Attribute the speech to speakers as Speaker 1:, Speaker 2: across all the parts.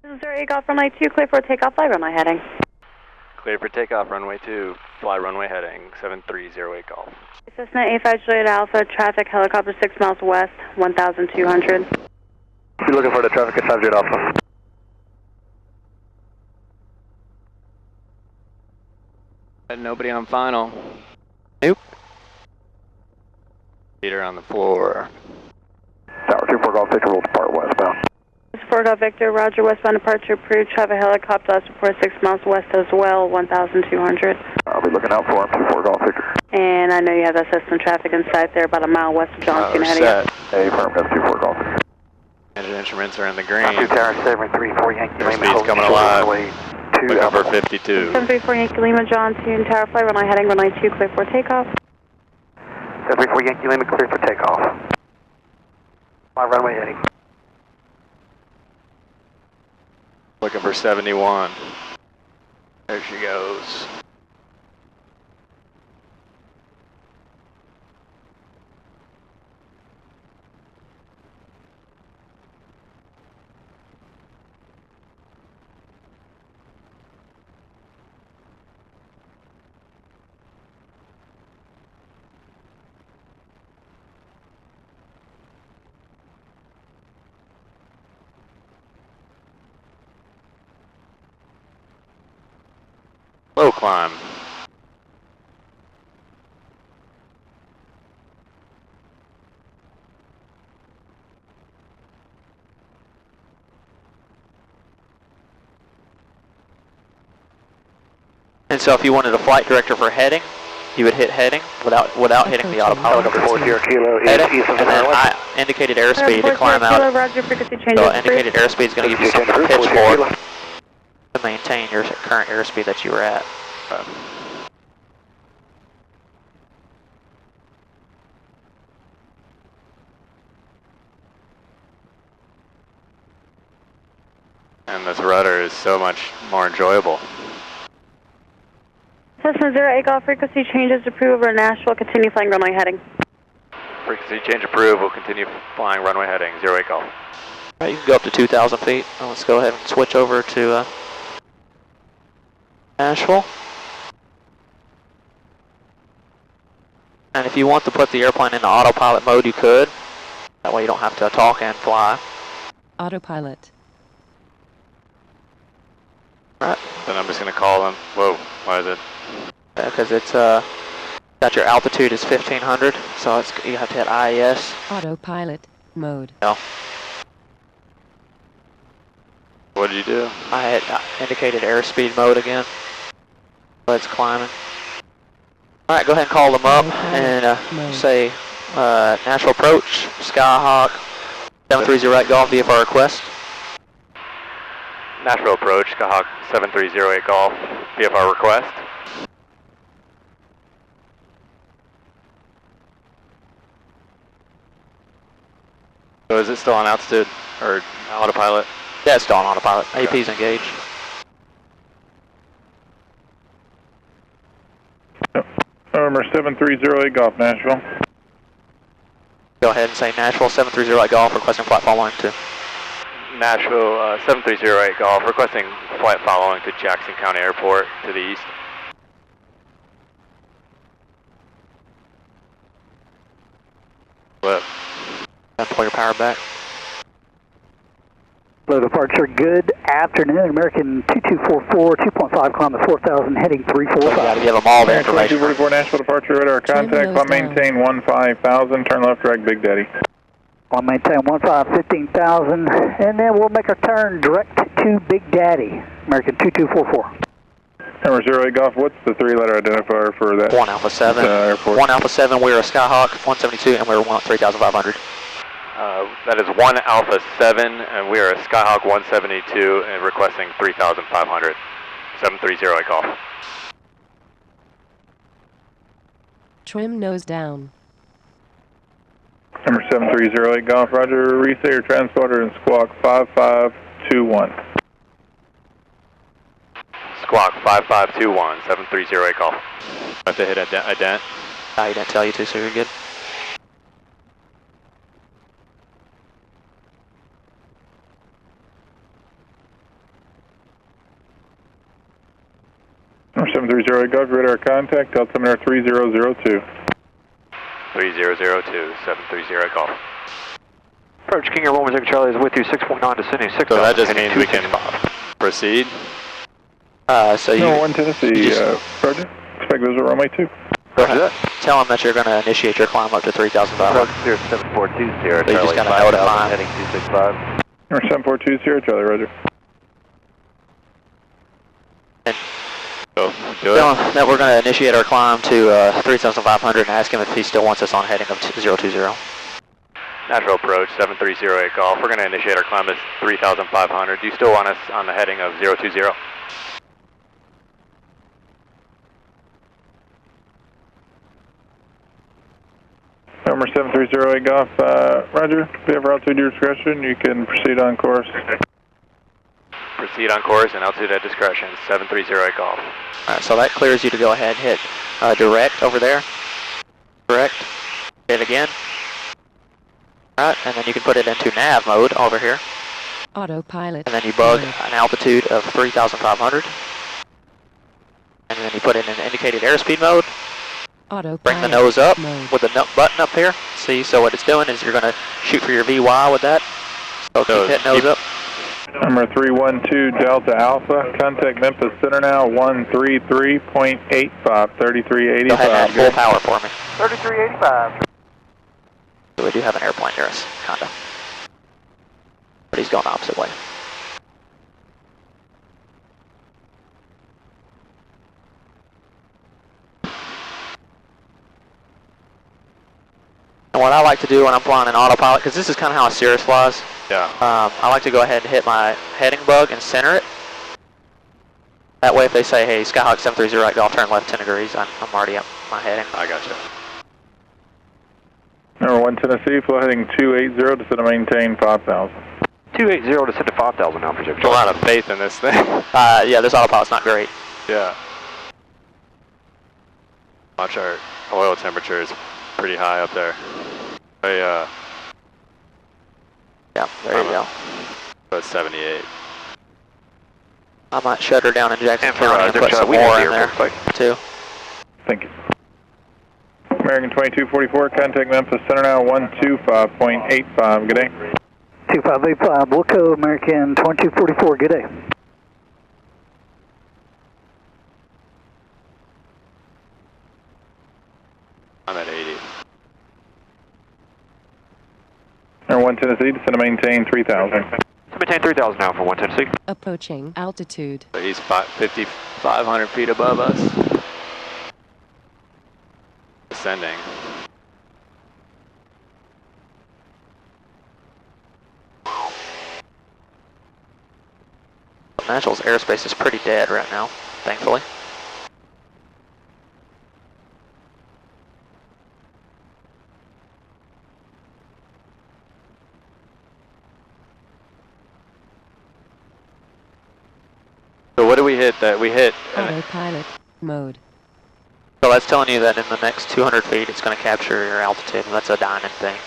Speaker 1: Missouri Golf runway 2, clear for takeoff, fly runway heading.
Speaker 2: Clear for takeoff, runway 2, fly runway heading, 7308 Golf.
Speaker 1: Cessna A5 Juliet Alpha, traffic helicopter 6 miles west, 1,200.
Speaker 3: Be looking for the traffic at 5 Juliet Alpha.
Speaker 2: Nobody on final. Nope. Peter on the floor.
Speaker 3: Tower 24 Golf, Victor will depart westbound.
Speaker 1: 4 Golf Victor, Roger, westbound departure approved, traffic helicopter last report 6 miles west as well, 1,200.
Speaker 3: I'll be looking out for him, 4 Golf Victor.
Speaker 1: And I know you have that Cessna traffic in sight there, about a mile west of Johnson.
Speaker 2: Set.
Speaker 3: Hey, firm, that's 24 Golf Victor.
Speaker 2: Engine instruments are in the green.
Speaker 3: 2 Tower 734 Yankee Lima.
Speaker 2: Speed's coming alive. Looking for 52.
Speaker 1: 734 Yankee Lima, Johnson, Tower flight, runway heading, runway 2, clear for takeoff.
Speaker 3: 734 Yankee Lima, clear for takeoff. My runway heading.
Speaker 2: Looking for 71. There she goes. Low climb.
Speaker 4: And so if you wanted a flight director for heading, you would hit heading without hitting the autopilot.
Speaker 3: Looking for 40 Kilo,
Speaker 4: Heading,
Speaker 3: east of
Speaker 4: and then
Speaker 3: Maryland.
Speaker 4: indicated airspeed to climb out.
Speaker 1: Roger, frequency changes.
Speaker 4: So indicated airspeed is going to give you something to pitch for to maintain your current airspeed that you were at.
Speaker 2: And this rudder is so much more enjoyable.
Speaker 1: Cessna 08 Golf, frequency changes approved over Nashville, continue flying runway heading.
Speaker 2: Frequency change approved. We'll continue flying runway heading, 08 Golf.
Speaker 4: Right, you can go up to 2,000 feet. Now let's go ahead and switch over to Nashville. And if you want to put the airplane in autopilot mode, you could. That way you don't have to talk and fly.
Speaker 5: Autopilot.
Speaker 4: Right.
Speaker 2: Then I'm just going to call them. Whoa, why is it?
Speaker 4: Because it's got your altitude is 1,500, so it's you have to hit IAS.
Speaker 5: Autopilot mode.
Speaker 4: No.
Speaker 2: What did you do?
Speaker 4: I hit indicated airspeed mode again. So it's climbing. Alright, go ahead and call them up and say Nashville approach, Skyhawk, 7308 Golf, VFR request.
Speaker 2: Nashville approach, Skyhawk 7308 Golf, VFR request. So is it still on altitude or autopilot?
Speaker 4: Yeah, it's still on autopilot. AP's engaged.
Speaker 6: Number 7308 Golf, Nashville.
Speaker 4: Go ahead and say Nashville 7308 Golf, requesting flight following to
Speaker 2: Nashville 7308 Golf, requesting flight following to Jackson County Airport to the east. Flip.
Speaker 4: and pull your power back.
Speaker 3: Low departure, good afternoon. American 2244, 2.5 kilometers, 4,000, heading 345.
Speaker 4: You got to give them all the information.
Speaker 6: 2244 Nashville departure, radar contact, climb maintain 15,000, turn left, drag Big Daddy.
Speaker 3: Climb maintain 15,000, and then we'll make our turn direct to Big Daddy. American 2244.
Speaker 6: Number 08 Golf, what's the three-letter identifier for that?
Speaker 4: 1 Alpha 7.
Speaker 6: Airport.
Speaker 4: 1 Alpha 7, we're a Skyhawk 172, and we're 3,500.
Speaker 2: That is 1 Alpha 7, and we are a Skyhawk 172 and requesting 3,500. 7308 Golf.
Speaker 5: Trim nose down.
Speaker 6: Number 7308 Golf, roger, reset your transponder and squawk 5521.
Speaker 2: Squawk 5521, 7308 Golf. Have to hit a dent.
Speaker 4: I didn't tell you to, so you're good.
Speaker 6: Number 730 Golf, radar contact, altimeter 3002.
Speaker 2: 3002, 730 Golf.
Speaker 7: Approach King Air 1 Zero Charlie is with you, 6.9 descending 6.
Speaker 2: So that just means we can proceed?
Speaker 4: So you
Speaker 6: Number 1 Tennessee, Roger. Expect visual runway 2.
Speaker 4: Roger. Tell them that you're going to initiate your climb up to 3,500.
Speaker 7: Clear 7420 Sierra
Speaker 4: So you just got to notify them.
Speaker 7: heading 265.
Speaker 6: Number 742 Charlie, Roger.
Speaker 2: So, do
Speaker 4: Tell
Speaker 2: it.
Speaker 4: him that we're going to initiate our climb to 3,500 and ask him if he still wants us on heading of 020.
Speaker 2: Natural approach, 7308 Golf. We're going to initiate our climb at 3,500. Do you still want us on the heading of 020?
Speaker 6: Number 7308 Golf, Roger. VFR altitude your discretion. You can proceed on course.
Speaker 2: Proceed on course and altitude at discretion, 7308 Golf.
Speaker 4: Alright, so that clears you to go ahead and hit direct over there. Direct. Hit again. Alright, and then you can put it into nav mode over here.
Speaker 5: Autopilot.
Speaker 4: And then you bug
Speaker 5: mode.
Speaker 4: an altitude of 3,500. And then you put it in indicated airspeed mode.
Speaker 5: Autopilot.
Speaker 4: Bring the nose up
Speaker 5: mode.
Speaker 4: with the button up here. See, so what it's doing is you're going to shoot for your VY with that. So keep hitting nose up.
Speaker 6: Number 312 Delta Alpha. Contact Memphis Center now, 133.85, 3385.
Speaker 4: Go ahead and add full power for me.
Speaker 7: 3385.
Speaker 4: So we do have an airplane near us, kinda. But he's going the opposite way. And what I like to do when I'm flying in autopilot, because this is kind of how a Cirrus flies,
Speaker 2: Yeah.
Speaker 4: I like to go ahead and hit my heading bug and center it. That way if they say, hey, Skyhawk 730 right Golf, turn left 10 degrees, I'm already at my heading.
Speaker 2: I gotcha.
Speaker 6: Number 1 Tennessee, flow heading 280, descend to maintain 5,000.
Speaker 7: 280 descend to 5,000 now, project.
Speaker 2: There's a lot of faith in this thing.
Speaker 4: Yeah, this autopilot's not great.
Speaker 2: Yeah. Watch our oil temperature is pretty high up there.
Speaker 4: Yeah, there you go.
Speaker 2: About 78.
Speaker 4: I might shut her down in Jackson
Speaker 7: And for
Speaker 4: County and
Speaker 7: Roger,
Speaker 4: put some
Speaker 7: we have
Speaker 4: more
Speaker 7: the
Speaker 4: in there,
Speaker 7: airport
Speaker 4: too.
Speaker 6: Thank you. American 2244, contact Memphis Center now, 125.85. Good day.
Speaker 3: 2585, Wilco, American 2244, good day.
Speaker 2: I'm at 80.
Speaker 6: Number 1 Tennessee, descend to maintain 3,000.
Speaker 7: Maintain 3,000 now for 1 Tennessee.
Speaker 5: Approaching altitude.
Speaker 2: So he's 5,500 feet above us. Descending.
Speaker 4: Nashville's airspace is pretty dead right now, thankfully.
Speaker 2: So what do we hit that we hit?
Speaker 5: Autopilot mode.
Speaker 4: So that's telling you that in the next 200 feet it's going to capture your altitude, and that's a dining thing.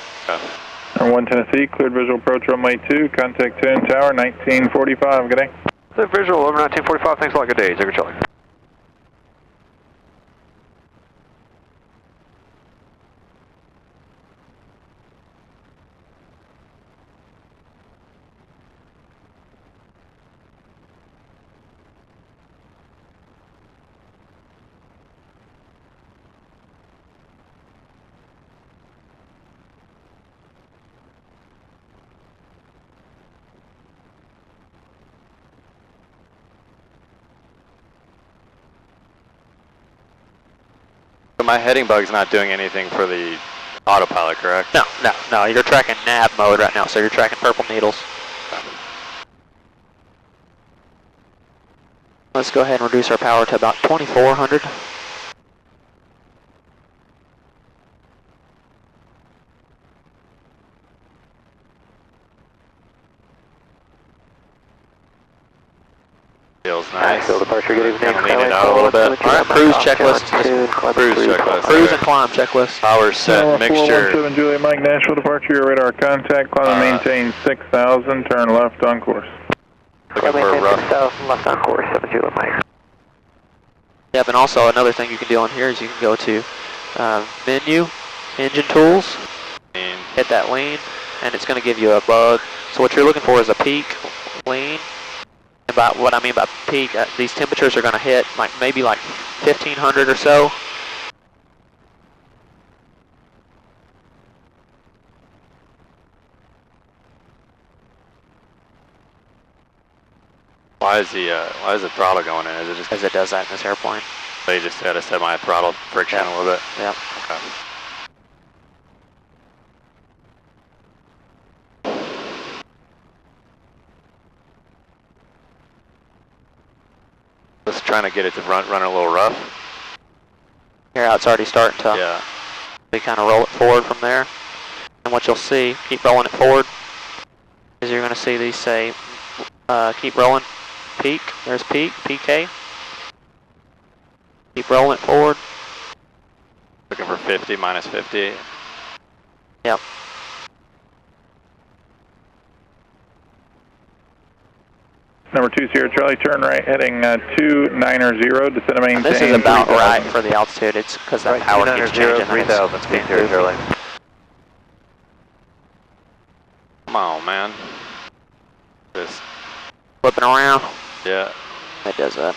Speaker 6: Number 1 Tennessee, cleared visual approach runway 2, contact Twin Tower, 1945. Good day.
Speaker 7: The visual over 1945, thanks a lot, good day, Zero Charlie.
Speaker 2: So my heading bug's not doing anything for the autopilot, correct?
Speaker 4: No, you're tracking nav mode right now, so you're tracking purple needles. Let's go ahead and reduce our power to about 2,400.
Speaker 2: Feels nice.
Speaker 7: So departure, good evening.
Speaker 2: Kind of lean it out a little bit.
Speaker 4: Alright, cruise checklist.
Speaker 2: Cruise checklist.
Speaker 4: Cruise and climb checklist.
Speaker 2: Power set,
Speaker 6: Number
Speaker 2: mixture.
Speaker 6: 417 Juliet Mike, Nashville departure, your radar contact, climb and maintain 6,000, turn left on course.
Speaker 2: Looking for a rough.
Speaker 7: Left on course, 7 Juliet Mike.
Speaker 4: Yep, and also another thing you can do on here is you can go to menu, engine tools,
Speaker 2: And
Speaker 4: hit that lean, and it's going to give you a bug. So what you're looking for is a peak lean. And by what I mean by peak, these temperatures are going to hit like maybe like 1500 or so.
Speaker 2: why is the throttle going in? Is it just
Speaker 4: Because it does that in this airplane.
Speaker 2: so you just got to set my throttle friction a little bit?
Speaker 4: Yep.
Speaker 2: Okay. Just trying to get it to run a little rough.
Speaker 4: Here how it's already starting to
Speaker 2: Yeah.
Speaker 4: we kind of roll it forward from there. And what you'll see, keep rolling it forward, is you're going to see these say, keep rolling, peak, there's peak, PK. Keep rolling it forward.
Speaker 2: Looking for 50, minus 50.
Speaker 4: Yep.
Speaker 6: Number 2 Sierra Charlie, turn right heading 290, descend and maintain.
Speaker 4: And this is about
Speaker 6: 3000.
Speaker 4: right for the altitude, it's because that power keeps changing.
Speaker 7: 3000, speed Sierra Charlie.
Speaker 2: Come on, man. This.
Speaker 4: Flipping around,
Speaker 2: Yeah.
Speaker 4: it does that.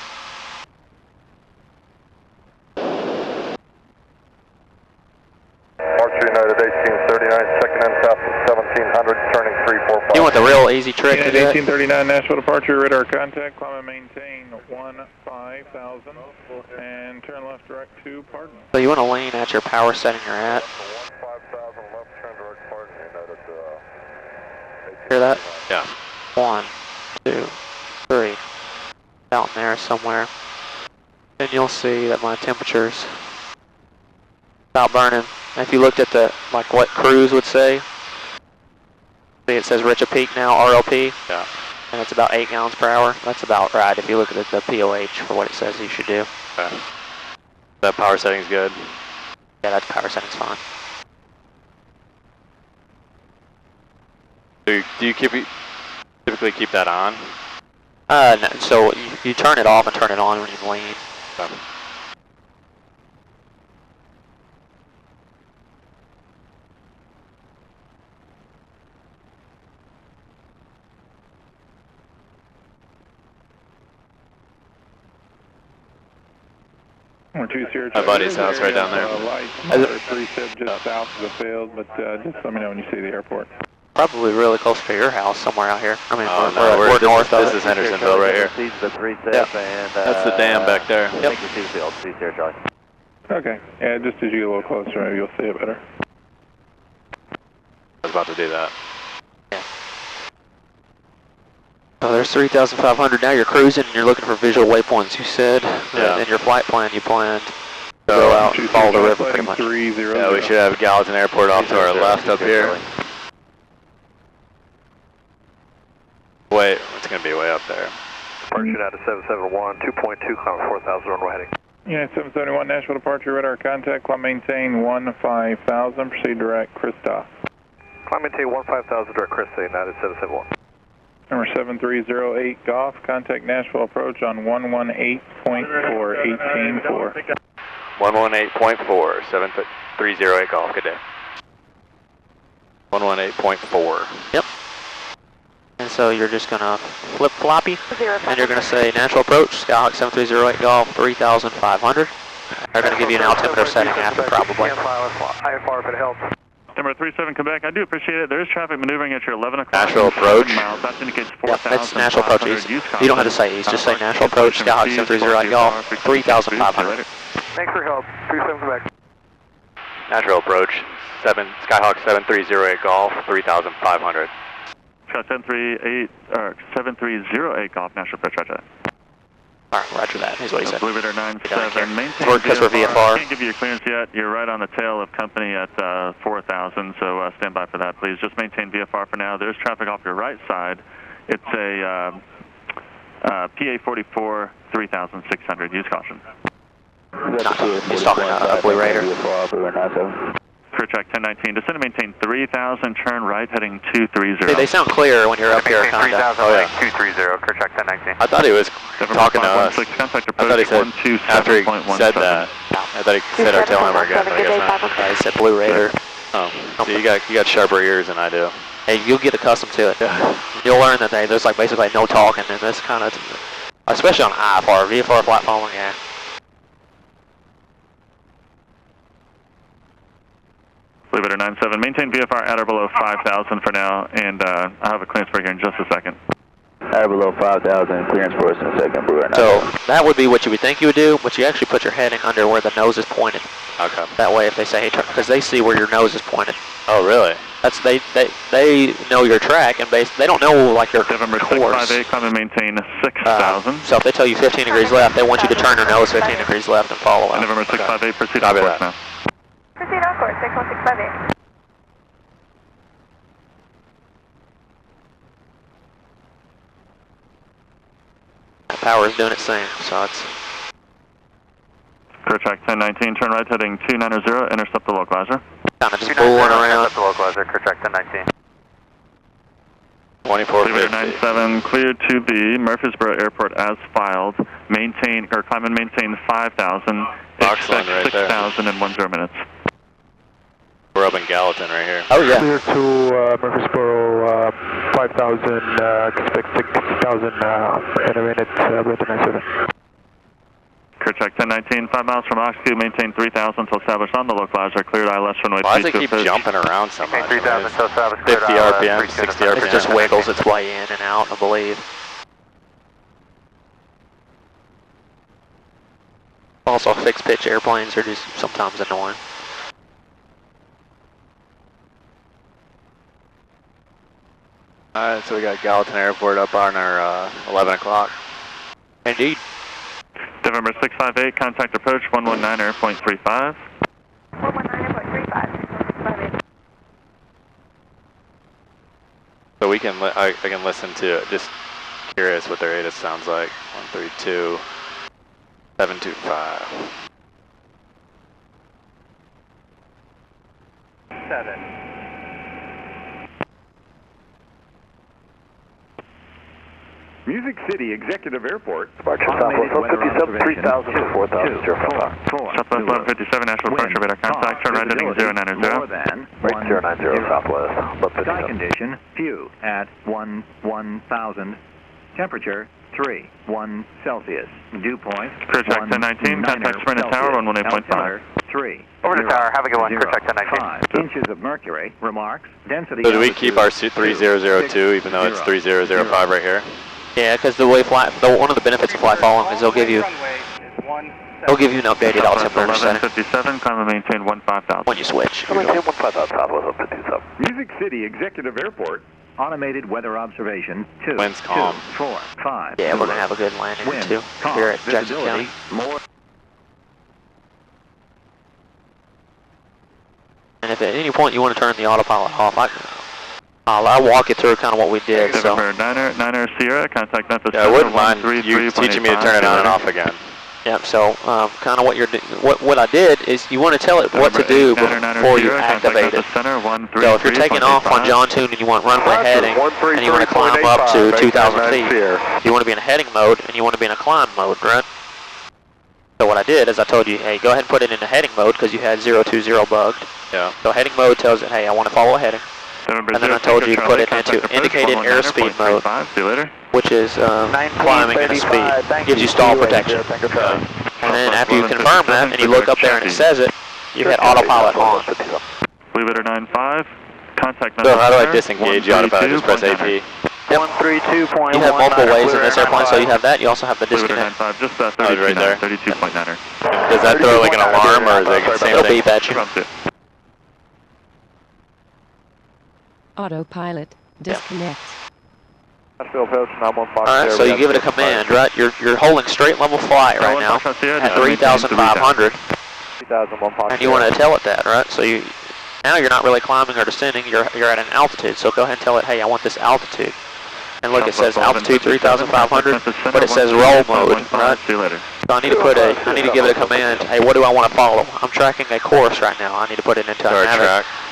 Speaker 8: Archer United 1839, second and south of 1700, turning 345.
Speaker 4: You want the real easy trick to
Speaker 6: United
Speaker 4: do it?
Speaker 6: 1839, Nashville departure, radar contact, climb and maintain 15,000, and turn left direct to Pardon.
Speaker 4: So you want to lean at your power setting you're at.
Speaker 8: 15,000 left, turn direct Pardon, United.
Speaker 4: Hear that?
Speaker 2: Yeah.
Speaker 4: 1, 2, 3. Down there somewhere. And you'll see that my temperature's about burning. And if you looked at the, like what cruise would say, see it says reach a peak now, RLP.
Speaker 2: Yeah.
Speaker 4: And it's about 8 gallons per hour. That's about right if you look at the POH for what it says you should do.
Speaker 2: Okay. That power setting's good.
Speaker 4: Yeah, that power setting's fine.
Speaker 2: Do you typically keep that on?
Speaker 4: No, so you turn it off and turn it on when you lean.
Speaker 2: Okay.
Speaker 6: Number 2 Sierra
Speaker 2: My
Speaker 6: Charlie.
Speaker 2: buddy's house right down there.
Speaker 6: Light, moderate precip just south of the field, but just let me know when you see the airport.
Speaker 4: Probably really close to your house somewhere out here. I mean,
Speaker 2: Oh,
Speaker 4: we're
Speaker 2: no,
Speaker 4: north of
Speaker 2: this is Hendersonville right here.
Speaker 7: The 3-step
Speaker 4: Yep.
Speaker 7: and
Speaker 2: That's the dam back there.
Speaker 7: Take your seatbelt, see Sierra Charlie.
Speaker 6: Okay, yeah, just as you get a little closer, maybe you'll see it better.
Speaker 2: I was about to do that.
Speaker 4: Oh, there's 3,500. Now you're cruising and you're looking for visual waypoints. You said
Speaker 2: Yeah.
Speaker 4: in your flight plan you planned to go out and follow the river pretty much.
Speaker 6: 300.
Speaker 2: Yeah, we should have Gallatin Airport off to our left up here. Wait, it's going to be way up there.
Speaker 8: Archer United 771, 2.2, climb 4,000, runway heading.
Speaker 6: United 771, Nashville departure, radar contact, climb maintain 15,000, proceed direct, Christoph.
Speaker 8: Climb maintain 15,000, direct Chris, United 771.
Speaker 6: Number 7308 Golf, contact Nashville approach on 118.4, 18.4.
Speaker 2: 118.4, 7308 Golf, good day. 118.4.
Speaker 4: Yep. And so you're just going to flip floppy and you're going to say natural approach, Skyhawk 7308 Golf, 3,500. They're going to give you an altimeter setting after probably.
Speaker 8: IFR if it helps.
Speaker 9: Number 37 Quebec, I do appreciate it. There is traffic maneuvering at your 11 o'clock.
Speaker 2: Natural approach.
Speaker 9: Miles. That indicates
Speaker 4: Yep,
Speaker 9: 4,500
Speaker 4: that's natural approach east. You don't have to say east, just say natural approach, Skyhawk 7308 Golf, 3,500.
Speaker 8: Thanks for your help. 37 Quebec.
Speaker 2: Natural approach, Skyhawk 7308 Golf, 3,500.
Speaker 9: Sky 7308 Golf, National Approach, roger.
Speaker 4: Alright, roger that, is what he said.
Speaker 9: Blue Radar 97, maintain
Speaker 4: Because we're VFR.
Speaker 9: Can't give you your clearance yet. You're right on the tail of company at 4,000, so stand by for that, please. Just maintain VFR for now. There's traffic off your right side. It's a PA44, 3,600. Use caution.
Speaker 4: He's talking Blue Raider.
Speaker 9: Clear track 1019, descend and maintain 3,000, turn right, heading 230.
Speaker 4: Hey, they sound clear when you're up here,
Speaker 8: Maintain
Speaker 4: kinda.
Speaker 8: 3,000,
Speaker 2: Oh, yeah.
Speaker 8: heading 230, clear track 1019.
Speaker 2: I thought he was talking to us.
Speaker 9: Contact
Speaker 2: I thought he said, after he
Speaker 9: 127.17.
Speaker 2: said that, I thought he said I'd tell him again, but I guess not.
Speaker 4: He said Blue Raider.
Speaker 2: Oh, so you got sharper ears than I do.
Speaker 4: Hey, you'll get accustomed to it. You'll learn that there's like basically no talking in this kind of, especially on IFR, VFR flight following, yeah.
Speaker 9: Lebanon 97, maintain VFR at or below 5,000 for now, and I'll have a clearance break here in just a second.
Speaker 3: At or below 5,000, clearance for us in a second, Brewer.
Speaker 4: So that would be what you would think you would do, but you actually put your heading under where the nose is pointed.
Speaker 2: Okay.
Speaker 4: That way if they say, hey, turn, because they see where your nose is pointed.
Speaker 2: Oh, really?
Speaker 4: That's they know your track, and they don't know like your
Speaker 9: November
Speaker 4: course.
Speaker 9: 658, climb and maintain 6,000.
Speaker 4: So if they tell you 15 degrees left, they want you to turn your nose 15 degrees left and follow up.
Speaker 9: November 658, proceed
Speaker 2: Copy
Speaker 9: on course
Speaker 2: that.
Speaker 9: now.
Speaker 1: Proceed on course, 61658.
Speaker 4: Power is doing its thing, so it's
Speaker 9: Clear track 1019, turn right, heading 290, intercept the localizer.
Speaker 4: kind of just booling around.
Speaker 8: Intercept the localizer, clear track 1019.
Speaker 2: 2450.
Speaker 9: 97, cleared to the Murfreesboro Airport as filed. Maintain, or climb and maintain 5,000.
Speaker 2: Boxland right there.
Speaker 9: 6,000 in 10 minutes.
Speaker 2: We're up in Gallatin right here.
Speaker 4: Oh yeah.
Speaker 6: Clear to Murfreesboro, 5,000, expect 6,000 in a minute, Lebanon 97.
Speaker 9: Clear track 1019, 5 miles from Oxcu, maintain 3,000 until established on the localizer. Cleared ILS runway 32.
Speaker 2: Why does it keep jumping around so much?
Speaker 8: 3,000 until established,
Speaker 2: 50
Speaker 8: cleared ILS,
Speaker 2: RPM,
Speaker 8: 32.
Speaker 2: 60 RPM.
Speaker 4: It just wiggles its way in and out, I believe. Also, fixed pitch airplanes are just sometimes annoying.
Speaker 2: Alright, so we got Gallatin Airport up on our 11 o'clock.
Speaker 4: Indeed.
Speaker 9: November 658, contact approach 119.35.
Speaker 1: 119.35.
Speaker 2: So we can, I can listen to it. Just curious what their ATIS sounds like. 132, 725.
Speaker 8: 7.
Speaker 10: Music City Executive Airport.
Speaker 3: Departure Southwest 157, 3,000 to 4,000, 055.
Speaker 9: Southwest 157, National Approach, radar contact, turn right heading 090.
Speaker 10: More than
Speaker 3: Right 090 Southwest,
Speaker 10: Sky condition, few at 1,000. Temperature, 1 Celsius. Dew point,
Speaker 9: Clear track 1019, contact Sprint Tower, 118.5.
Speaker 10: 3.
Speaker 8: Over to tower, have a good one, clear track 1019.
Speaker 10: 5 inches of mercury. Remarks, density.
Speaker 2: So do we keep our 3002 even though it's 3005 right here?
Speaker 4: Yeah, because the way one of the benefits of flight following is they'll give you an updated altimeter setting
Speaker 9: 1157, climb and maintain 15,000.
Speaker 4: when you switch.
Speaker 3: Maintain 15,000 Southwest 157.
Speaker 10: Music City Executive Airport. Automated weather observation, 2.
Speaker 2: Wind's calm.
Speaker 10: 2, 4, 5.
Speaker 4: Yeah, we're gonna have a good landing
Speaker 10: Wind,
Speaker 4: too
Speaker 10: calm,
Speaker 4: here at Jackson
Speaker 10: visibility,
Speaker 4: County.
Speaker 10: more.
Speaker 4: And if at any point you want to turn the autopilot off, I'll walk you through kind of what we did. So.
Speaker 9: November 9er Sierra, contact Memphis.
Speaker 2: Yeah, I wouldn't mind you teaching me to turn it on and off again.
Speaker 4: Yep. So kind of what I did is you want to tell it what to do before you activate it. So if you're taking off on John Tune and you want runway heading and you want to climb up to 2,000 feet, you want to be in a heading mode and you want to be in a climb mode, right? So what I did is I told you, hey, go ahead and put it into heading mode because you had 020 bugged.
Speaker 2: Yeah.
Speaker 4: So heading mode tells it, hey, I want to follow a heading. And then I told you to put it into indicated airspeed mode, which is climbing at a speed. Gives you stall protection. And then after you confirm that and you look up there and it says it, you hit autopilot on.
Speaker 9: Leader 95, contact
Speaker 2: So how do I disengage the autopilot? Just press AP.
Speaker 4: Yep. 132.1. You have multiple ways in this airplane, so you have that. You also have the disconnect.
Speaker 9: 95, just 32.9.
Speaker 2: Right there.
Speaker 9: 32.9er.
Speaker 2: Does that throw like an alarm or is it the same
Speaker 4: It'll
Speaker 2: thing?
Speaker 4: beep at you.
Speaker 5: Autopilot. Disconnect.
Speaker 4: Alright, so you give it a command, right? You're holding straight level flight right now at 3,500. And you want to tell it that, right? So now you're not really climbing or descending, you're at an altitude. So go ahead and tell it, hey, I want this altitude. And look, it says altitude 3,500, but it says roll mode, right? So I need to give it a command. Hey, what do I want to follow? I'm tracking a course right now. I need to put it into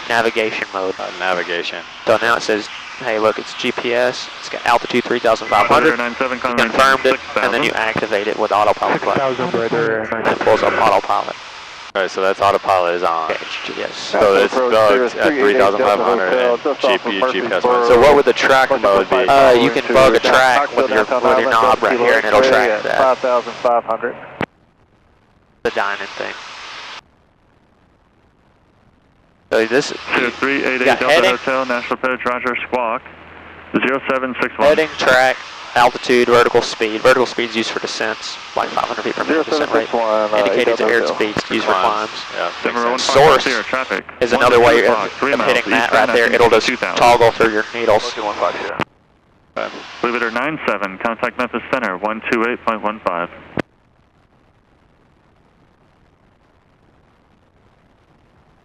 Speaker 4: navigation mode.
Speaker 2: Navigation.
Speaker 4: So now it says, hey, look, it's GPS. It's got altitude 3,500. You confirmed it, and then you activate it with autopilot button. And it pulls up autopilot.
Speaker 2: Alright, so that's autopilot is on.
Speaker 4: Okay, yes.
Speaker 2: So it's bugged at 3,500 and GPS mode. So what would the track mode be?
Speaker 4: You can bug a track with your knob right here, and it'll track that.
Speaker 8: 5,500.
Speaker 4: The diamond thing. So this is
Speaker 9: 388 Delta Hotel, Nashville Approach, Roger, squawk, 0761.
Speaker 4: Heading, track, altitude, vertical speed. Vertical speed is used for descents, like 500 feet per minute descent rate. Indicated to airspeed used for climbs.
Speaker 2: Yeah,
Speaker 4: source is another way of hitting that right there. It'll just toggle through your needles.
Speaker 9: Leader 97, contact Memphis Center, 128.15.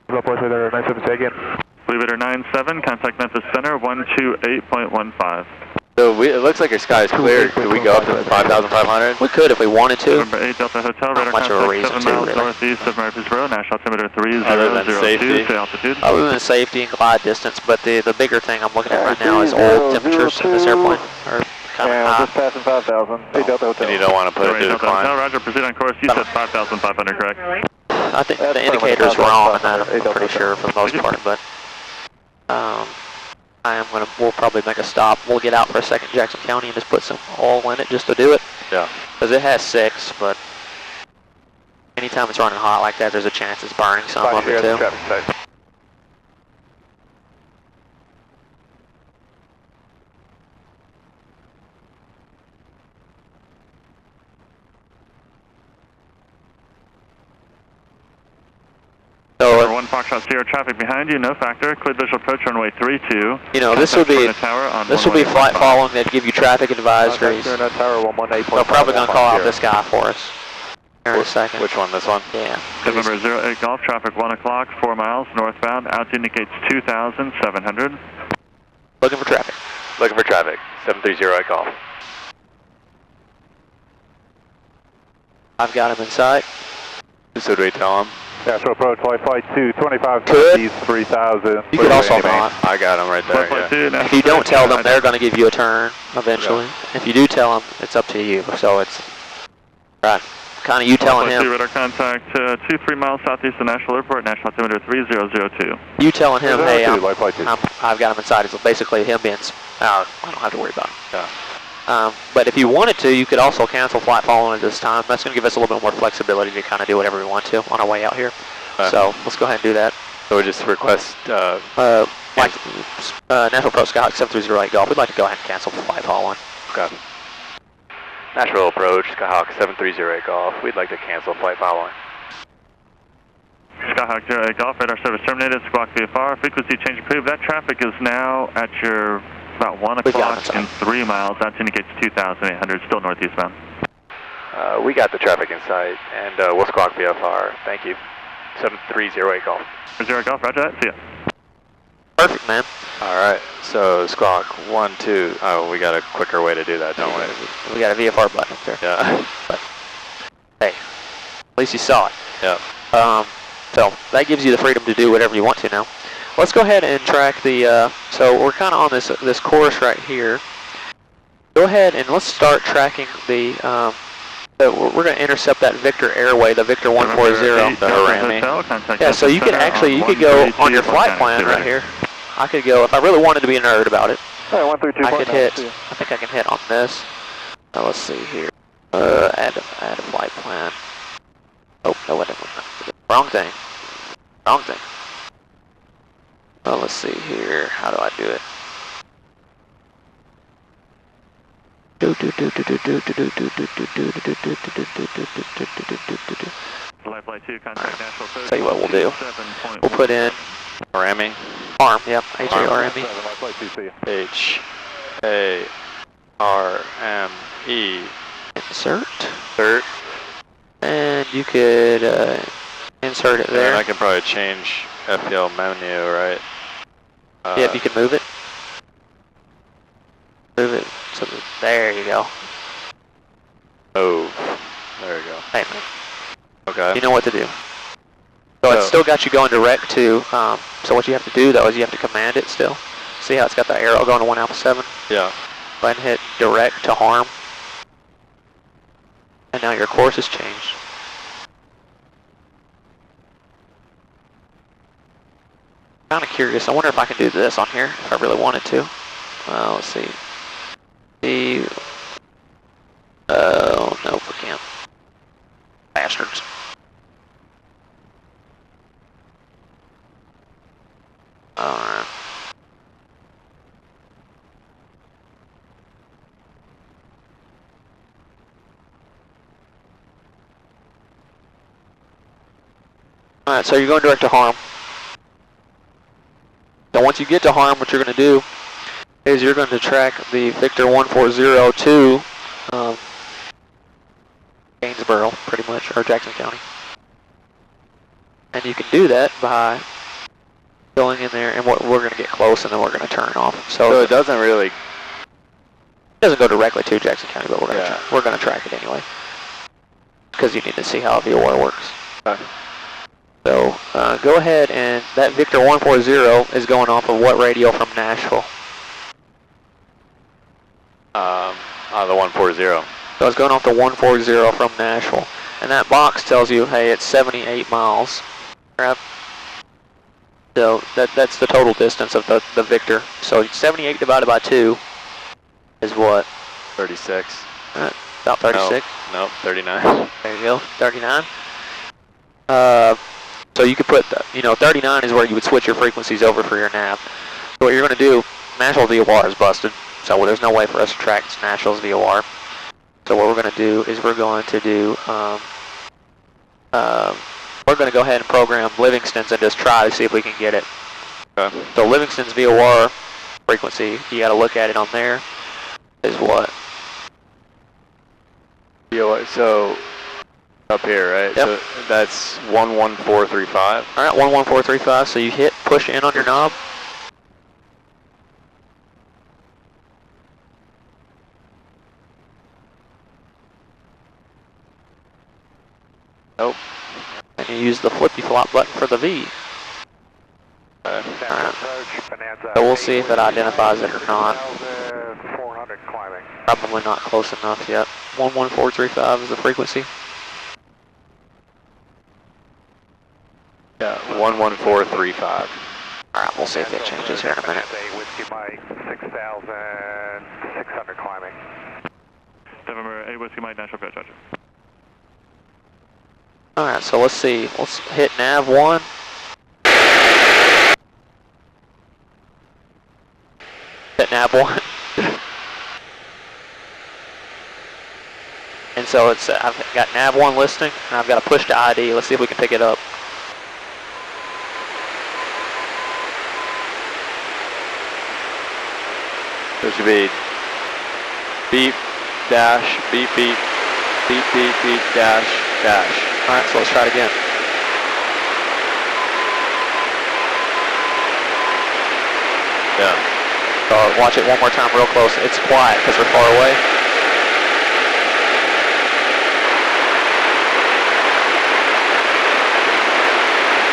Speaker 6: Leader 97, say again.
Speaker 9: Leader 97, contact Memphis Center, 128.15.
Speaker 2: So it looks like your sky is clear. Could we go up to 5,500?
Speaker 4: We could if we wanted to.
Speaker 9: Number 8 Delta Hotel, radar
Speaker 4: much of a
Speaker 9: contact
Speaker 4: reason
Speaker 9: 7
Speaker 4: to,
Speaker 9: miles
Speaker 4: really.
Speaker 9: northeast of Murfreesboro, national altimeter
Speaker 2: Other than
Speaker 9: 3002,
Speaker 2: safety?
Speaker 9: say altitude.
Speaker 4: Other than safety and glide distance, but the bigger thing I'm looking at right now is oil temperatures in this airplane. Are kind of high.
Speaker 8: Just passing 5,000. 8 Delta Hotel.
Speaker 2: And you don't want to put it through the
Speaker 9: Delta Hotel,
Speaker 2: climb?
Speaker 9: Roger, proceed on course. You said 5,500, correct?
Speaker 4: I think the indicator's wrong on that, I'm pretty sure for the most part, but we'll probably make a stop. We'll get out for a second Jackson County and just put some oil in it just to do it.
Speaker 2: Yeah.
Speaker 4: Because it has 6, but anytime it's running hot like that, there's a chance it's burning some of it too.
Speaker 9: Number 1 Foxtrot Sierra, traffic behind you, no factor. Clear visual approach runway 32.
Speaker 4: You know, this will be flight following that give you traffic advisories. They're probably going to call out this guy for us here in a second.
Speaker 2: Which one, this one?
Speaker 4: Yeah.
Speaker 9: November 08 Golf, traffic 1 o'clock, 4 miles northbound. Altitude indicates 2,700.
Speaker 4: Looking for traffic.
Speaker 2: Looking for traffic. 730 Golf.
Speaker 4: I've got him in sight.
Speaker 2: So do we tell him?
Speaker 6: Nashville approach, flight 2, 25
Speaker 4: Could.
Speaker 6: southeast, 3,000.
Speaker 4: You could also not.
Speaker 2: I got him right there, yeah.
Speaker 4: If you don't tell them, they're going to give you a turn eventually. Yeah. If you do tell them, it's up to you. So it's right. Kind of you telling him.
Speaker 9: Radar contact 23 miles southeast of Nashville Airport, national altimeter 3002.
Speaker 4: You telling him, hey, I've got him inside. It's basically him being. I don't have to worry about him.
Speaker 2: Yeah.
Speaker 4: But if you wanted to, you could also cancel flight following at this time. That's going to give us a little bit more flexibility to kind of do whatever we want to on our way out here. So let's go ahead and do that.
Speaker 2: So we just request...
Speaker 4: National Approach Skyhawk 7308 Golf. We'd like to go ahead and cancel the flight following.
Speaker 2: Okay. Nashville Approach Skyhawk 7308 Golf. We'd like to cancel flight following.
Speaker 9: Skyhawk 08 Golf, radar service terminated. Squawk VFR. Frequency change approved. That traffic is now at your... about 1 o'clock and 3 miles. That indicates 2,800, still northeastbound.
Speaker 2: We got the traffic in sight, and we'll squawk VFR. Thank you. 7308 Golf.
Speaker 9: 0 Golf, roger that. See ya.
Speaker 4: Perfect, man.
Speaker 2: Alright, so squawk 1, 2. Oh, we got a quicker way to do that, don't we?
Speaker 4: We got a VFR button up there.
Speaker 2: Yeah.
Speaker 4: But, hey, at least you saw it.
Speaker 2: Yep.
Speaker 4: So that gives you the freedom to do whatever you want to now. Let's go ahead and track the, so we're kind of on this course right here. Go ahead and let's start tracking the, we're going to intercept that Victor Airway, the Victor 140, the Harami. Yeah, so you could actually, you could go on your flight plan right here. I could go, if I really wanted to be a nerd about it, I could hit, I think I can hit on this. Let's see here, add a flight plan. Oh, no, wrong thing. Wrong thing. Well, let's see here. How do I do it? Tell you what we'll do. We'll put in
Speaker 2: Harami.
Speaker 4: ARM. Yep. H-A-R-M-E.
Speaker 2: H-A-R-M-E.
Speaker 4: Insert.
Speaker 2: Insert.
Speaker 4: And you could insert it there.
Speaker 2: And I can probably change FPL menu, right?
Speaker 4: Yeah, if you can move it. Move it. So there you go.
Speaker 2: Move. There you go.
Speaker 4: Hey,
Speaker 2: Okay.
Speaker 4: you know what to do. So it's still got you going direct to, so what you have to do though is you have to command it still. See how it's got the arrow going to 1 Alpha 7?
Speaker 2: Yeah.
Speaker 4: Go ahead and hit direct to harm. And now your course has changed. Kind of curious. I wonder if I can do this on here if I really wanted to. Let's see. Oh, nope, we can't. Bastards. Alright. Alright, so you're going direct to harm. So once you get to harm, what you're going to do is you're going to track the Victor 140 to Gainesboro, pretty much, or Jackson County. And you can do that by going in there, and we're going to get close, and then we're going to turn off.
Speaker 2: So it doesn't really...
Speaker 4: It doesn't go directly to Jackson County, but we're going to track it anyway, because you need to see how VOR works.
Speaker 2: Okay.
Speaker 4: So go ahead, and that Victor 140 is going off of what radio from Nashville?
Speaker 2: The 140.
Speaker 4: So it's going off the 140 from Nashville, and that box tells you, hey, it's 78 miles. Right? So that's the total distance of the Victor. So 78 divided by 2 is what?
Speaker 2: 36.
Speaker 4: About 36?
Speaker 2: Nope, 39.
Speaker 4: There you go, 39. So you could put, 39 is where you would switch your frequencies over for your nav. So what you're going to do, Nashville VOR is busted, so there's no way for us to track Nashville's VOR. So what we're going to do is we're going to do, we're going to go ahead and program Livingston's and just try to see if we can get it.
Speaker 2: Okay.
Speaker 4: So Livingston's VOR frequency, you got to look at it on there, is what?
Speaker 2: So up here, right?
Speaker 4: Yep.
Speaker 2: So that's 11435.
Speaker 4: All right, 11435. So you hit push in on your knob.
Speaker 2: Nope.
Speaker 4: And you use the flippy flop button for the V.
Speaker 2: Okay.
Speaker 4: Alright. So we'll see if it identifies it or not. Probably not close enough yet. 11435 is the frequency.
Speaker 2: Yeah, 11435.
Speaker 4: Alright, we'll see if it changes here in a minute.
Speaker 8: Whiskey Mike, 6,600 climbing.
Speaker 9: November 8 Whiskey Mike, Nashville, Go Charger.
Speaker 4: Alright, so let's see. Let's hit nav 1. Hit nav 1. And so it's I've got nav 1 listing, and I've got to push to ID. Let's see if we can pick it up.
Speaker 2: There should be beep, dash, beep, beep, beep, beep, beep, dash, dash.
Speaker 4: Alright, so let's try it again.
Speaker 2: Yeah.
Speaker 4: So watch it one more time real close. It's quiet because we're far away.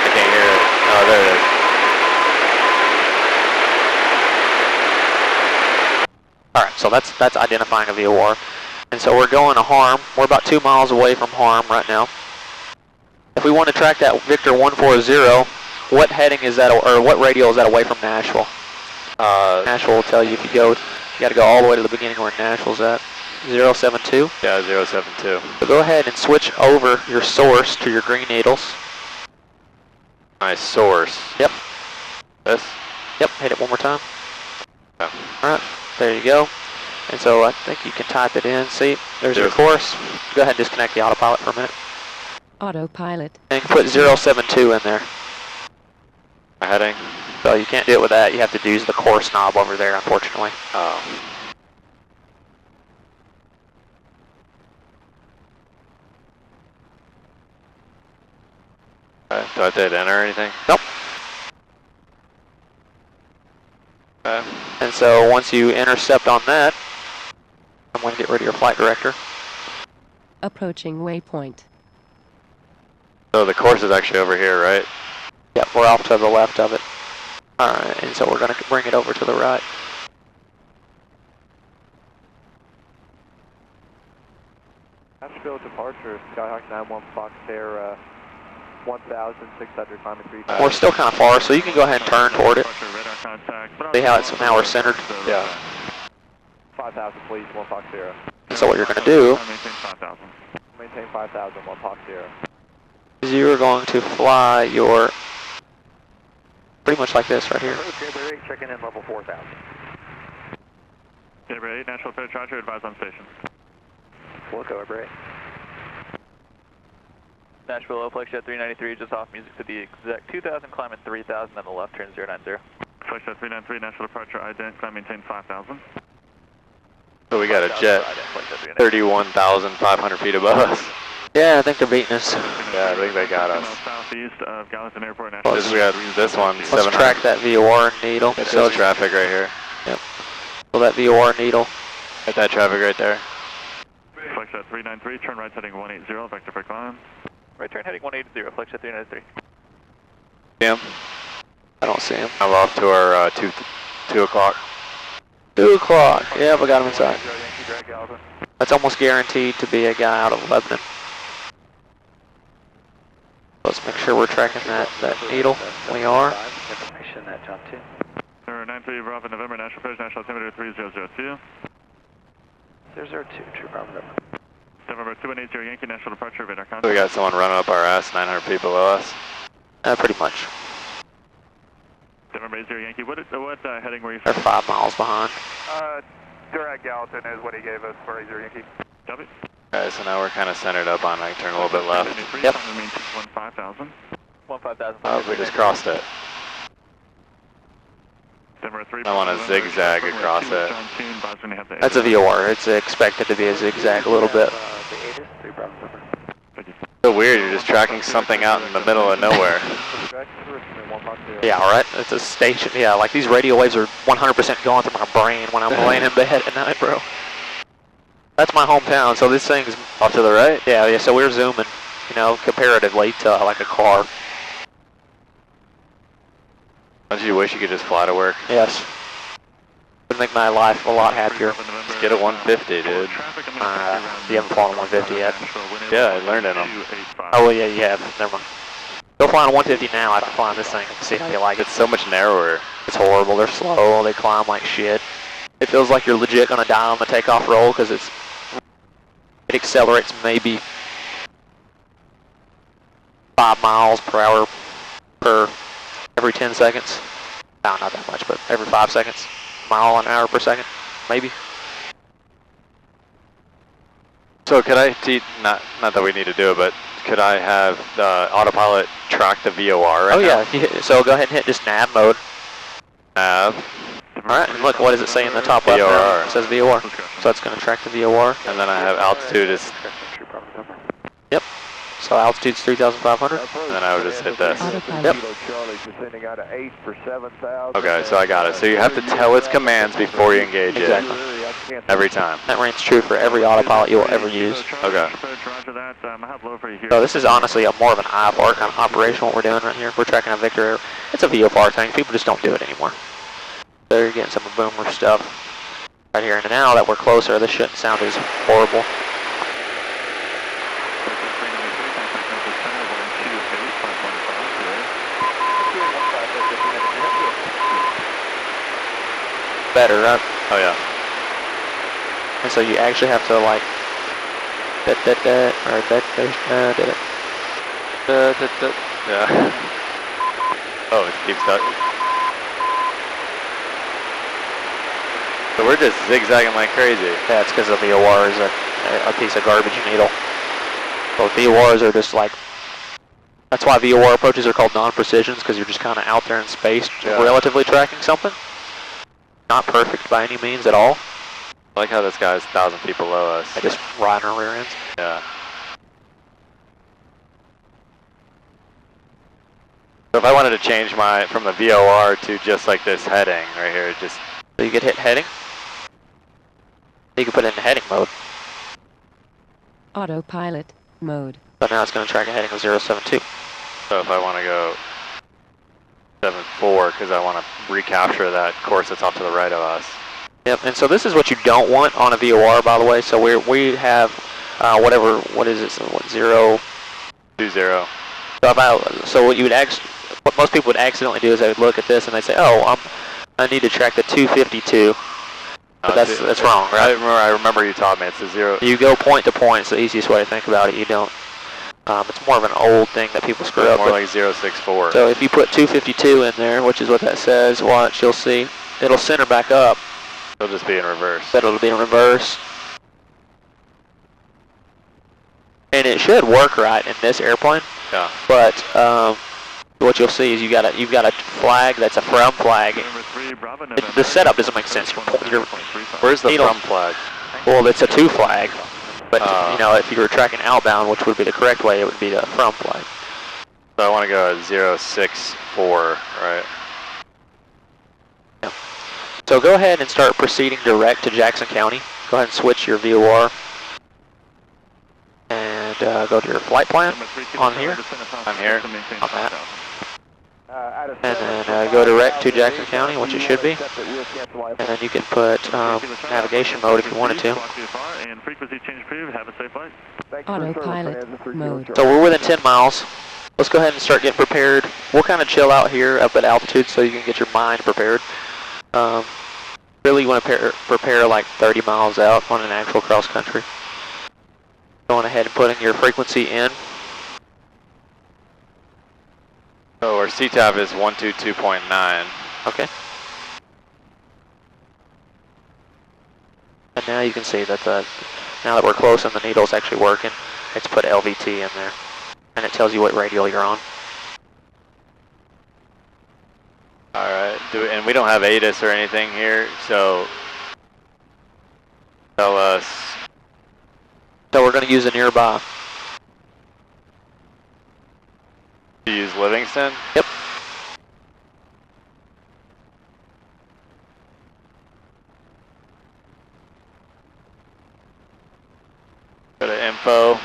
Speaker 2: I can't hear it. Oh, there it is.
Speaker 4: Alright, so that's identifying a VOR. And so we're going to harm. We're about 2 miles away from harm right now. If we want to track that Victor 140, what heading is that, or what radio is that away from Nashville? Nashville will tell you if you go, you got to go all the way to the beginning where Nashville's at. 072?
Speaker 2: Yeah, 072.
Speaker 4: So go ahead and switch over your source to your green needles.
Speaker 2: My source.
Speaker 4: Yep.
Speaker 2: This?
Speaker 4: Yep, hit it one more time.
Speaker 2: Yeah.
Speaker 4: Alright, there you go. And so I think you can type it in. See, there's your course. Go ahead and disconnect the autopilot for a minute.
Speaker 5: Autopilot.
Speaker 4: And you can put 072 in there.
Speaker 2: My heading?
Speaker 4: So you can't do it with that. You have to use the course knob over there, unfortunately.
Speaker 2: Oh. Okay. Do I have to hit enter or anything?
Speaker 4: Nope.
Speaker 2: Okay.
Speaker 4: And so once you intercept on that, I'm going to get rid of your flight director.
Speaker 5: Approaching waypoint.
Speaker 2: So the course is actually over here, right?
Speaker 4: Yep, we're off to the left of it. Alright, and so we're going to bring it over to the right.
Speaker 7: Nashville departure, Skyhawk 91 Fox Air, 1,600 climbing 3.
Speaker 4: We're still kind of far, so you can go ahead and turn toward it. See how it's now we're centered?
Speaker 2: Yeah.
Speaker 7: 5,000 please, 1 Fox Air.
Speaker 4: So what you're going to do
Speaker 7: Maintain 5,000, 1 Fox Air.
Speaker 4: is you're going to fly your, pretty much like this right here.
Speaker 7: Gabriel 8, checking in level 4,000.
Speaker 9: Gabriel 8, Nashville approach, Roger, advise on station.
Speaker 7: We'll go, Gabriel 8.
Speaker 11: Nashville low flex jet 393, just off music to the exact 2,000, climbing 3,000 on the left, turn 090.
Speaker 9: Flex jet 393, Nashville departure, ident, climb maintain 5,000.
Speaker 2: So we got a jet 31,500 feet above us.
Speaker 4: Yeah, I think they're beating us.
Speaker 2: Yeah, I think they got us.
Speaker 9: Southeast of Gallatin Airport,
Speaker 2: This, we got this one,
Speaker 4: Let's track that VOR needle.
Speaker 2: It shows traffic right here.
Speaker 4: Yep. So that VOR needle.
Speaker 2: Got that traffic right there.
Speaker 9: Flex jet 393, turn right heading 180, vector for climb.
Speaker 11: Right turn heading 180, flex jet 393.
Speaker 2: See him?
Speaker 4: I don't see him.
Speaker 2: I'm off to our 2 o'clock.
Speaker 4: 2 o'clock. Yeah, we got him inside. That's almost guaranteed to be a guy out of Lebanon. Let's make sure we're tracking that needle. We are.
Speaker 7: Information at John 2.
Speaker 9: Number 93, Bravo November, Nashville approach, national altimeter 3002.
Speaker 7: 002, True Bravo November.
Speaker 9: November 2180 Yankee, national departure, radar contact.
Speaker 2: So we got someone running up our ass, 900 feet below us.
Speaker 4: Pretty much.
Speaker 9: November 80 Yankee, what heading were you
Speaker 4: They're
Speaker 9: from?
Speaker 4: 5 miles behind.
Speaker 8: Direct Gallatin is what he gave us for 80 Yankee.
Speaker 9: Copy.
Speaker 2: Okay, so now we're kind of centered up on, I turn a little bit left.
Speaker 4: Yep.
Speaker 11: 15,000.
Speaker 2: Oh, we just crossed it. I want to zigzag across it.
Speaker 4: That's a VOR. It's expected to be a zigzag a little bit.
Speaker 2: So weird, you're just tracking something out in the middle of nowhere.
Speaker 4: Yeah, right? It's a station. Yeah, like these radio waves are 100% going through my brain when I'm laying in bed at night, bro. That's my hometown, so this thing's
Speaker 2: Off to the right?
Speaker 4: Yeah, so we're zooming, you know, comparatively to like a car.
Speaker 2: Don't you wish you could just fly to work?
Speaker 4: Yes. Would make my life a lot happier.
Speaker 2: Just get a 150, dude.
Speaker 4: You haven't flown a 150 yet.
Speaker 2: Yeah, I learned in them.
Speaker 4: Oh, well, yeah, you have. Never mind. Go flying a 150 now after flying this thing and see how you like it.
Speaker 2: It's so much narrower.
Speaker 4: It's horrible. They're slow. They climb like shit. It feels like you're legit going to die on the takeoff roll because it accelerates maybe 5 miles per hour per every 10 seconds. No, not that much, but every 5 seconds. Mile an hour per second, maybe.
Speaker 2: So could I, not that we need to do it, but could I have the autopilot track the VOR right now?
Speaker 4: Yeah, so go ahead and hit just nav mode.
Speaker 2: Nav.
Speaker 4: Alright, and look, what does it say in the top left there? It says VOR. So that's going to track the VOR.
Speaker 2: And then I have altitude is...
Speaker 4: Yep. So altitude's 3,500.
Speaker 2: And then I would just hit this.
Speaker 4: Yep.
Speaker 2: Okay, so I got it. So you have to tell its commands before you engage it. Every time.
Speaker 4: That rings true for every autopilot you will ever use.
Speaker 2: Okay.
Speaker 4: So this is honestly more of an IFR kind of operation what we're doing right here. We're tracking a Victor. It's a VFR thing. People just don't do it anymore. They're getting some boomer stuff right here. And now that we're closer, this shouldn't sound as horrible. Better, right?
Speaker 2: Oh yeah.
Speaker 4: And so you actually have to like
Speaker 2: Yeah. Oh, it keeps that. So we're just zigzagging like crazy.
Speaker 4: Yeah, it's because the VOR is a piece of garbage needle. So VORs are just like, that's why VOR approaches are called non-precisions, because you're just kind of out there in space, relatively tracking something. Not perfect by any means at all.
Speaker 2: I like how this guy's 1,000 feet below us.
Speaker 4: I just ride our rear ends.
Speaker 2: Yeah. So if I wanted to change from the VOR to just like this heading right here, just...
Speaker 4: So you could hit heading. You can put it in heading mode.
Speaker 5: Autopilot mode.
Speaker 4: So now it's going to track a heading of 072.
Speaker 2: So if I want to go 74, because I want to recapture that course that's off to the right of us.
Speaker 4: Yep, and so this is what you don't want on a VOR, by the way. So we have what is it? So what, 020. So what you would what most people would accidentally do is they would look at this and they say, oh, I need to track the 252. But that's wrong, right?
Speaker 2: I remember you taught me it's a 0.
Speaker 4: You go point to point. It's the easiest way to think about it. You don't. It's more of an old thing that people screw up.
Speaker 2: More like 064.
Speaker 4: So if you put 252 in there, which is what that says, watch, you'll see it'll center back up.
Speaker 2: It'll just be in reverse.
Speaker 4: But it'll be in reverse. And it should work right in this airplane.
Speaker 2: Yeah.
Speaker 4: But what you'll see is you've got a flag that's a from flag. The setup doesn't make sense.
Speaker 2: Where's the from flag?
Speaker 4: Well, it's a to flag. But you know, if you were tracking outbound, which would be the correct way, it would be the from flag.
Speaker 2: So I want to go at 064, right?
Speaker 4: Yeah. So go ahead and start proceeding direct to Jackson County. Go ahead and switch your VOR. And go to your flight plan on here.
Speaker 2: I'm here.
Speaker 4: On that. And then go direct to Jackson County, which it should be. And then you can put navigation mode if you wanted to.
Speaker 5: Autopilot mode.
Speaker 4: So we're within 10 miles. Let's go ahead and start getting prepared. We'll kind of chill out here up at altitude so you can get your mind prepared. Really you want to prepare like 30 miles out on an actual cross country. Going ahead and putting your frequency in.
Speaker 2: So our CTAV is 122.9.
Speaker 4: Okay. And now you can see that now that we're close and the needle's actually working, it's put LVT in there. And it tells you what radial you're on.
Speaker 2: Alright, and we don't have ATIS or anything here, so tell us.
Speaker 4: So we're going to use a nearby.
Speaker 2: You use Livingston?
Speaker 4: Yep.
Speaker 2: Go to info.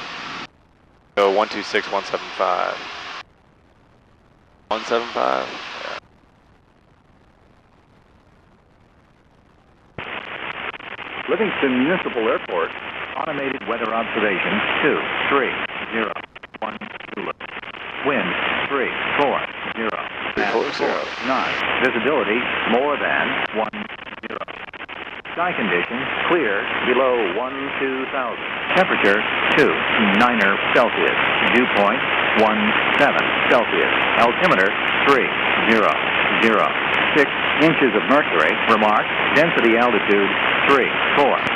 Speaker 2: Go 126175. 175? Yeah.
Speaker 10: Livingston Municipal Airport. Automated weather observation 230 Zulu. Wind 340 9. Visibility more than 10. Sky conditions clear below 12,000. Temperature 29 Celsius. Dew point 17 Celsius. Altimeter 300. 6 inches of mercury. Remark. Density altitude 340.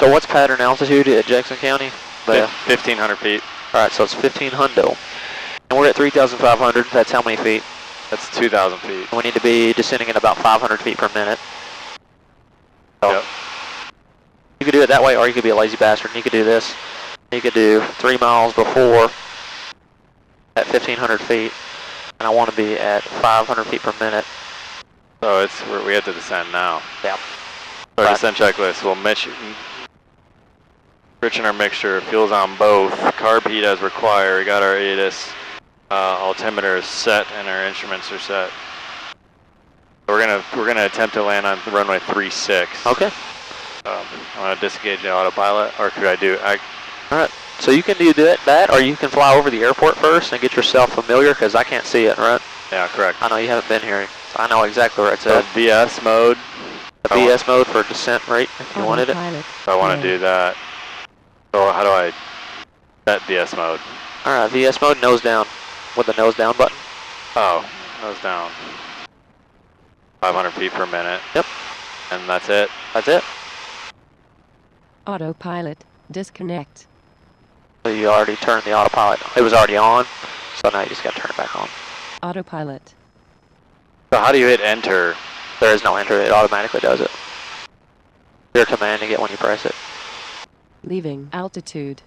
Speaker 4: So what's pattern altitude at Jackson County?
Speaker 2: 1,500 feet.
Speaker 4: Alright, so it's 1,500. And we're at 3,500. That's how many feet?
Speaker 2: That's 2,000 feet.
Speaker 4: We need to be descending at about 500 feet per minute. So
Speaker 2: yep.
Speaker 4: You could do it that way, or you could be a lazy bastard and you could do this. You could do 3 miles before at 1,500 feet. And I want to be at 500 feet per minute.
Speaker 2: So we have to descend now.
Speaker 4: Yeah.
Speaker 2: So our descent checklist will enrich in our mixture, fuels on both, carb heat as required. We got our ATIS, altimeter is set, and our instruments are set. We're gonna attempt to land on runway 36.
Speaker 4: Okay.
Speaker 2: I want to disengage the autopilot, or could I do?
Speaker 4: All right. So you can do that, or you can fly over the airport first and get yourself familiar, because I can't see it, right?
Speaker 2: Yeah, correct.
Speaker 4: I know you haven't been here, so I know exactly where it's at.
Speaker 2: VS mode.
Speaker 4: A VS mode for descent rate, if you wanted it.
Speaker 2: So I want to do that. So how do I set VS mode?
Speaker 4: Alright, VS mode, nose down. With the nose down button.
Speaker 2: Oh, nose down. 500 feet per minute.
Speaker 4: Yep.
Speaker 2: And that's it?
Speaker 4: That's it.
Speaker 5: Autopilot disconnect.
Speaker 4: So you already turned the autopilot. It was already on, so now you just got to turn it back on.
Speaker 5: Autopilot.
Speaker 2: So how do you hit enter?
Speaker 4: There is no enter, it automatically does it. You're commanding it when you press it.
Speaker 5: Leaving altitude.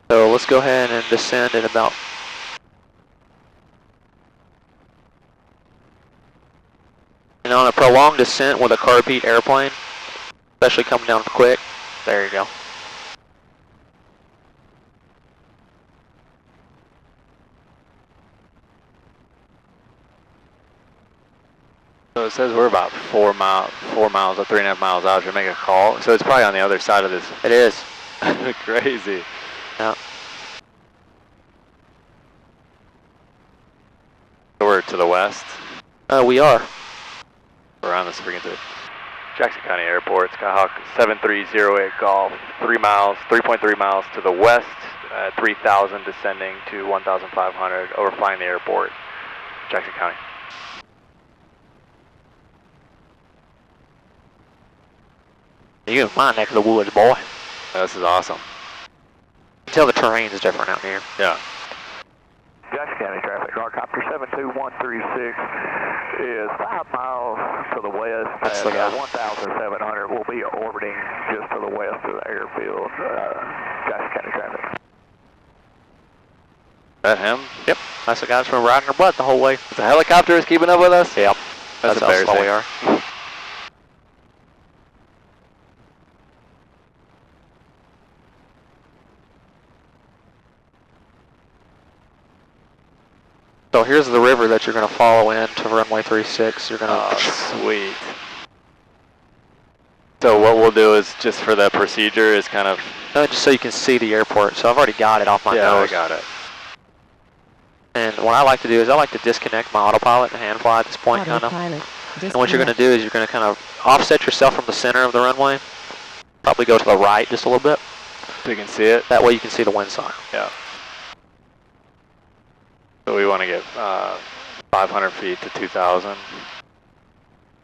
Speaker 4: So let's go ahead and descend at about And on a prolonged descent with a carb heat airplane, especially coming down quick, there you go.
Speaker 2: So it says we're about 4 miles or 3.5 miles out. Should we make a call? So it's probably on the other side of this.
Speaker 4: It is.
Speaker 2: Crazy.
Speaker 4: Yeah.
Speaker 2: So we're to the west.
Speaker 4: We are.
Speaker 2: We're on the freaking Jackson County Airport. Skyhawk 7308 Golf. 3.3 miles to the west. 3,000 descending to 1,500. Overflying the airport. Jackson County.
Speaker 4: You in my neck of the woods, boy.
Speaker 2: This is awesome.
Speaker 4: You can tell the terrain is different out here.
Speaker 2: Yeah.
Speaker 7: Jackson County traffic, helicopter 72136 is 5 miles to the west.
Speaker 4: That's the guy.
Speaker 7: 1,700 will be orbiting just to the west of the airfield. Jackson County traffic.
Speaker 2: Is that him?
Speaker 4: Yep. That's the guy that's been riding our butt the whole way.
Speaker 2: The helicopter is keeping up with us?
Speaker 4: Yep.
Speaker 2: That's
Speaker 4: how slow we
Speaker 2: embarrassing.
Speaker 4: are. So here's the river that you're going to follow in to runway 36. You're going to.
Speaker 2: Oh, sweet. So what we'll do is just for the procedure is kind of.
Speaker 4: No, just so you can see the airport. So I've already got it off my
Speaker 2: Yeah,
Speaker 4: nose.
Speaker 2: I got it.
Speaker 4: And what I like to do is I like to disconnect my autopilot and hand fly at this point, kind of.
Speaker 5: Autopilot.
Speaker 4: And what you're going to do is you're going to kind of offset yourself from the center of the runway. Probably go to the right just a little bit.
Speaker 2: So you can see it?
Speaker 4: That way you can see the wind sign.
Speaker 2: Yeah. So we want to get 500 feet to 2,000.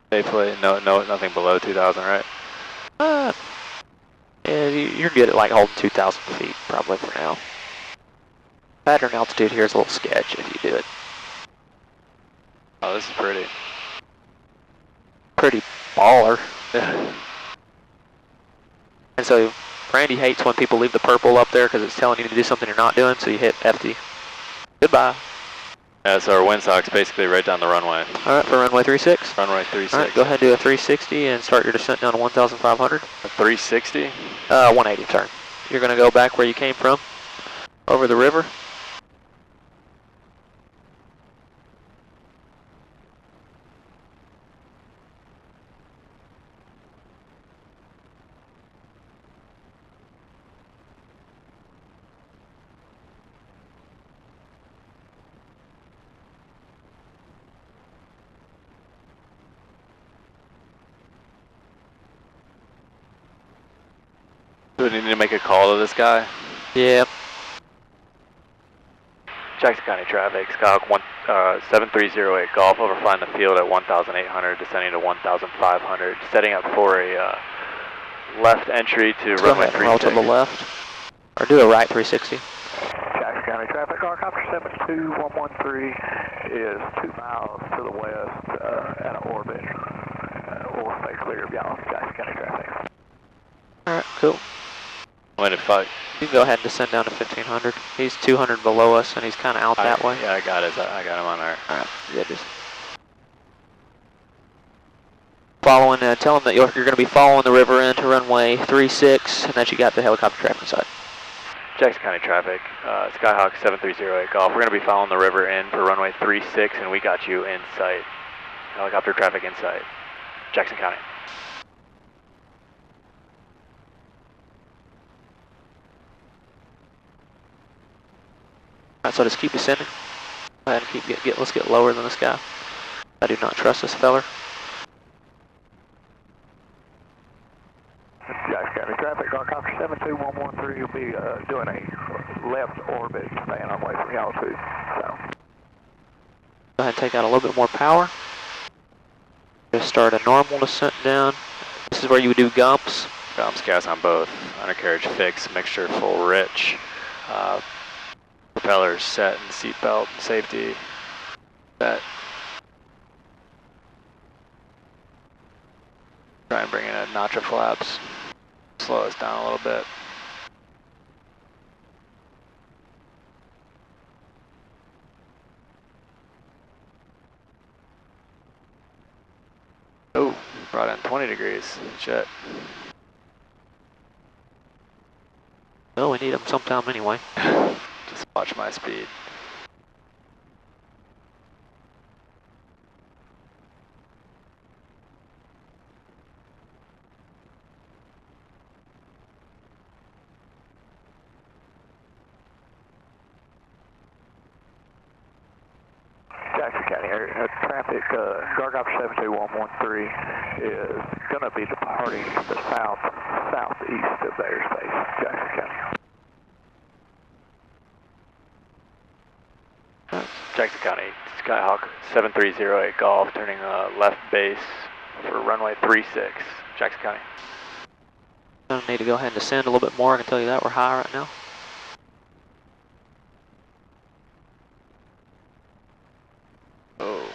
Speaker 2: Safely, nothing below 2,000, right?
Speaker 4: Yeah, you're good at like holding 2,000 feet probably for now. Pattern altitude here is a little sketch if you do it.
Speaker 2: Oh, this is pretty.
Speaker 4: Pretty baller. And so Randy hates when people leave the purple up there because it's telling you to do something you're not doing, so you hit FD. Goodbye.
Speaker 2: Yeah, so our windsock's basically right down the runway.
Speaker 4: Alright, for runway 36.
Speaker 2: Runway 36.
Speaker 4: Alright, go ahead and do a 360 and start your descent down to 1,500.
Speaker 2: 360?
Speaker 4: 180 turn. You're going to go back where you came from, over the river.
Speaker 2: Do we need to make a call to this guy?
Speaker 4: Yeah.
Speaker 2: Jackson County traffic, Skyhawk 7308 Golf, overflying the field at 1,800, descending to 1,500, setting up for a left entry to runway 36.
Speaker 4: Roll to the left, or do a right 360.
Speaker 7: Jackson County traffic, helicopter 72113 is 2 miles to the west at an orbit. We'll stay clear of y'all, Jackson County traffic.
Speaker 4: Alright, cool.
Speaker 2: When it fuck.
Speaker 4: You can go ahead and descend down to 1,500. He's 200 below us, and he's kind of out that way.
Speaker 2: Yeah, I got it. I got him on our.
Speaker 4: Alright, yeah, just following. Tell him that you're going to be following the river in to runway 36, and that you got the helicopter traffic inside.
Speaker 2: Jackson County traffic, Skyhawk 7308 Golf. We're going to be following the river in for runway 36, and we got you in sight. Helicopter traffic in sight. Jackson County.
Speaker 4: Alright, so just keep descending. Go ahead and keep let's get lower than this guy. I do not trust this feller.
Speaker 7: Jackson County traffic, helicopter 72113 will be doing a left orbit, staying away from y'all too. So.
Speaker 4: Go ahead and take out a little bit more power. Just start a normal descent down. This is where you would do gumps.
Speaker 2: Gumps, gas on both. Undercarriage fixed, mixture full rich. Propellers set and seatbelt safety set. Try and bring in a notch of flaps. Slow us down a little bit. Brought in 20 degrees. Shit.
Speaker 4: Well, we need them sometime anyway.
Speaker 2: Just watch my speed.
Speaker 7: Jackson County traffic, guard officer 72113 is going to be departing the southeast of the airspace, Jackson County.
Speaker 2: Jackson County, Skyhawk 7308 Golf, turning left base for runway 36, Jackson County.
Speaker 4: I need to go ahead and descend a little bit more. I can tell you that we're high right now.
Speaker 2: Oh.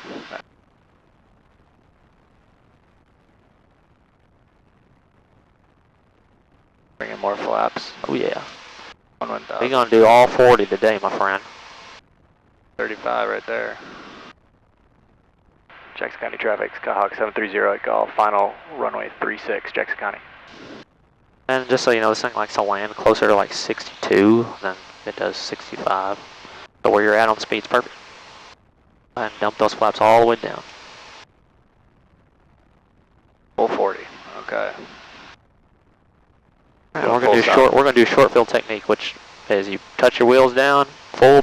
Speaker 2: Bring in more flaps.
Speaker 4: Oh yeah.
Speaker 2: 11,000.
Speaker 4: We're gonna do all 40 today, my friend.
Speaker 2: 35 right there. Jackson County traffic, Skyhawk 730 Golf, final runway 36, Jackson County.
Speaker 4: And just so you know, this thing likes to land closer to like 62 than it does 65. So where you're at on speed's perfect. Go ahead and dump those flaps all the way down.
Speaker 2: Full 40, okay.
Speaker 4: Right, we're gonna do short field technique, which is you touch your wheels down, full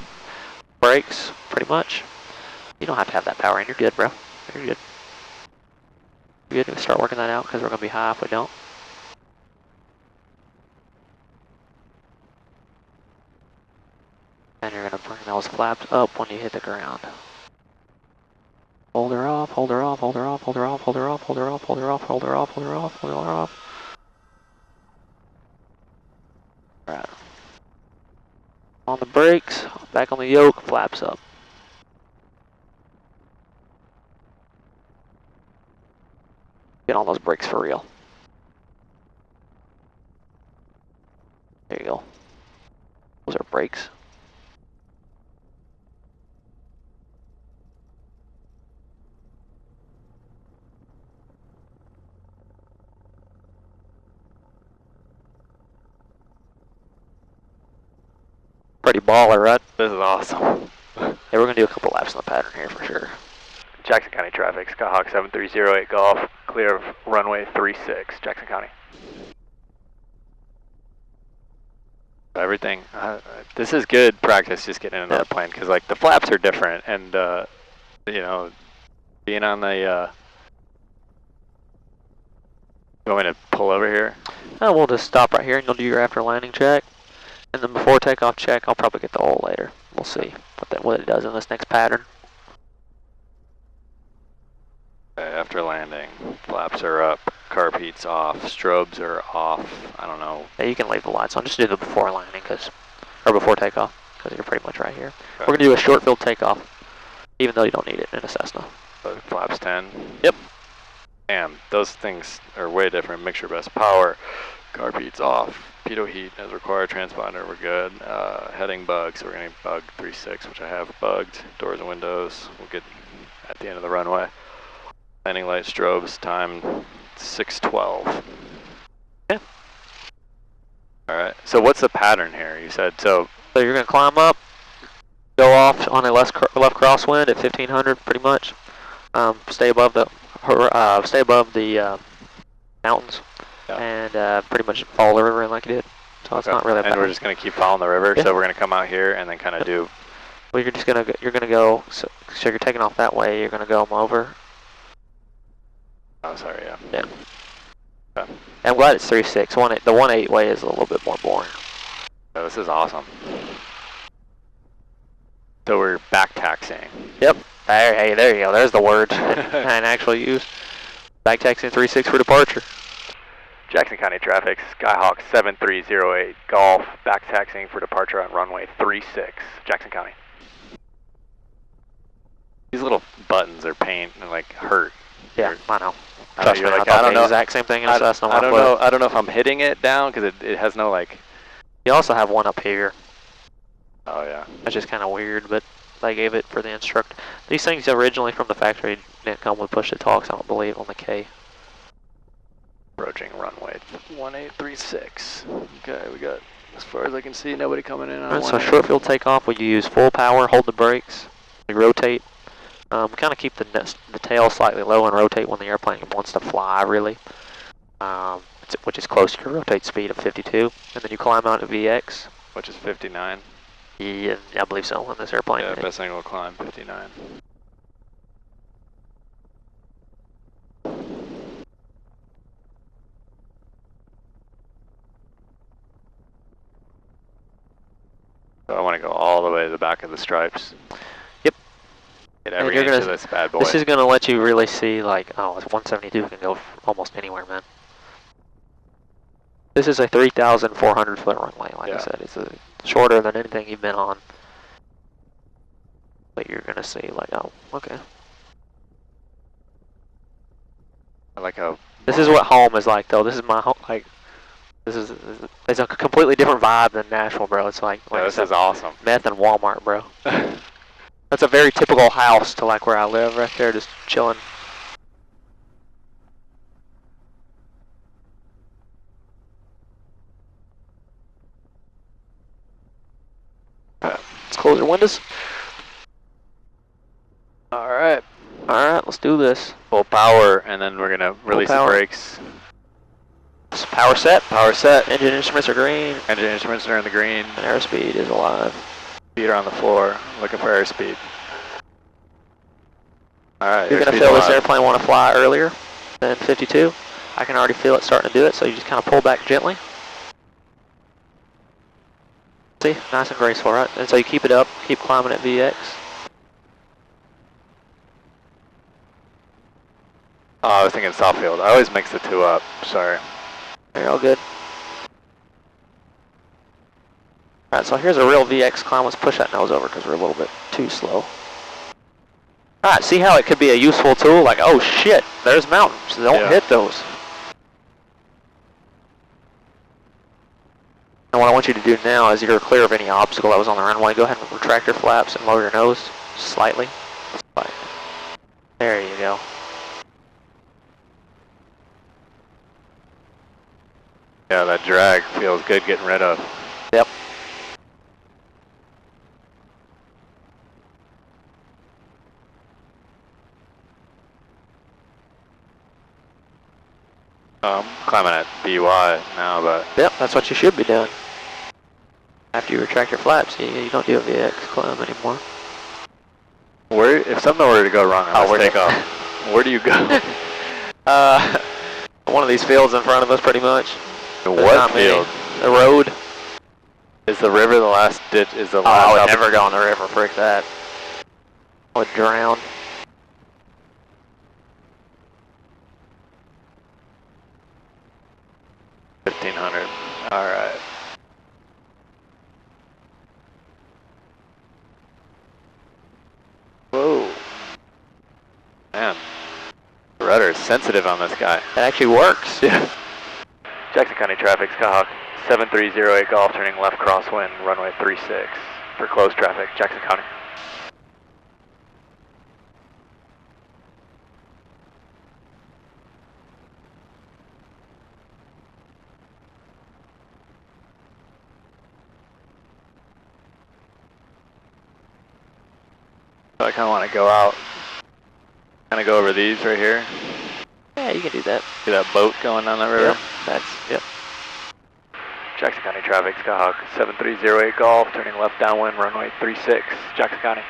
Speaker 4: brakes, pretty much. You don't have to have that power in. You're good, bro. You're good. You're good. Start working that out because we're gonna be high if we don't. And you're gonna bring those flaps up when you hit the ground. Hold her off, hold her off, hold her off, hold her off, hold her off, hold her off, hold her off, hold her off, hold her off, hold her off. Right. On the brakes, back on the yoke, flaps up. Get on those brakes for real. There you go. Those are brakes. Pretty baller, right?
Speaker 2: This is awesome.
Speaker 4: Yeah, we're gonna do a couple laps in the pattern here for sure.
Speaker 2: Jackson County traffic, Skyhawk 7308 Golf, clear of runway 36, Jackson County. Everything, this is good practice just getting in another plane, because like the flaps are different, and you know, being on the, you want me to pull over here?
Speaker 4: We'll just stop right here and you'll do your after landing check. And then before takeoff check, I'll probably get the oil later. We'll see what it does in this next pattern.
Speaker 2: Okay, after landing, flaps are up, carb heat's off, strobes are off, I don't know.
Speaker 4: Yeah, you can leave the lights on. Just do the before landing, or before takeoff, because you're pretty much right here.
Speaker 2: Okay.
Speaker 4: We're going to do a short field takeoff, even though you don't need it in a Cessna.
Speaker 2: So flaps 10.
Speaker 4: Yep.
Speaker 2: Damn, those things are way different. Mixture best power, carb heat's off, pitot heat as required, transponder, we're good. Heading bug, so we're going to bug 36, which I have bugged. Doors and windows, we'll get at the end of the runway. Landing light strobes, time 6:12.
Speaker 4: Yeah.
Speaker 2: Alright, so what's the pattern here? You said, so
Speaker 4: you're going to climb up, go off on a left crosswind at 1500 pretty much. Stay above the mountains.
Speaker 2: Yeah.
Speaker 4: And pretty much follow the river in like you did. So it's not really bad.
Speaker 2: And we're just going to keep following the river,
Speaker 4: yeah.
Speaker 2: So we're going to come out here and then kind of do...
Speaker 4: Well, you're just going to go, so you're taking off that way, you're going to go over.
Speaker 2: Oh, sorry, yeah.
Speaker 4: Yeah.
Speaker 2: Okay.
Speaker 4: I'm glad it's 3.6. The 1.8 way is a little bit more boring.
Speaker 2: Oh, this is awesome. So we're back taxiing.
Speaker 4: Yep. Hey, there you go. There's the word and actually use. Back taxiing 3.6 for departure.
Speaker 2: Jackson County traffic, Skyhawk 7308 Golf, back taxiing for departure on runway 36, Jackson County. These little buttons are pain and like hurt.
Speaker 4: Yeah, I know.
Speaker 2: Trust me, like,
Speaker 4: I don't know. Exact same thing in a Cessna.
Speaker 2: I don't know. I don't know if I'm hitting it down because it has no like.
Speaker 4: You also have one up here.
Speaker 2: Oh yeah.
Speaker 4: That's just kind of weird, but they gave it for the instructor. These things originally from the factory didn't come with push to talk, so I don't believe on the K.
Speaker 2: Approaching runway 1836. Okay, we got, as far as I can see, nobody coming in on
Speaker 4: Alright, so short field takeoff, we use full power, hold the brakes, we rotate. Kind of keep the tail slightly low and rotate when the airplane wants to fly, really. Which is close to your rotate speed of 52. And then you climb out to VX.
Speaker 2: Which is 59.
Speaker 4: Yeah, I believe so, on this airplane.
Speaker 2: Yeah, best angle climb, 59. So I want to go all the way to the back of the stripes.
Speaker 4: Yep.
Speaker 2: Get every inch of this bad boy.
Speaker 4: This is going to let you really see, like, oh, it's 172 can go almost anywhere, man. This is a 3,400 foot runway, like I said. It's shorter than anything you've been on. But you're going to see, like, oh, okay.
Speaker 2: I like how...
Speaker 4: This is what home is like, though. This is my home, like... It's a completely different vibe than Nashville, bro. It's like
Speaker 2: this is awesome.
Speaker 4: Meth and Walmart, bro. That's a very typical house to like where I live, right there, just chilling. Let's close your windows.
Speaker 2: Alright.
Speaker 4: Alright, let's do this.
Speaker 2: Full power, and then we're going to release the brakes.
Speaker 4: Power set.
Speaker 2: Power set.
Speaker 4: Engine instruments are green.
Speaker 2: Engine instruments are in the green.
Speaker 4: And airspeed is alive.
Speaker 2: Feet are on the floor, looking for airspeed. Alright,
Speaker 4: you're going to feel this airplane want to fly earlier than 52. I can already feel it starting to do it, so you just kind of pull back gently. See? Nice and graceful, right? And so you keep it up, keep climbing at VX.
Speaker 2: Oh, I was thinking Southfield. I always mix the two up. Sorry.
Speaker 4: You're all good. Alright, so here's a real VX climb. Let's push that nose over because we're a little bit too slow. Alright, see how it could be a useful tool? Like, oh shit, there's mountains. Don't hit those. And what I want you to do now is you're clear of any obstacle that was on the runway. Go ahead and retract your flaps and lower your nose slightly. There you go.
Speaker 2: Yeah, that drag feels good getting rid of.
Speaker 4: Yep.
Speaker 2: Climbing at BY now, but...
Speaker 4: Yep, that's what you should be doing. After you retract your flaps, you don't do a VX climb anymore.
Speaker 2: Where, if something were to go wrong on this takeoff, where do you go?
Speaker 4: One of these fields in front of us, pretty much.
Speaker 2: What field?
Speaker 4: The road.
Speaker 2: Is the river the last ditch? Is the last?
Speaker 4: Oh, I would never go on the river. Frick that. I would drown.
Speaker 2: $1,500. All right. Whoa. Man, the rudder is sensitive on this guy.
Speaker 4: It actually works.
Speaker 2: Yeah. Jackson County traffic, Skyhawk 7308 Golf, turning left crosswind, runway 36 for closed traffic, Jackson County. So I kind of want to go out, kind of go over these right here.
Speaker 4: Yeah, you can do that.
Speaker 2: See that boat going down the river?
Speaker 4: Yep, yep.
Speaker 2: Jackson County traffic, Skyhawk 7308 Golf, turning left downwind, runway 36, Jackson County.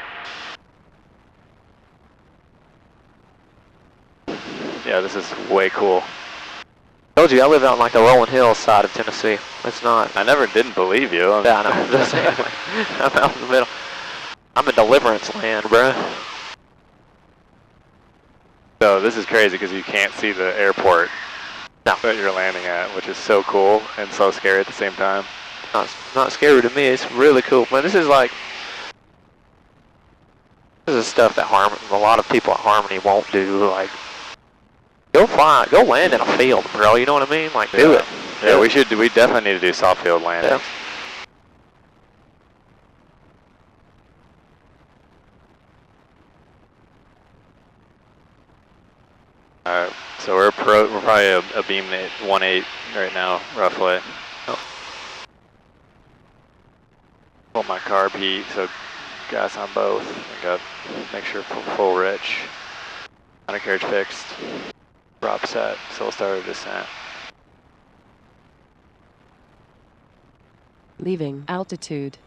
Speaker 2: Yeah, this is way cool.
Speaker 4: I told you, I live out in like the rolling hills side of Tennessee. It's not.
Speaker 2: I never didn't believe you.
Speaker 4: Yeah, I know. I'm just saying, I'm out in the middle. I'm in deliverance land, bro.
Speaker 2: So this is crazy because you can't see the airport that you're landing at, which is so cool and so scary at the same time.
Speaker 4: Not scary to me. It's really cool. Man, this is stuff that a lot of people at Harmony won't do. Like, go land in a field, bro. You know what I mean? Like, do it.
Speaker 2: Yeah, we definitely need to do soft field landing.
Speaker 4: Yeah.
Speaker 2: Alright, So we're probably a beam 1-8 right now, roughly.
Speaker 4: Oh.
Speaker 2: Pull my carb heat, so gas on both. I got make sure full rich. Undercarriage fixed. Prop set. Still started descent.
Speaker 5: Leaving altitude.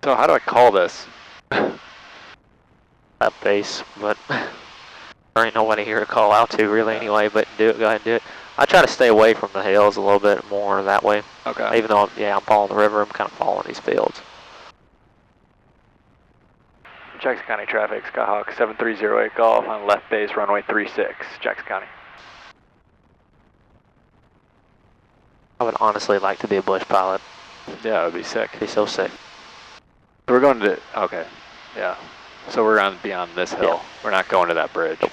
Speaker 2: So how do I call this?
Speaker 4: Up base, but there ain't nobody here to call out to really anyway, but do it, go ahead and do it. I try to stay away from the hills a little bit more that way.
Speaker 2: Okay.
Speaker 4: Even though, I'm following the river, I'm kind of following these fields.
Speaker 2: Jackson County traffic, Skyhawk 7308 Golf on left base, runway 36, Jackson County.
Speaker 4: I would honestly like to be a bush pilot.
Speaker 2: Yeah, it would be sick.
Speaker 4: Be so sick.
Speaker 2: We're going to, okay, yeah. So we're on beyond this hill.
Speaker 4: Yeah.
Speaker 2: We're not going to that bridge.
Speaker 4: Nope.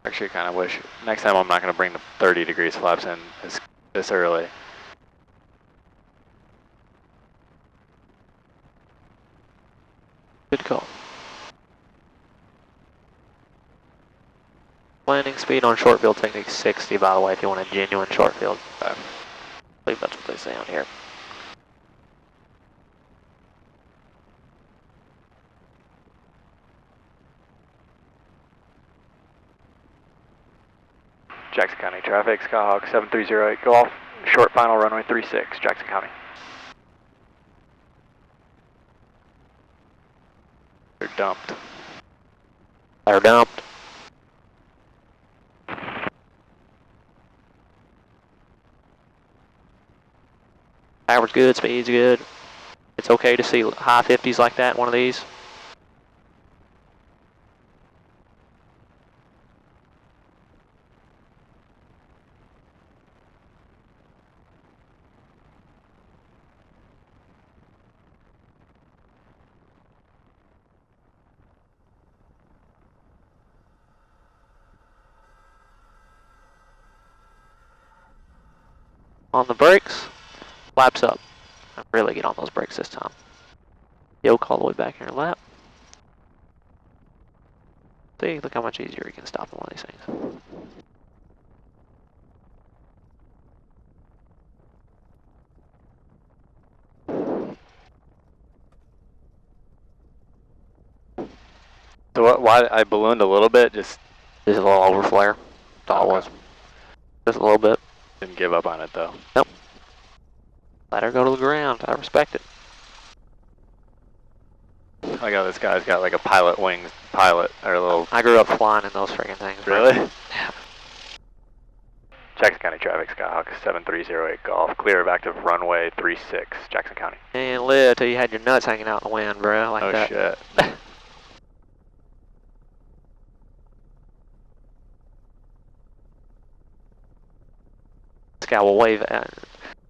Speaker 2: Actually, kind of wish next time I'm not going to bring the 30 degrees flaps in this early.
Speaker 4: Good call. Landing speed on short field technique 60, by the way, if you want a genuine short field. I believe that's what they say on here.
Speaker 2: Jackson County traffic, Skyhawk 7308 Golf, short final runway 36, Jackson County. They're dumped.
Speaker 4: They're dumped. Power's good, speed's good. It's okay to see high 50s like that in one of these. On the brakes, flaps up. Really get on those brakes this time. Yoke all the way back in your lap. See, look how much easier you can stop in one of these things.
Speaker 2: So why I ballooned a little bit, just
Speaker 4: a little overflare. That's all it was. Just a little bit.
Speaker 2: Didn't give up on it though.
Speaker 4: Nope. Let her go to the ground. I respect it.
Speaker 2: I got this guy's got like a pilot wings, or a little.
Speaker 4: I grew up flying in those friggin' things.
Speaker 2: Really?
Speaker 4: Yeah.
Speaker 2: Jackson County traffic, Skyhawk 7308 Golf, clear of active runway 36, Jackson County.
Speaker 4: And live till you had your nuts hanging out in the wind, bro. Like
Speaker 2: oh
Speaker 4: that.
Speaker 2: Shit.
Speaker 4: This guy will wave at.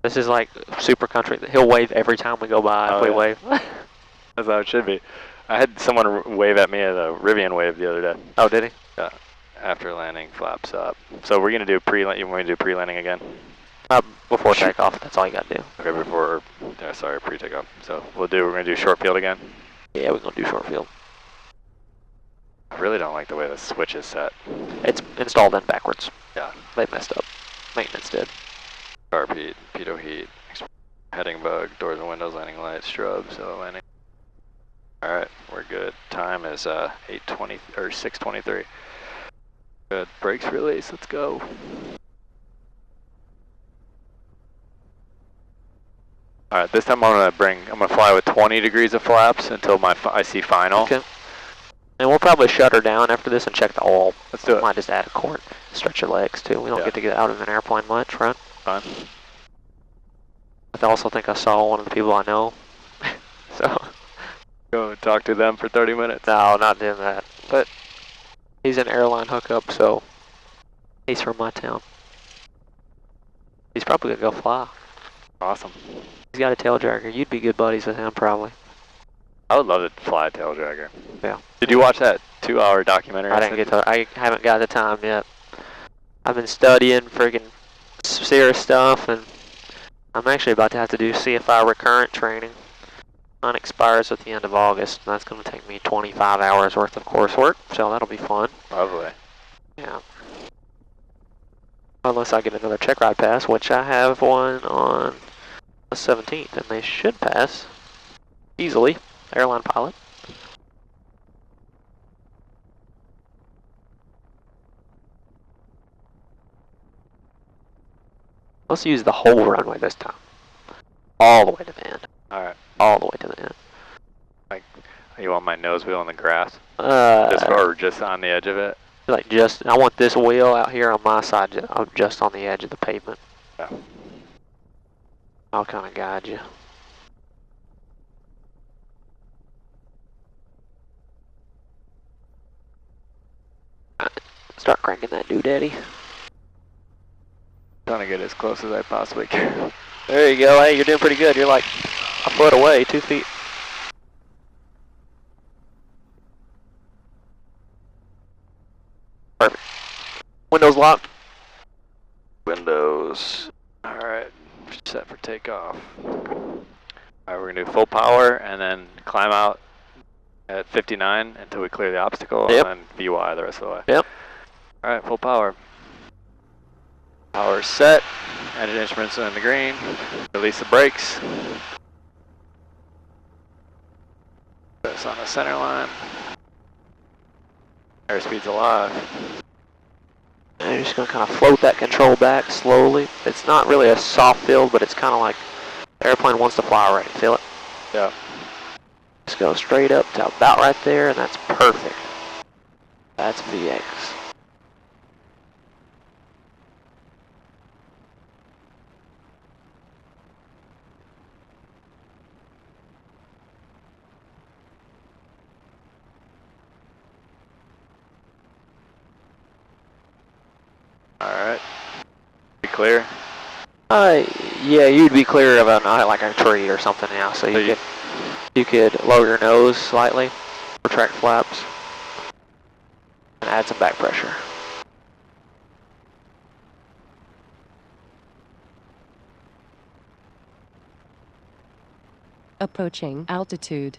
Speaker 4: This is like super country. He'll wave every time we go by if we wave.
Speaker 2: That's how it should be. I had someone wave at me at a Rivian wave the other day.
Speaker 4: Oh, did he?
Speaker 2: Yeah. After landing, flaps up. So we're gonna do you want me to do pre-landing again?
Speaker 4: Before takeoff. That's all you gotta do.
Speaker 2: Okay, before. Yeah, sorry, pre-takeoff. So we're gonna do short field again.
Speaker 4: Yeah, we're gonna do short field.
Speaker 2: I really don't like the way the switch is set.
Speaker 4: It's installed in backwards.
Speaker 2: Yeah.
Speaker 4: They messed up. Maintenance did.
Speaker 2: Carb heat, pitot heat, heading bug, doors and windows, landing lights, strobes, so landing. Alright, we're good. Time is 8:20 or 6:23. Good. Brakes release, let's go. All right, this time I'm gonna fly with 20 degrees of flaps until I see final.
Speaker 4: Okay. And we'll probably shut her down after this and check the oil.
Speaker 2: Let's do it.
Speaker 4: Might just add a quart. Stretch your legs too. We don't get to get out of an airplane much, right?
Speaker 2: Fine.
Speaker 4: I also think I saw one of the people I know. So.
Speaker 2: Go talk to them for 30 minutes.
Speaker 4: No, not doing that. But he's an airline hookup, so he's from my town. He's probably gonna go fly.
Speaker 2: Awesome.
Speaker 4: He's got a tail dragger. You'd be good buddies with him, probably.
Speaker 2: I would love to fly a tail dragger.
Speaker 4: Yeah.
Speaker 2: Did you watch that 2-hour documentary?
Speaker 4: I haven't got the time yet. I've been studying friggin' serious stuff, and I'm actually about to have to do CFI recurrent training. Mine expires at the end of August, and that's going to take me 25 hours worth of coursework, so that'll be fun.
Speaker 2: Lovely.
Speaker 4: Yeah. Unless I get another check ride pass, which I have one on the 17th, and they should pass easily. Airline pilot. Let's use the whole runway this time. All the way to the end.
Speaker 2: Alright.
Speaker 4: All the way to the end.
Speaker 2: Like, you want my nose wheel on the grass? Just on the edge of it?
Speaker 4: Like I want this wheel out here on my side, just on the edge of the pavement.
Speaker 2: Yeah.
Speaker 4: I'll kind of guide you. Start cranking that doodaddy.
Speaker 2: Trying to get as close as I possibly can.
Speaker 4: There you go. Hey, you're doing pretty good. You're like a foot away, 2 feet. Perfect. Windows locked.
Speaker 2: Windows. Alright. Set for takeoff. Alright, we're going to do full power and then climb out at 59 until we clear the obstacle,
Speaker 4: yep.
Speaker 2: And then VY the rest of the way.
Speaker 4: Yep.
Speaker 2: Alright, full power. Power set. Engine instruments are in the green. Release the brakes. Put us on the center line. Airspeed's alive.
Speaker 4: And you're just going to kind of float that control back slowly. It's not really a soft field, but it's kind of like the airplane wants to fly already. Feel it?
Speaker 2: Yeah.
Speaker 4: Just go straight up to about right there, and that's perfect. That's VX.
Speaker 2: Alright. Be clear?
Speaker 4: Yeah, you'd be clear of like a tree or something now, so you could lower your nose slightly, retract flaps, and add some back pressure.
Speaker 5: Approaching altitude.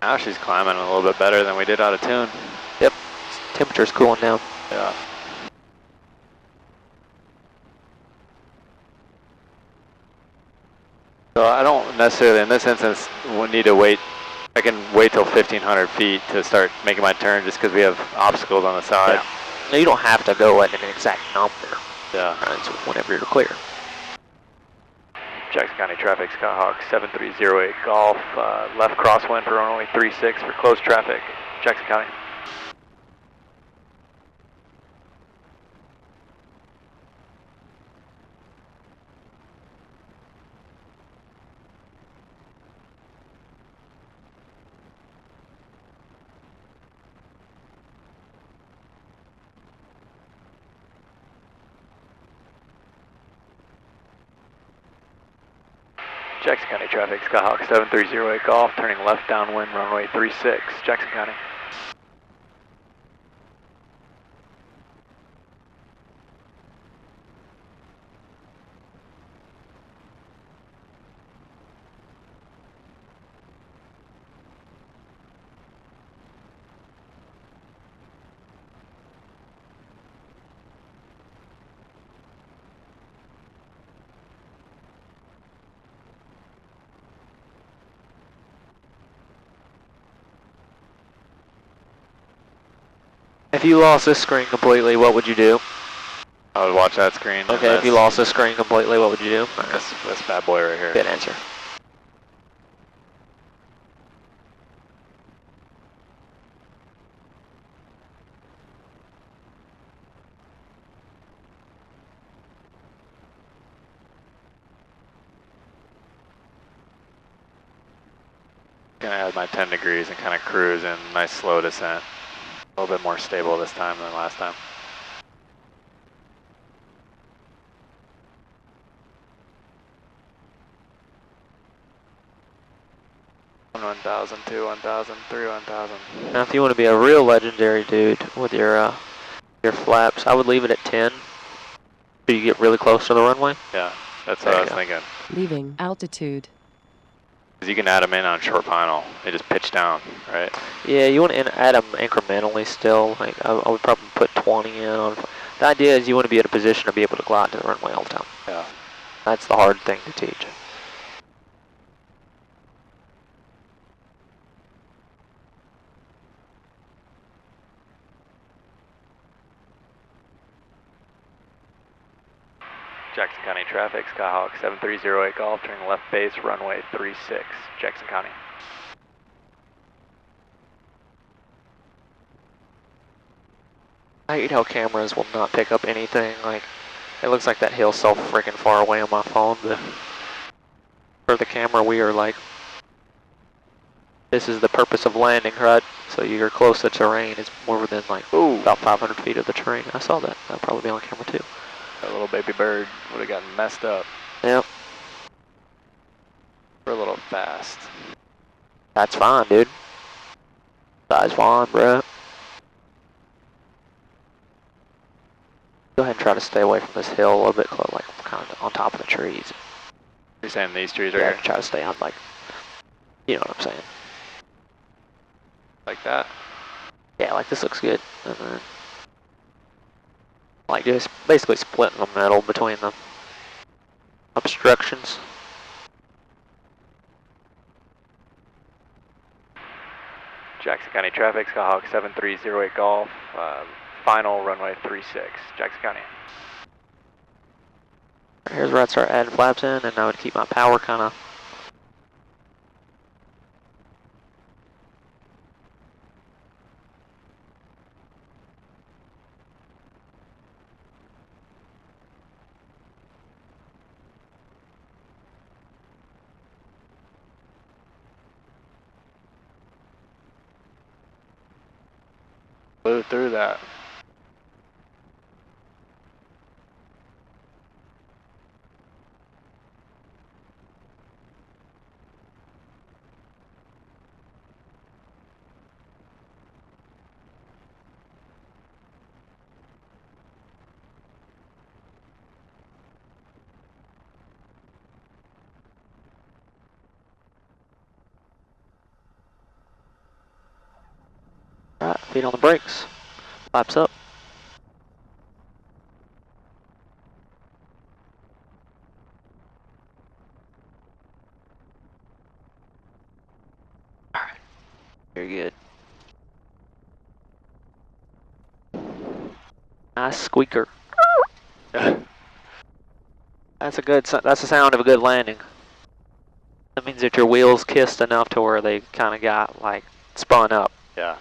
Speaker 2: Now she's climbing a little bit better than we did out of tune.
Speaker 4: Yep, temperature's cooling down.
Speaker 2: Yeah. So I don't necessarily, in this instance, need to wait. I can wait till 1,500 feet to start making my turn just because we have obstacles on the side.
Speaker 4: Yeah. No, you don't have to go at an exact number.
Speaker 2: Yeah.
Speaker 4: Right, so whenever you're clear.
Speaker 2: Jackson County traffic, Skyhawk 7308 Golf, left crosswind for runway 36 for closed traffic, Jackson County. Jackson County traffic, Skyhawk 7308 Golf, turning left downwind, runway 36, Jackson County.
Speaker 4: If you lost this screen completely, what would you do?
Speaker 2: I would watch that screen.
Speaker 4: Okay, if you lost this screen completely, what would you do?
Speaker 2: This bad boy right here.
Speaker 4: Good answer.
Speaker 2: Gonna add my 10 degrees and kind of cruise in nice slow descent. A little bit more stable this time than last time. One 1,000, 2 1,000, 3 1,000.
Speaker 4: Now, if you want to be a real legendary dude with your flaps, I would leave it at 10. So you get really close to the runway.
Speaker 2: Yeah, that's what I was thinking.
Speaker 5: Leaving altitude.
Speaker 2: Because you can add them in on short final. They just pitch down, right?
Speaker 4: Yeah, you want to add them incrementally still. Like I would probably put 20 in on. The idea is you want to be in a position to be able to glide to the runway all the time.
Speaker 2: Yeah.
Speaker 4: That's the hard thing to teach.
Speaker 2: Jackson County traffic, Skyhawk 7308 Golf, turning left base, runway 36, Jackson County.
Speaker 4: I hate how cameras will not pick up anything. Like, it looks like that hill's so freaking far away on my phone, but for the camera we are like, this is the purpose of landing, right? So you're close to terrain. It's more than like about 500 feet of the terrain. I saw that. That'll probably be on camera too.
Speaker 2: That little baby bird would have gotten messed up.
Speaker 4: Yep.
Speaker 2: We're a little fast.
Speaker 4: That's fine, dude. That's fine, bro. Go ahead and try to stay away from this hill a little bit close, like kind of on top of the trees.
Speaker 2: You're saying these trees right
Speaker 4: Yeah,
Speaker 2: here?
Speaker 4: try to stay on, like, you know what I'm saying.
Speaker 2: Like that?
Speaker 4: Yeah, like this looks good. And then, like just basically splitting the middle between the obstructions.
Speaker 2: Jackson County traffic, Skyhawk 7308 Golf, final runway 36, Jackson County.
Speaker 4: Here's where I'd start adding flaps in, and I would keep my power kind of.
Speaker 2: Blew through that.
Speaker 4: Alright, feet on the brakes. Flaps up. Alright. Very good. Nice squeaker. That's the sound of a good landing. That means that your wheels kissed enough to where they kind of got like spun up.
Speaker 2: Yeah.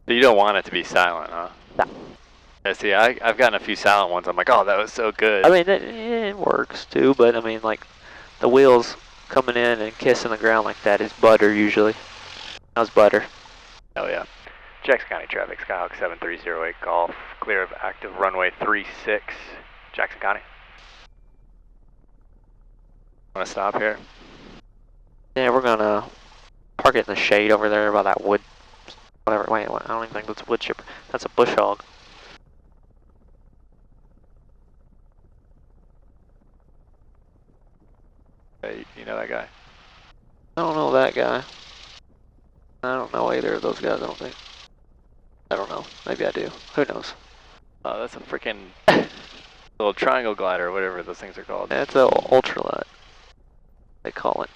Speaker 2: So you don't want it to be silent, huh?
Speaker 4: No.
Speaker 2: Yeah, see, I've gotten a few silent ones. I'm like, oh, that was so good.
Speaker 4: I mean, it works too, but I mean, like, the wheels coming in and kissing the ground like that is butter usually. How's butter?
Speaker 2: Oh, yeah. Jackson County traffic, Skyhawk 7308 Golf, clear of active runway 36, Jackson County. Want to stop here?
Speaker 4: Yeah, we're gonna park it in the shade over there by that wood. Whatever. Wait, I don't even think that's wood chipper. That's a bush hog.
Speaker 2: Hey, you know that guy?
Speaker 4: I don't know that guy. I don't know either of those guys, I don't think. I don't know. Maybe I do. Who knows?
Speaker 2: Oh, that's a freaking little triangle glider, or whatever those things are called.
Speaker 4: Yeah, it's an ultralight, they call it.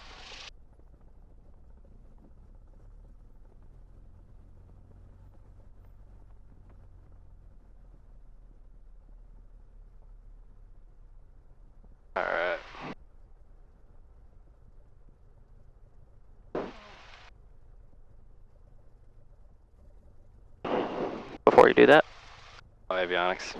Speaker 4: before you do that.
Speaker 2: Avionics.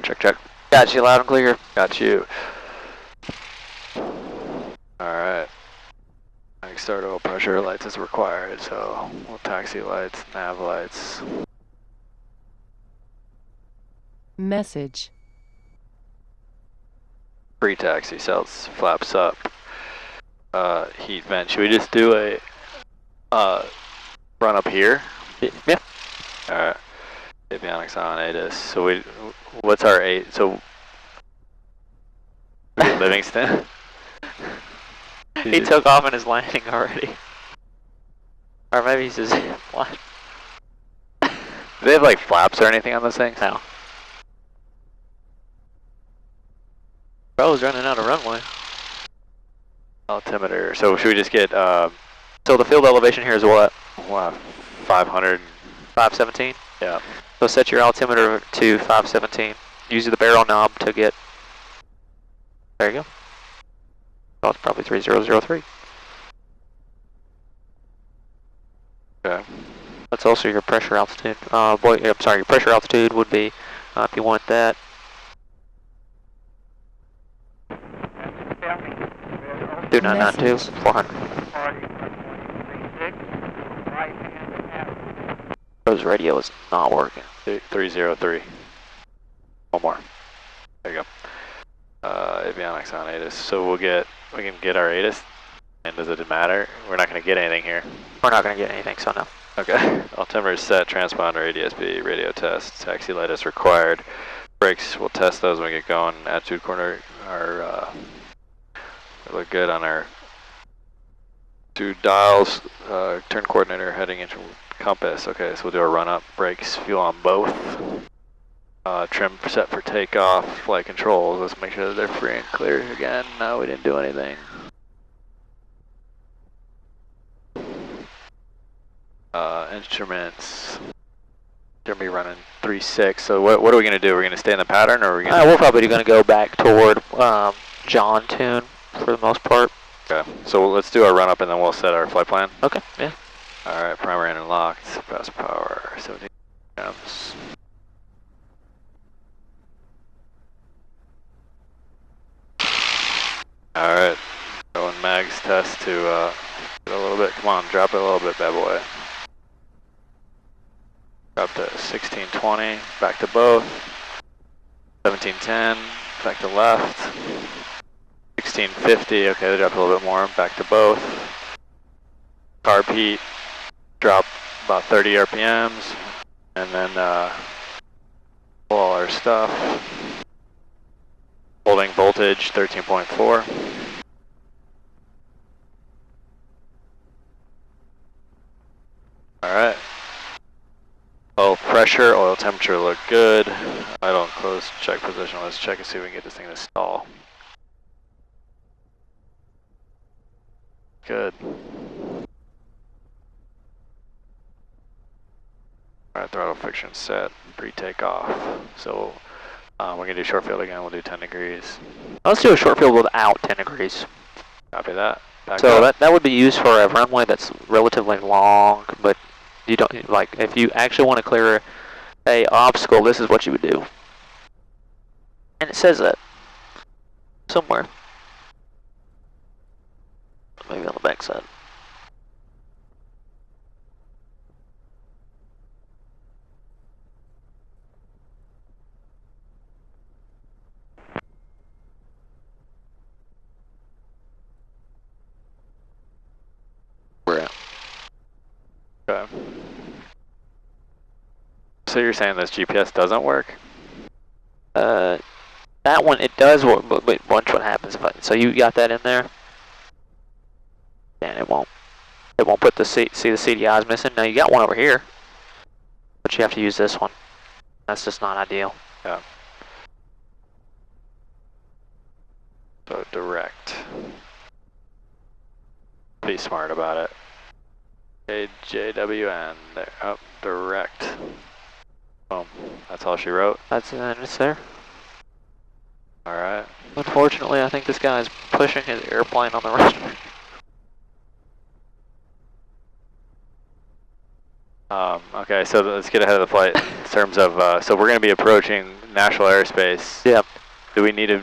Speaker 4: Check, check. Got you loud and clear.
Speaker 2: Got you. Alright. Start oil pressure lights is required, so we'll taxi lights, nav lights.
Speaker 5: Message.
Speaker 2: Pre-taxi cells, flaps up. Heat vent. Should we just do a run up here?
Speaker 4: Yeah.
Speaker 2: Alright. Avionics on ATIS. So what's our 8? So we did Livingston.
Speaker 4: He took off in his landing already. Or maybe he's just flying.
Speaker 2: Do they have like flaps or anything on those things?
Speaker 4: No. Bro's running out of runway.
Speaker 2: Altimeter. So should we just get
Speaker 4: So the field elevation here is what?
Speaker 2: wow, 500?
Speaker 4: 517?
Speaker 2: Yeah.
Speaker 4: So set your altimeter to 517. Use the barrel knob to get. There you go. Oh, it's probably 3003.
Speaker 2: Okay.
Speaker 4: That's also your pressure altitude. I'm sorry, your pressure altitude would be, if you want that. Do not not do 400. Bro's radio is not working.
Speaker 2: 303. One more. There you go. Avionics on ATIS. So we can get our ATIS. And does it matter? We're not going to get anything here.
Speaker 4: We're not going to get anything, so no.
Speaker 2: Okay. Altimeter is set. Transponder, ADSB, radio test. Taxi light is required. Brakes, we'll test those when we get going. Attitude corner, we look good on our 2 dials. Turn coordinator, heading into compass. Okay, so we'll do a run up. Brakes, fuel on both. Trim set for takeoff. Flight controls, let's make sure that they're free and clear again. No, we didn't do anything. Instruments. Gonna be running 3.6. So what are we gonna do? We're gonna stay in the pattern, or are we gonna?
Speaker 4: We're probably gonna go back toward John tune for the most part.
Speaker 2: Okay. So let's do our run up, and then we'll set our flight plan.
Speaker 4: Okay. Yeah.
Speaker 2: All right. Primer engine locked. Fast power. 70 grams. All right. Going mags test to get a little bit. Come on, drop it a little bit, bad boy. Drop to 1620, back to both. 1710, back to left. 1650, okay, they dropped a little bit more, back to both. Carb heat, drop about 30 RPMs, and then pull all our stuff. Holding voltage 13.4. Alright. Oil pressure, oil temperature look good. I don't close check position. Let's check and see if we can get this thing to stall. Good. Alright, throttle friction set, pre-takeoff. So we're going to do short field again, we'll do 10 degrees.
Speaker 4: Let's do a short field without 10 degrees.
Speaker 2: Copy that. Back
Speaker 4: So
Speaker 2: up.
Speaker 4: that would be used for a runway that's relatively long, but you don't, like, if you actually want to clear a obstacle, this is what you would do. And it says that somewhere. Maybe on the back side.
Speaker 2: So you're saying this GPS doesn't work?
Speaker 4: That one, it does work, but watch what happens if I, so you got that in there? And it won't put the see the CDIs missing. Now you got one over here, but you have to use this one. That's just not ideal.
Speaker 2: Yeah. So direct. Be smart about it. KJWN, there, up, direct. Boom, that's all she wrote?
Speaker 4: That's it's there.
Speaker 2: Alright.
Speaker 4: Unfortunately, I think this guy is pushing his airplane on the runway.
Speaker 2: Okay, so let's get ahead of the flight in terms of, so we're going to be approaching Nashville airspace.
Speaker 4: Yep.
Speaker 2: Do we need to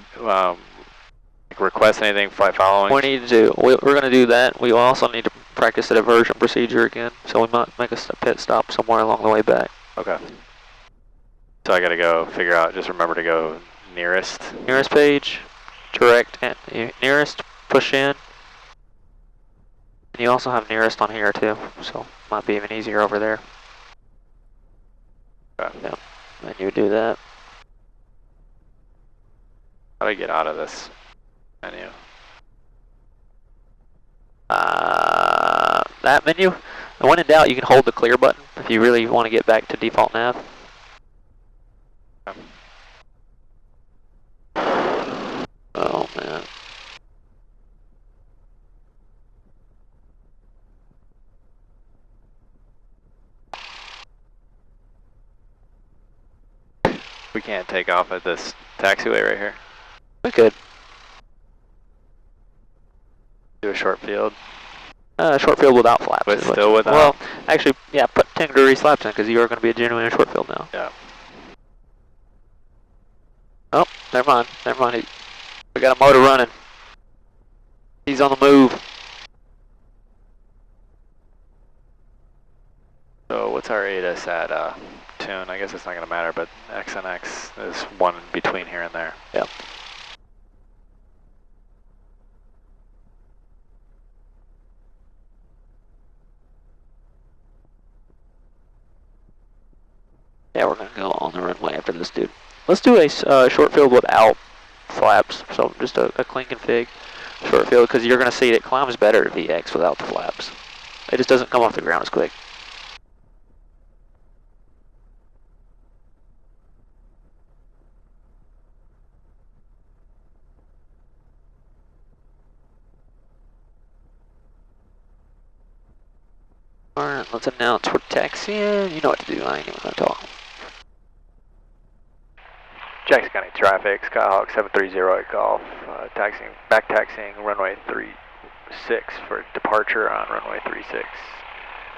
Speaker 2: request anything flight following?
Speaker 4: We need to, we're going to do that. We also need to practice the diversion procedure again, so we might make a pit stop somewhere along the way back.
Speaker 2: Okay. So I got to go figure out, just remember to go nearest.
Speaker 4: Nearest page, direct, and nearest, push in. And you also have nearest on here too, so might be even easier over there.
Speaker 2: Okay.
Speaker 4: Yeah, and you would do that.
Speaker 2: How do I get out of this menu?
Speaker 4: That menu, and when in doubt, you can hold the clear button if you really want to get back to default nav.
Speaker 2: Okay.
Speaker 4: Oh man.
Speaker 2: We can't take off at this taxiway right here.
Speaker 4: We could.
Speaker 2: Do a short field.
Speaker 4: Short field without flaps.
Speaker 2: But still without?
Speaker 4: Well, actually, yeah, put 10-degree flaps in because you are going to be a genuine short field now.
Speaker 2: Yeah.
Speaker 4: Oh, never mind. Never mind. We got a motor running. He's on the move.
Speaker 2: So what's our ATIS at tune? I guess it's not going to matter, but X and X is one in between here and there.
Speaker 4: Yep. Yeah, we're going to go on the runway after this dude. Let's do a short field without flaps, so just a clean config short field, because you're going to see it climbs better at VX without the flaps. It just doesn't come off the ground as quick. Alright, let's announce we're taxiing. You know what to do, I ain't even going to talk.
Speaker 2: Jackson County traffic, Skyhawk 730 Golf, back taxiing runway 36 for departure on runway 36,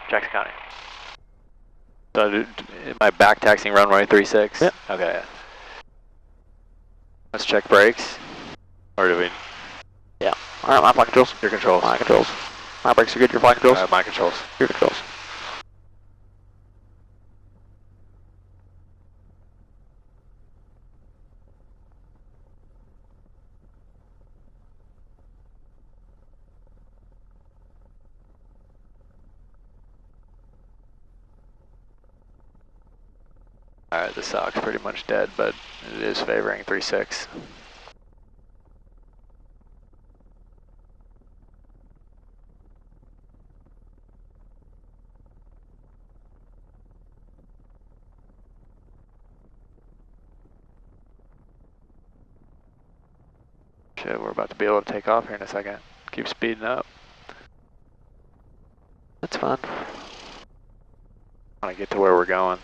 Speaker 2: Jackson County. So am I back taxiing runway 36?
Speaker 4: Yep.
Speaker 2: Okay. Let's check brakes. Or do we?
Speaker 4: Yeah. Alright, my flight controls.
Speaker 2: Your controls.
Speaker 4: My controls. My brakes are good, your flight controls?
Speaker 2: My controls.
Speaker 4: Your controls.
Speaker 2: Alright, the sock's pretty much dead, but it is favoring 36. Shit, we're about to be able to take off here in a second. Keep speeding up.
Speaker 4: That's fine.
Speaker 2: I want to get to where we're going.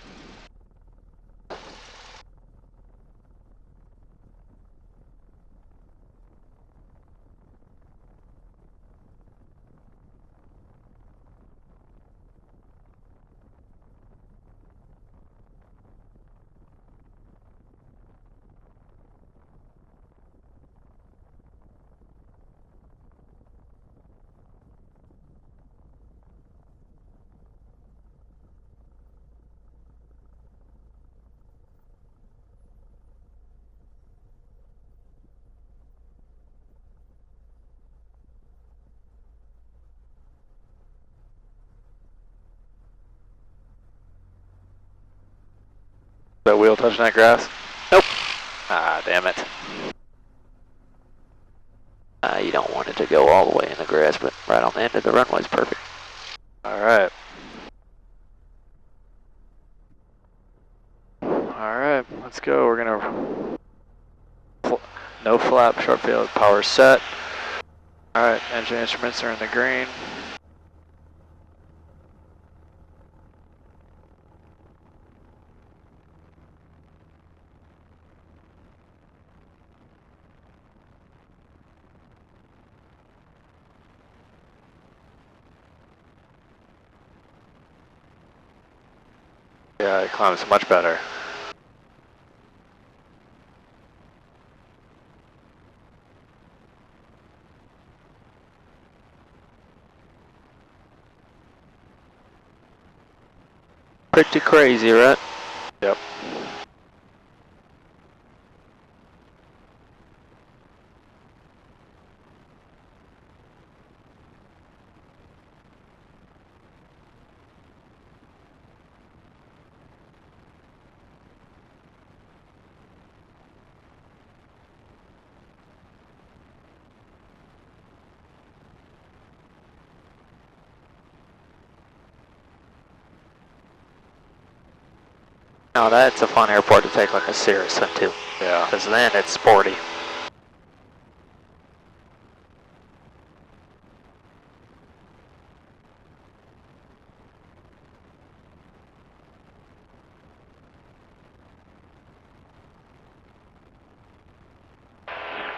Speaker 2: That wheel touching that grass?
Speaker 4: Nope.
Speaker 2: Ah, damn it.
Speaker 4: You don't want it to go all the way in the grass, but right on the end of the runway is perfect.
Speaker 2: Alright. Alright, let's go. We're gonna... No flap, short field, power set. Alright, engine instruments are in the green. Yeah, it climbs much better.
Speaker 4: Pretty crazy, right?
Speaker 2: Yep.
Speaker 4: Now that's a fun airport to take like a serious one to.
Speaker 2: Yeah.
Speaker 4: Because then it's sporty.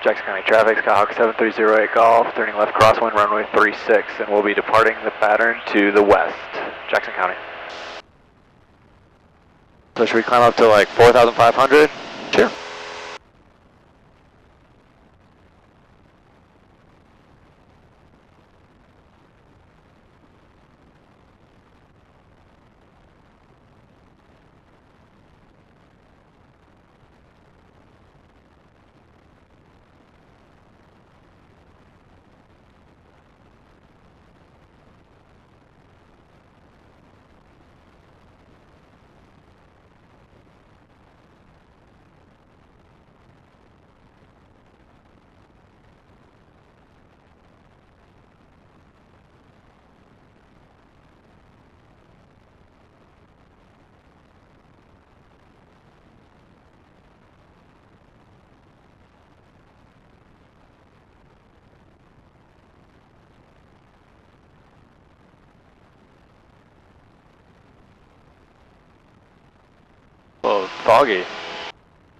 Speaker 11: Jackson County traffic, Skyhawk 7308 Golf, turning left crosswind, runway 36, and we'll be departing the pattern to the west. Jackson County.
Speaker 2: So should we climb up to like 4,500?
Speaker 4: Sure.
Speaker 2: Well, foggy.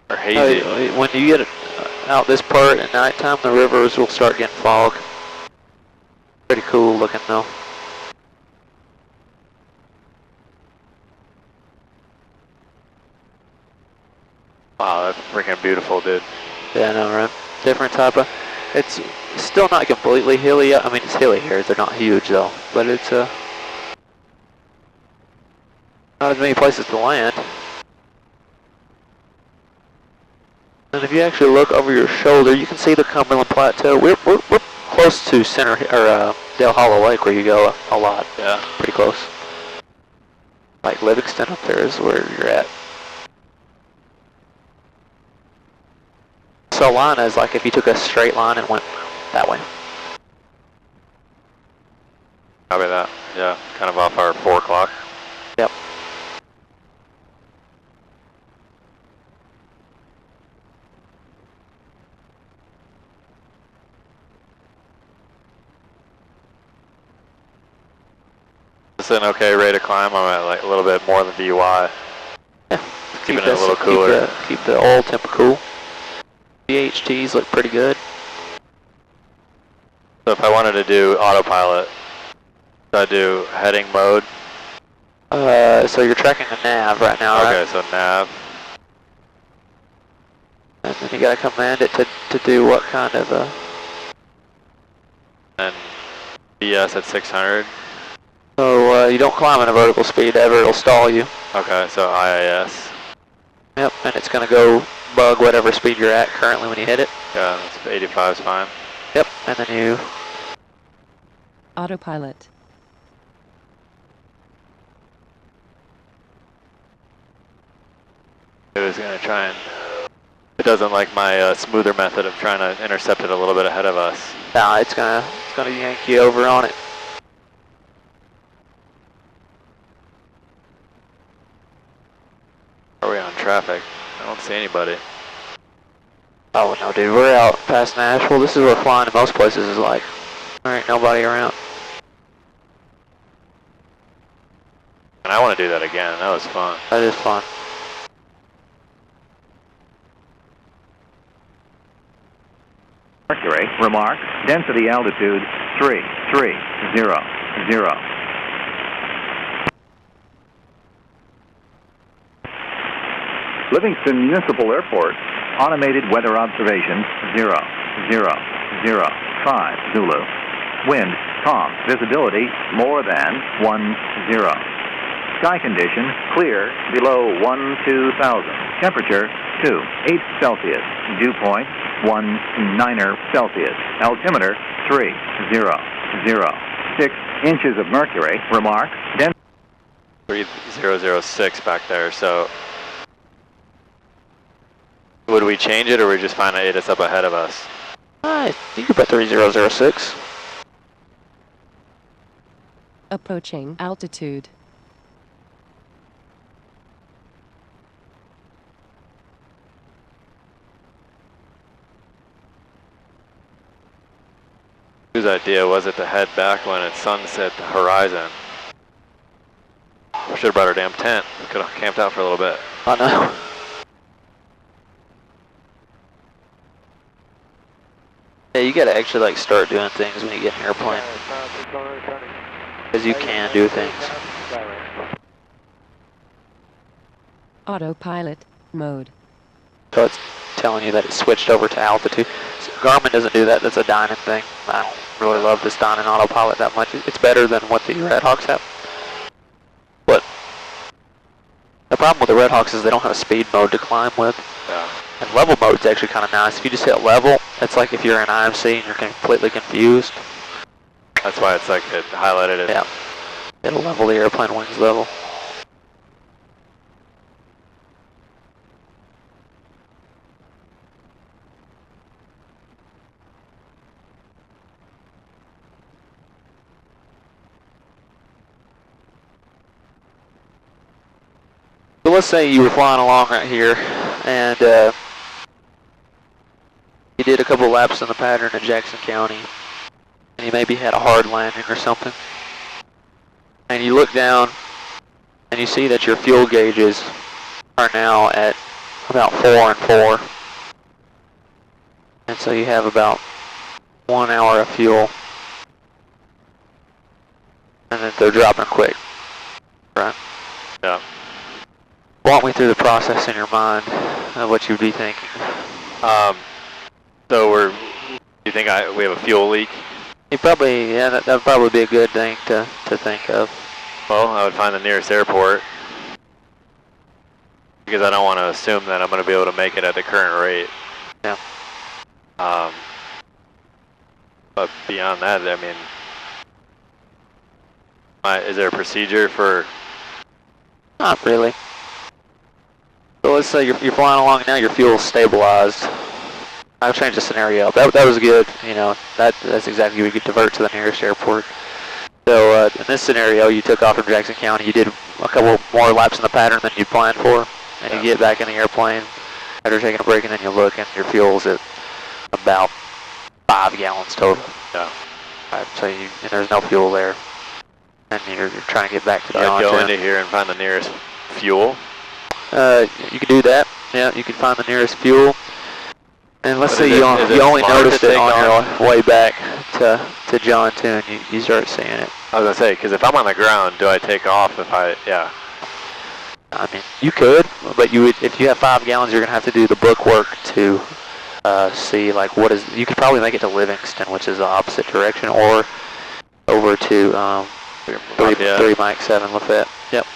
Speaker 2: Or hazy.
Speaker 4: When you get out this part at nighttime, the rivers will start getting fog. Pretty cool looking though.
Speaker 2: Wow, that's freaking beautiful, dude.
Speaker 4: Yeah, I know, right? Different type of... It's still not completely hilly. I mean, it's hilly here. They're not huge though. But it's not as many places to land. And if you actually look over your shoulder, you can see the Cumberland Plateau. We're close to Center or Dale Hollow Lake, where you go a lot.
Speaker 2: Yeah.
Speaker 4: Pretty close. Like Livingston up there is where you're at. Solana is like if you took a straight line and went that way.
Speaker 2: Copy that. Yeah, kind of off our 4 o'clock.
Speaker 4: Yep.
Speaker 2: Is this an okay rate of climb? I'm at like a little bit more than DUI.
Speaker 4: Yeah.
Speaker 2: Keeping it a little cooler.
Speaker 4: Keep the oil temp cool. VHTs look pretty good.
Speaker 2: So if I wanted to do autopilot, should I do heading mode?
Speaker 4: So you're tracking the nav right now, right?
Speaker 2: Okay, so nav.
Speaker 4: And then you gotta command it to do what kind of
Speaker 2: And BS at 600.
Speaker 4: So you don't climb at a vertical speed ever, it'll stall you.
Speaker 2: Okay, so IIS.
Speaker 4: Yep, and it's gonna go bug whatever speed you're at currently when you hit it.
Speaker 2: Yeah, that's 85 is fine.
Speaker 4: Yep, and then you...
Speaker 5: Autopilot.
Speaker 2: is going to try and, it doesn't like my smoother method of trying to intercept it a little bit ahead of us.
Speaker 4: Nah, it's gonna yank you over on it.
Speaker 2: Are we on traffic? I don't see anybody.
Speaker 4: Oh no, dude, we're out past Nashville. This is what flying in most places is like. There ain't nobody around.
Speaker 2: And I want to do that again. That was fun.
Speaker 4: That is fun.
Speaker 10: Mercury, remark, density altitude 330. Livingston Municipal Airport, automated weather observation 005 Zulu. Wind calm, visibility more than 10. Sky condition clear below 12,000. Temperature 28 Celsius. Dew point 19 Celsius. Altimeter 3006 inches of mercury. Remark.
Speaker 2: 3006 back there. So would we change it, or we just find it up ahead of us?
Speaker 4: I think about 3006.
Speaker 5: Approaching altitude.
Speaker 2: Whose idea was it to head back when it's sunset the horizon? We should have brought our damn tent. We could have camped out for a little bit.
Speaker 4: I know. Yeah, you gotta actually like start doing things when you get in an airplane. Because you can do things.
Speaker 5: Autopilot mode.
Speaker 4: So it's telling you that it's switched over to altitude. So Garmin doesn't do that. That's a Dynon thing. I don't really love this Dynon autopilot that much. It's better than what the Red Hawks have. But the problem with the Red Hawks is they don't have a speed mode to climb with.
Speaker 2: Yeah.
Speaker 4: And level mode's actually kind of nice. If you just hit level, it's like if you're in IMC and you're completely confused.
Speaker 2: That's why it's like it highlighted it.
Speaker 4: Yeah. It'll level the airplane wings level. So let's say you were flying along right here and you did a couple laps in the pattern in Jackson County and you maybe had a hard landing or something. And you look down and you see that your fuel gauges are now at about 4 and 4. And so you have about 1 hour of fuel. And then they're dropping quick. Right?
Speaker 2: Yeah.
Speaker 4: Walk me through the process in your mind of what you'd be thinking.
Speaker 2: So you think we have a fuel leak?
Speaker 4: You probably, yeah, that would probably be a good thing to think of.
Speaker 2: Well, I would find the nearest airport, because I don't want to assume that I'm going to be able to make it at the current rate.
Speaker 4: Yeah.
Speaker 2: But beyond that, I mean, is there a procedure for?
Speaker 4: Not really. So let's say you're flying along now, your fuel's stabilized. I'll change the scenario up. That was good, you know, that's exactly what you could divert to the nearest airport. So in this scenario, you took off from Jackson County, you did a couple more laps in the pattern than you planned for, and you get back in the airplane after taking a break, and then you look and your fuel's at about 5 gallons total.
Speaker 2: Yeah.
Speaker 4: Right, so there's no fuel there, and you're trying to get back to the
Speaker 2: I'd go into here and find the nearest fuel.
Speaker 4: You can do that. Yeah, you can find the nearest fuel. And let's say you only noticed it on your way back to John too, and you start seeing it.
Speaker 2: I was gonna say, because if I'm on the ground, do I take off yeah.
Speaker 4: I mean, you could, but you would, if you have 5 gallons, you're gonna have to do the book work to see like you could probably make it to Livingston, which is the opposite direction, or over to 3 Mike 7 Lafayette. Yep.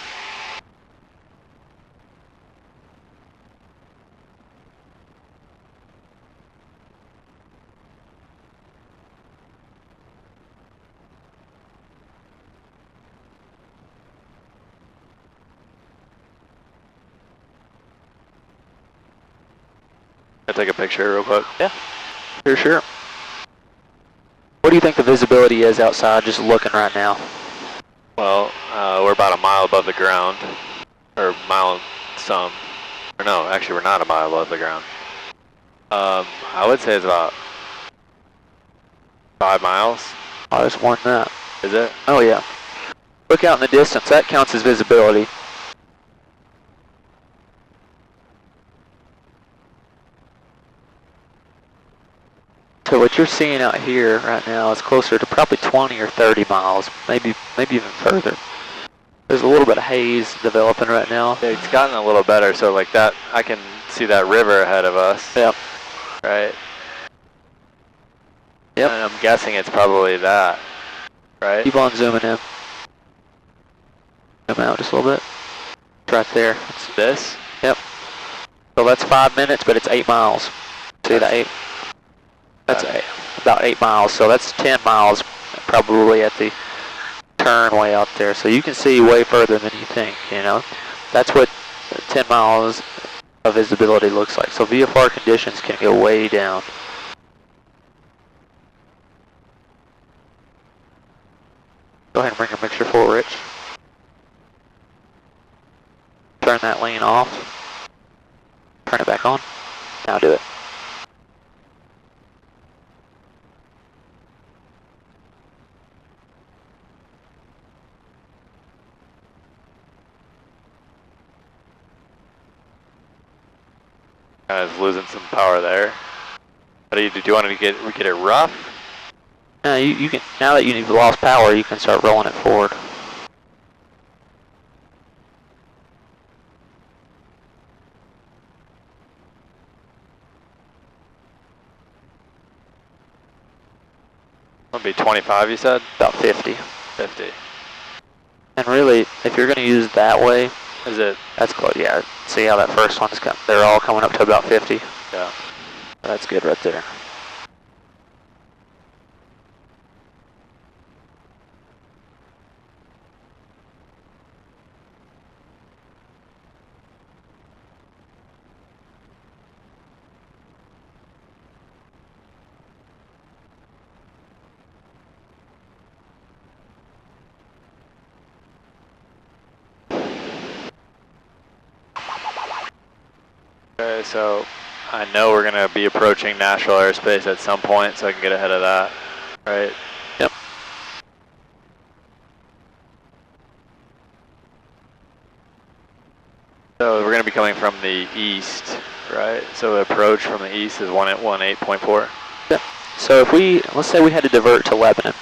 Speaker 2: I'll take a picture real quick.
Speaker 4: Yeah. Sure. What do you think the visibility is outside, just looking right now?
Speaker 2: Well, we're about a mile above the ground, or mile some. Or no, actually we're not a mile above the ground. I would say it's about 5 miles.
Speaker 4: Oh, it's more than that.
Speaker 2: Is it?
Speaker 4: Oh yeah. Look out in the distance, that counts as visibility. So what you're seeing out here right now is closer to probably 20 or 30 miles, maybe even further. There's a little bit of haze developing right now.
Speaker 2: Yeah, it's gotten a little better, so like that, I can see that river ahead of us.
Speaker 4: Yep.
Speaker 2: Right?
Speaker 4: Yep.
Speaker 2: And I'm guessing it's probably that, right?
Speaker 4: Keep on zooming in. Zoom out just a little bit. It's right there.
Speaker 2: It's this?
Speaker 4: Yep. So that's 5 minutes, but it's 8 miles. See that 8? That's about 8 miles, so that's 10 miles probably at the turn way out there. So you can see way further than you think, you know. That's what 10 miles of visibility looks like. So VFR conditions can go way down. Go ahead and bring your mixture full, Rich. Turn that lean off. Turn it back on. Now do it.
Speaker 2: Kind of losing some power there. What do you want to get it rough?
Speaker 4: No, you can, now that you've lost power, you can start rolling it forward.
Speaker 2: It'll be 25, you said?
Speaker 4: About 50.
Speaker 2: 50.
Speaker 4: And really, if you're going to use it that way,
Speaker 2: is it?
Speaker 4: That's close. Yeah. See how that first one's coming? They're all coming up to about 50.
Speaker 2: Yeah.
Speaker 4: That's good right there.
Speaker 2: Okay, so I know we're going to be approaching Nashville airspace at some point, so I can get ahead of that, right?
Speaker 4: Yep.
Speaker 2: So we're going to be coming from the east, right? So the approach from the east is 118.4.
Speaker 4: Yep. So if let's say we had to divert to Lebanon.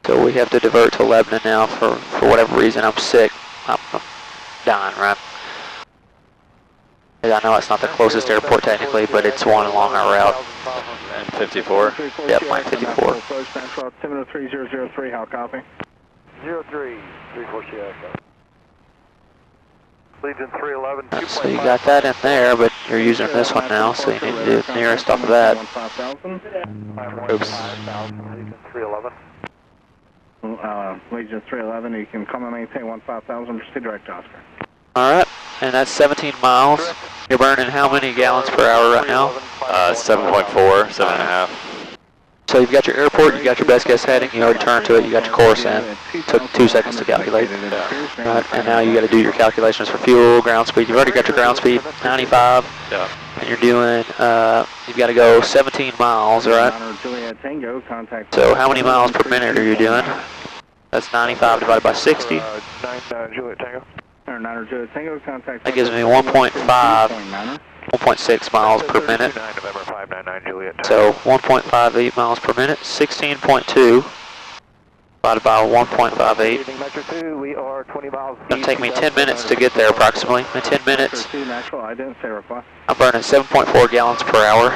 Speaker 4: So we have to divert to Lebanon now for whatever reason. I'm sick. I'm dying, right? I know it's not the closest airport technically, but it's one along our route.
Speaker 2: And 54?
Speaker 4: Yep, line 54.
Speaker 6: 3003, how copy?
Speaker 8: 0334 Sierra. Legion 311.
Speaker 4: So you got that in there, but you're using this one now, so you need to do it nearest off of that.
Speaker 2: Oops.
Speaker 8: Legion 311.
Speaker 6: Legion 311, you can come and maintain 15,000, proceed direct to Oscar.
Speaker 4: Alright, and that's 17 miles. You're burning how many gallons per hour right now?
Speaker 2: 7.4, 7.5.
Speaker 4: So you've got your airport, you got your best guess heading, you already turned to it, you got your course in. Took 2 seconds to calculate. Right, and now you got to do your calculations for fuel, ground speed. You've already got your ground speed, 95.
Speaker 2: Yeah.
Speaker 4: And you're doing, you've got to go 17 miles, right? So how many miles per minute are you doing? That's 95 divided by 60. That gives me 1.6 miles per minute. So 1.58 miles per minute, 16.2 divided by 1.58. It's going to take me 10 minutes to get there approximately. In 10 minutes, I'm burning 7.4 gallons per hour.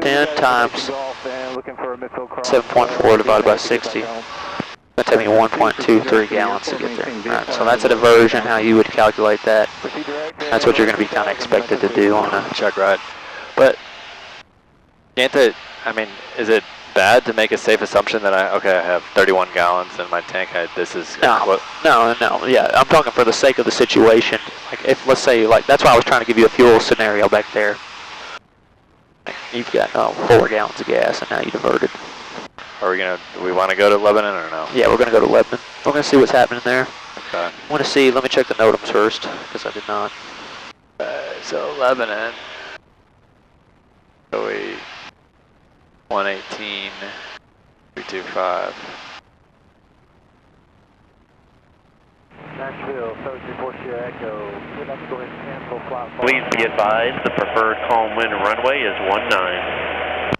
Speaker 4: 10 times 7.4 divided by 60. It's going to take me 1.23 gallons to get there. Right, so that's a diversion, how you would calculate that. That's what you're going to be kind of expected to do on a
Speaker 2: check ride. But can't it, I mean, is it bad to make a safe assumption that I have 31 gallons in my tank,
Speaker 4: No, yeah, I'm talking for the sake of the situation. Like, if, let's say, like, that's why I was trying to give you a fuel scenario back there. you've got 4 gallons of gas, and now you diverted.
Speaker 2: Do we want to go to Lebanon or no?
Speaker 4: Yeah, we're going to go to Lebanon. We're going to see what's happening there.
Speaker 2: Okay.
Speaker 4: I want to see, let me check the NOTAMs first, because I did not.
Speaker 2: So Lebanon, 08, 118, 325.
Speaker 7: Nashville, 734 Sierra Echo. We'd like to go ahead and cancel flight.
Speaker 12: Please be advised the preferred calm wind runway is 19.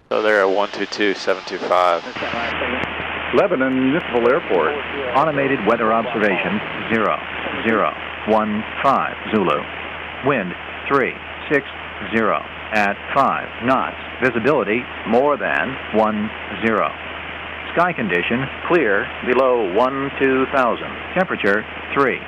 Speaker 2: So they're at 122.725.
Speaker 10: Lebanon Municipal Airport. Automated weather observation 0, 0, 1, 5 Zulu. Wind 360 at 5 knots. Visibility more than 10. Sky condition clear below 12,000. Temperature 30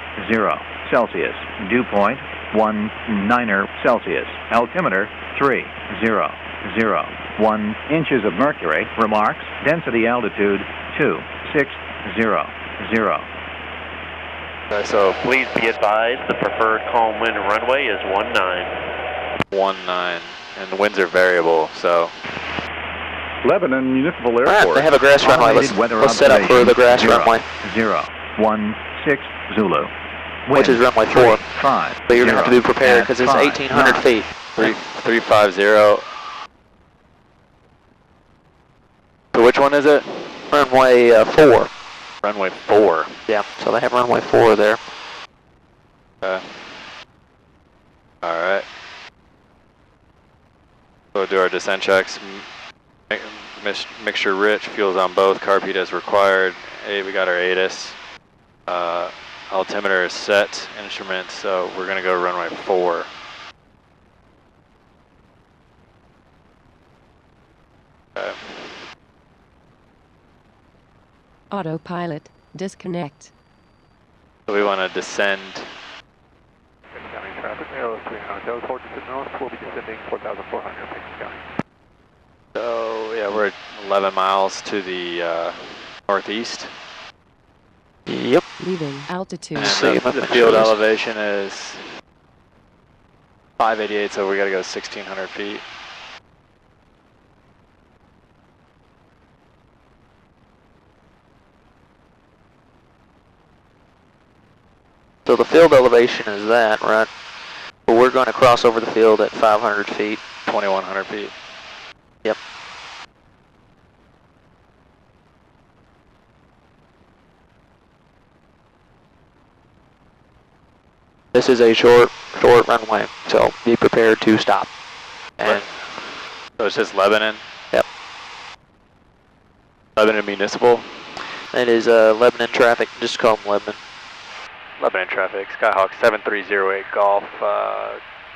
Speaker 10: Celsius. Dew point 19 Celsius. Altimeter 3,001 inches of mercury. Remarks. Density altitude 2600.
Speaker 2: So
Speaker 12: Please be advised the preferred calm wind runway is 19.
Speaker 2: 19, and the winds are variable, so.
Speaker 10: Lebanon Municipal
Speaker 4: All
Speaker 10: Airport.
Speaker 4: right, they have a grass runway. Let's set up for the grass runway.
Speaker 10: 0, 1, 6 Zulu.
Speaker 4: Which is runway 4.
Speaker 10: 5.
Speaker 4: But you're going to have to be prepared because it's 1,800 feet.
Speaker 2: 350. So which one is it?
Speaker 4: Runway 4.
Speaker 2: Runway 4.
Speaker 4: Yeah, so they have runway 4 there.
Speaker 2: Okay. Alright. We'll do our descent checks. Mixture rich, fuels on both, carb heat as required. We got our ATIS. Altimeter is set, instruments, so we're going to go runway 4. Okay.
Speaker 5: Autopilot, disconnect.
Speaker 2: So we want to descend.
Speaker 7: County traffic, Arrow 300. Those horses to the north will be descending 4,400 Pickens County.
Speaker 2: So yeah, we're at 11 miles to the northeast.
Speaker 4: Yep.
Speaker 5: Leaving altitude.
Speaker 2: And the field elevation is 588, so we got to go 1,600 feet.
Speaker 4: So the field elevation is that, right? But we're going to cross over the field at 500 feet.
Speaker 2: 2,100 feet.
Speaker 4: Yep. This is a short runway, so be prepared to stop. And
Speaker 2: so it's just Lebanon?
Speaker 4: Yep.
Speaker 2: Lebanon Municipal?
Speaker 4: That is Lebanon traffic, just call them Lebanon.
Speaker 2: Lebanon traffic, Skyhawk 7308 Golf,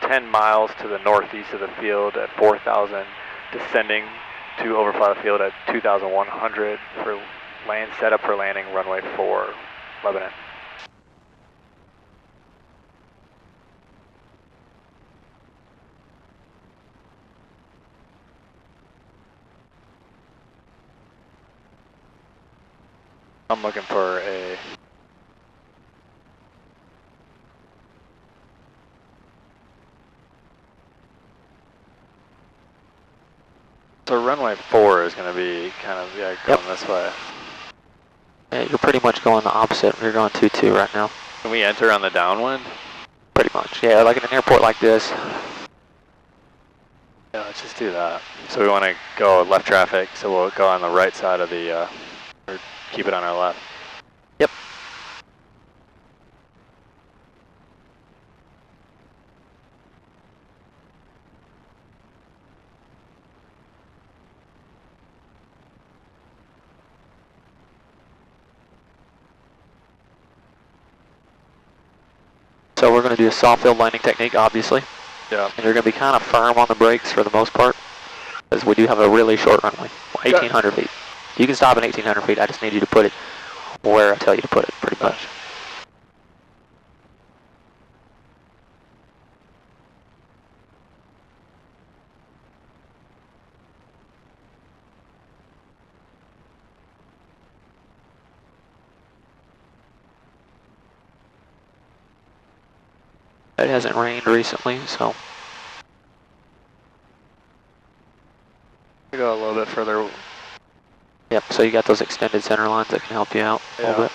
Speaker 2: 10 miles to the northeast of the field at 4,000, descending to overfly the field at 2,100 for land, set up for landing runway 4, Lebanon. I'm looking for a so runway 4 is going to be kind of going this way.
Speaker 4: Yeah, you're pretty much going the opposite. You're going 2-2 right now.
Speaker 2: Can we enter on the downwind?
Speaker 4: Pretty much, yeah, like in an airport like this.
Speaker 2: Yeah, let's just do that. So we want to go left traffic, so we'll go on the right side of the, or keep it on our left.
Speaker 4: Yep. So we're going to do a soft field landing technique, obviously.
Speaker 2: Yeah.
Speaker 4: And you're going to be kind of firm on the brakes for the most part, because we do have a really short runway, 1,800 feet. You can stop at 1,800 feet. I just need you to put it where I tell you to put it, pretty much. It hasn't rained recently, so So you got those extended center lines that can help you out a little bit.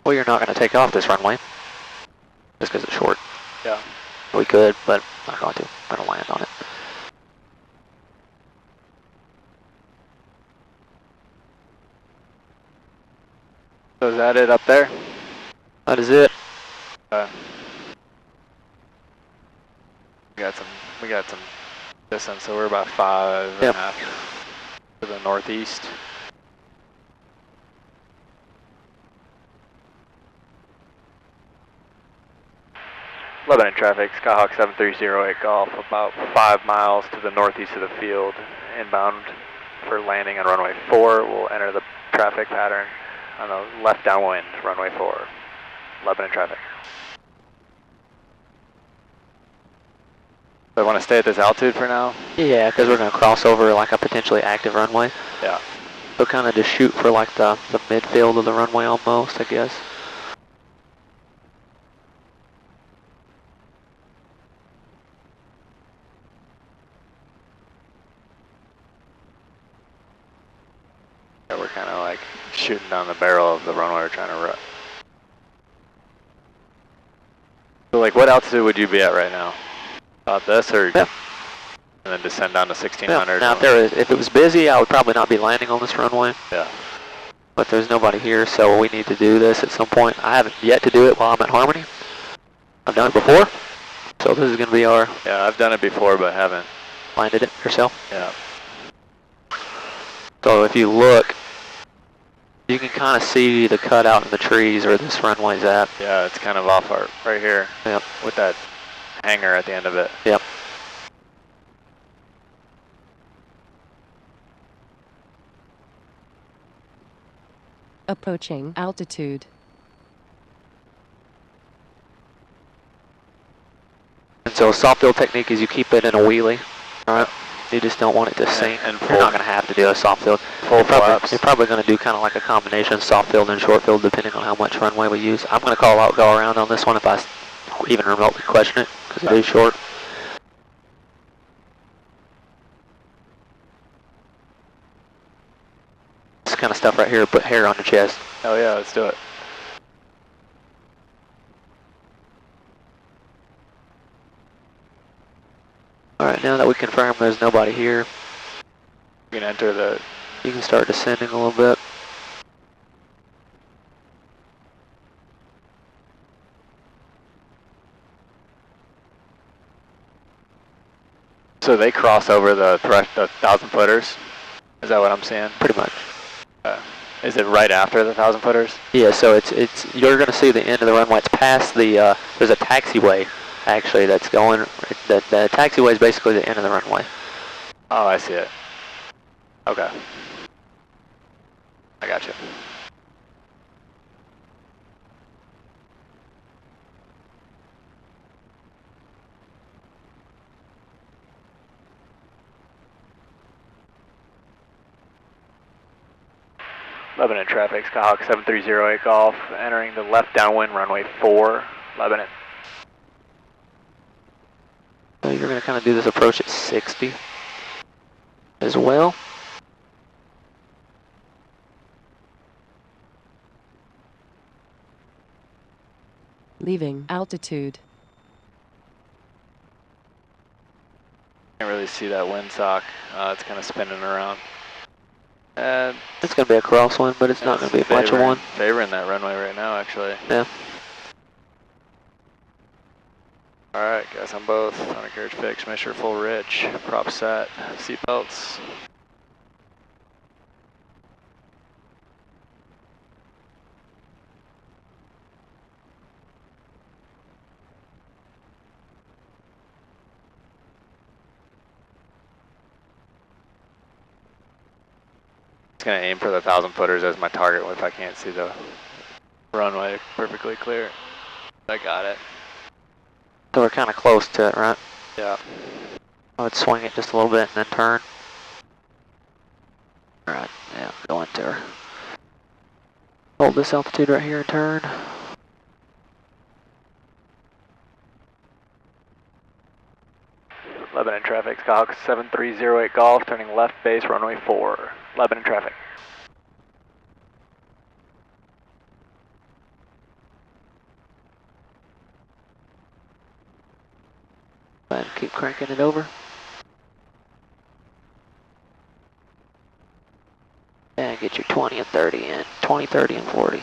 Speaker 4: Well, you're not going to take off this runway, just because it's short.
Speaker 2: Yeah.
Speaker 4: We could, but I'm not going to. I'm going to land on it.
Speaker 2: So is that it up there?
Speaker 4: That is it.
Speaker 2: We got some distance, so we're about 5.5 to the northeast. Lebanon traffic, Skyhawk 7308 Golf, about 5 miles to the northeast of the field, inbound for landing on runway 4. We'll enter the traffic pattern on the left downwind, runway 4. Lebanon traffic. So I want to stay at this altitude for now?
Speaker 4: Yeah, because we're going to cross over like a potentially active runway.
Speaker 2: Yeah.
Speaker 4: So kind of just shoot for like the midfield of the runway almost, I guess.
Speaker 2: Yeah, we're kind of like shooting down the barrel of the runway we're trying to run. So like what altitude would you be at right now? About this or?
Speaker 4: Yeah.
Speaker 2: And then descend down to 1600?
Speaker 4: Yeah. Now if it was busy, I would probably not be landing on this runway.
Speaker 2: Yeah.
Speaker 4: But there's nobody here, so we need to do this at some point. I haven't yet to do it while I'm at Harmony. I've done it before, so this is going to be our...
Speaker 2: Yeah, I've done it before, but haven't
Speaker 4: landed it yourself.
Speaker 2: Yeah.
Speaker 4: So if you look, you can kind of see the cutout in the trees where this runway's at.
Speaker 2: Yeah, it's kind of off right here.
Speaker 4: Yep.
Speaker 2: With that hanger at the end of it.
Speaker 4: Yep.
Speaker 5: Approaching altitude.
Speaker 4: And so a soft field technique is you keep it in a wheelie, right? You just don't want it to sink.
Speaker 2: And
Speaker 4: you're not going to have to do a soft field.
Speaker 2: Full flaps.
Speaker 4: You're probably going to do kind of like a combination soft field and short field depending on how much runway we use. I'm going to call out go around on this one if I even remotely question it because it is short. This kind of stuff right here, put hair on your chest.
Speaker 2: Oh yeah, let's do it.
Speaker 4: Alright, now that we confirm there's nobody here,
Speaker 2: you can enter the...
Speaker 4: You can start descending a little bit.
Speaker 2: So they cross over the 1,000 footers? Is that what I'm seeing?
Speaker 4: Pretty much.
Speaker 2: Is it right after the 1,000 footers?
Speaker 4: Yeah, so it's you're going to see the end of the runway. It's past the, there's a taxiway, actually, that's going, the taxiway is basically the end of the runway.
Speaker 2: Oh, I see it. Okay. I got you. Lebanon traffic, Skyhawk 7308 Golf, entering the left downwind runway 4, Lebanon.
Speaker 4: So you're going to kind of do this approach at 60 as well.
Speaker 5: Leaving altitude.
Speaker 2: Can't really see that windsock. It's kind of spinning around.
Speaker 4: It's going to be a crosswind, but it's not going to be much of one.
Speaker 2: Favoring that runway right now, actually.
Speaker 4: Yeah.
Speaker 2: Alright, guys, on both. Undercarriage fixed, make sure full rich. Prop set, seat belts. Just gonna aim for the 1,000 footers as my target if I can't see the runway perfectly clear. I got it.
Speaker 4: So we're kind of close to it, right?
Speaker 2: Yeah.
Speaker 4: I would swing it just a little bit and then turn. Alright, yeah, go into her. Hold this altitude right here and turn.
Speaker 11: Lebanon traffic, Skyhawk 7308 Golf, turning left base, runway 4. Lebanon traffic.
Speaker 4: And keep cranking it over. And get your 20 and 30 in. 20, 30, and 40.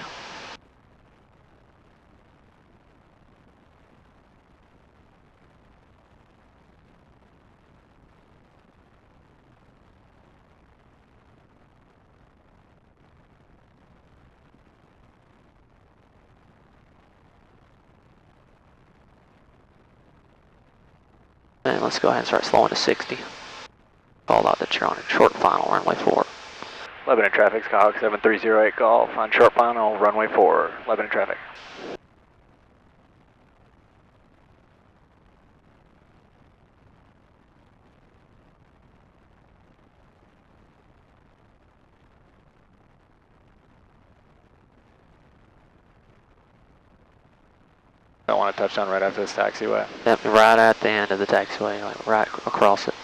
Speaker 4: And let's go ahead and start slowing to 60. Call out that you're on a short final, runway 4.
Speaker 11: Lebanon traffic, Skyhawk 7308 Golf, on short final, runway 4. Lebanon traffic.
Speaker 2: I want to touch down right after this taxiway.
Speaker 4: Yep, right at the end of the taxiway, like right across it.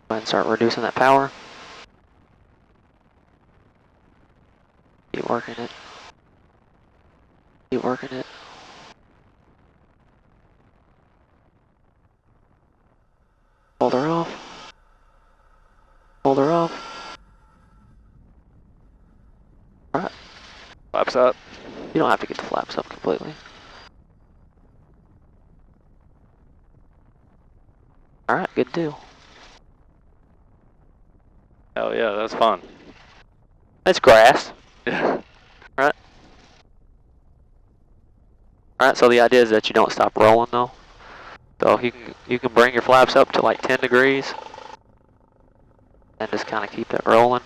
Speaker 4: Go ahead and start reducing that power. Keep working it. Keep working it. Hold her off. Hold her off. Alright.
Speaker 2: Flaps up.
Speaker 4: You don't have to get the flaps up completely. Alright, good deal.
Speaker 2: Hell yeah, that was fun.
Speaker 4: It's grass.
Speaker 2: Yeah.
Speaker 4: Right. Alright, so the idea is that you don't stop rolling though. So you can bring your flaps up to like 10 degrees and just kind of keep it rolling.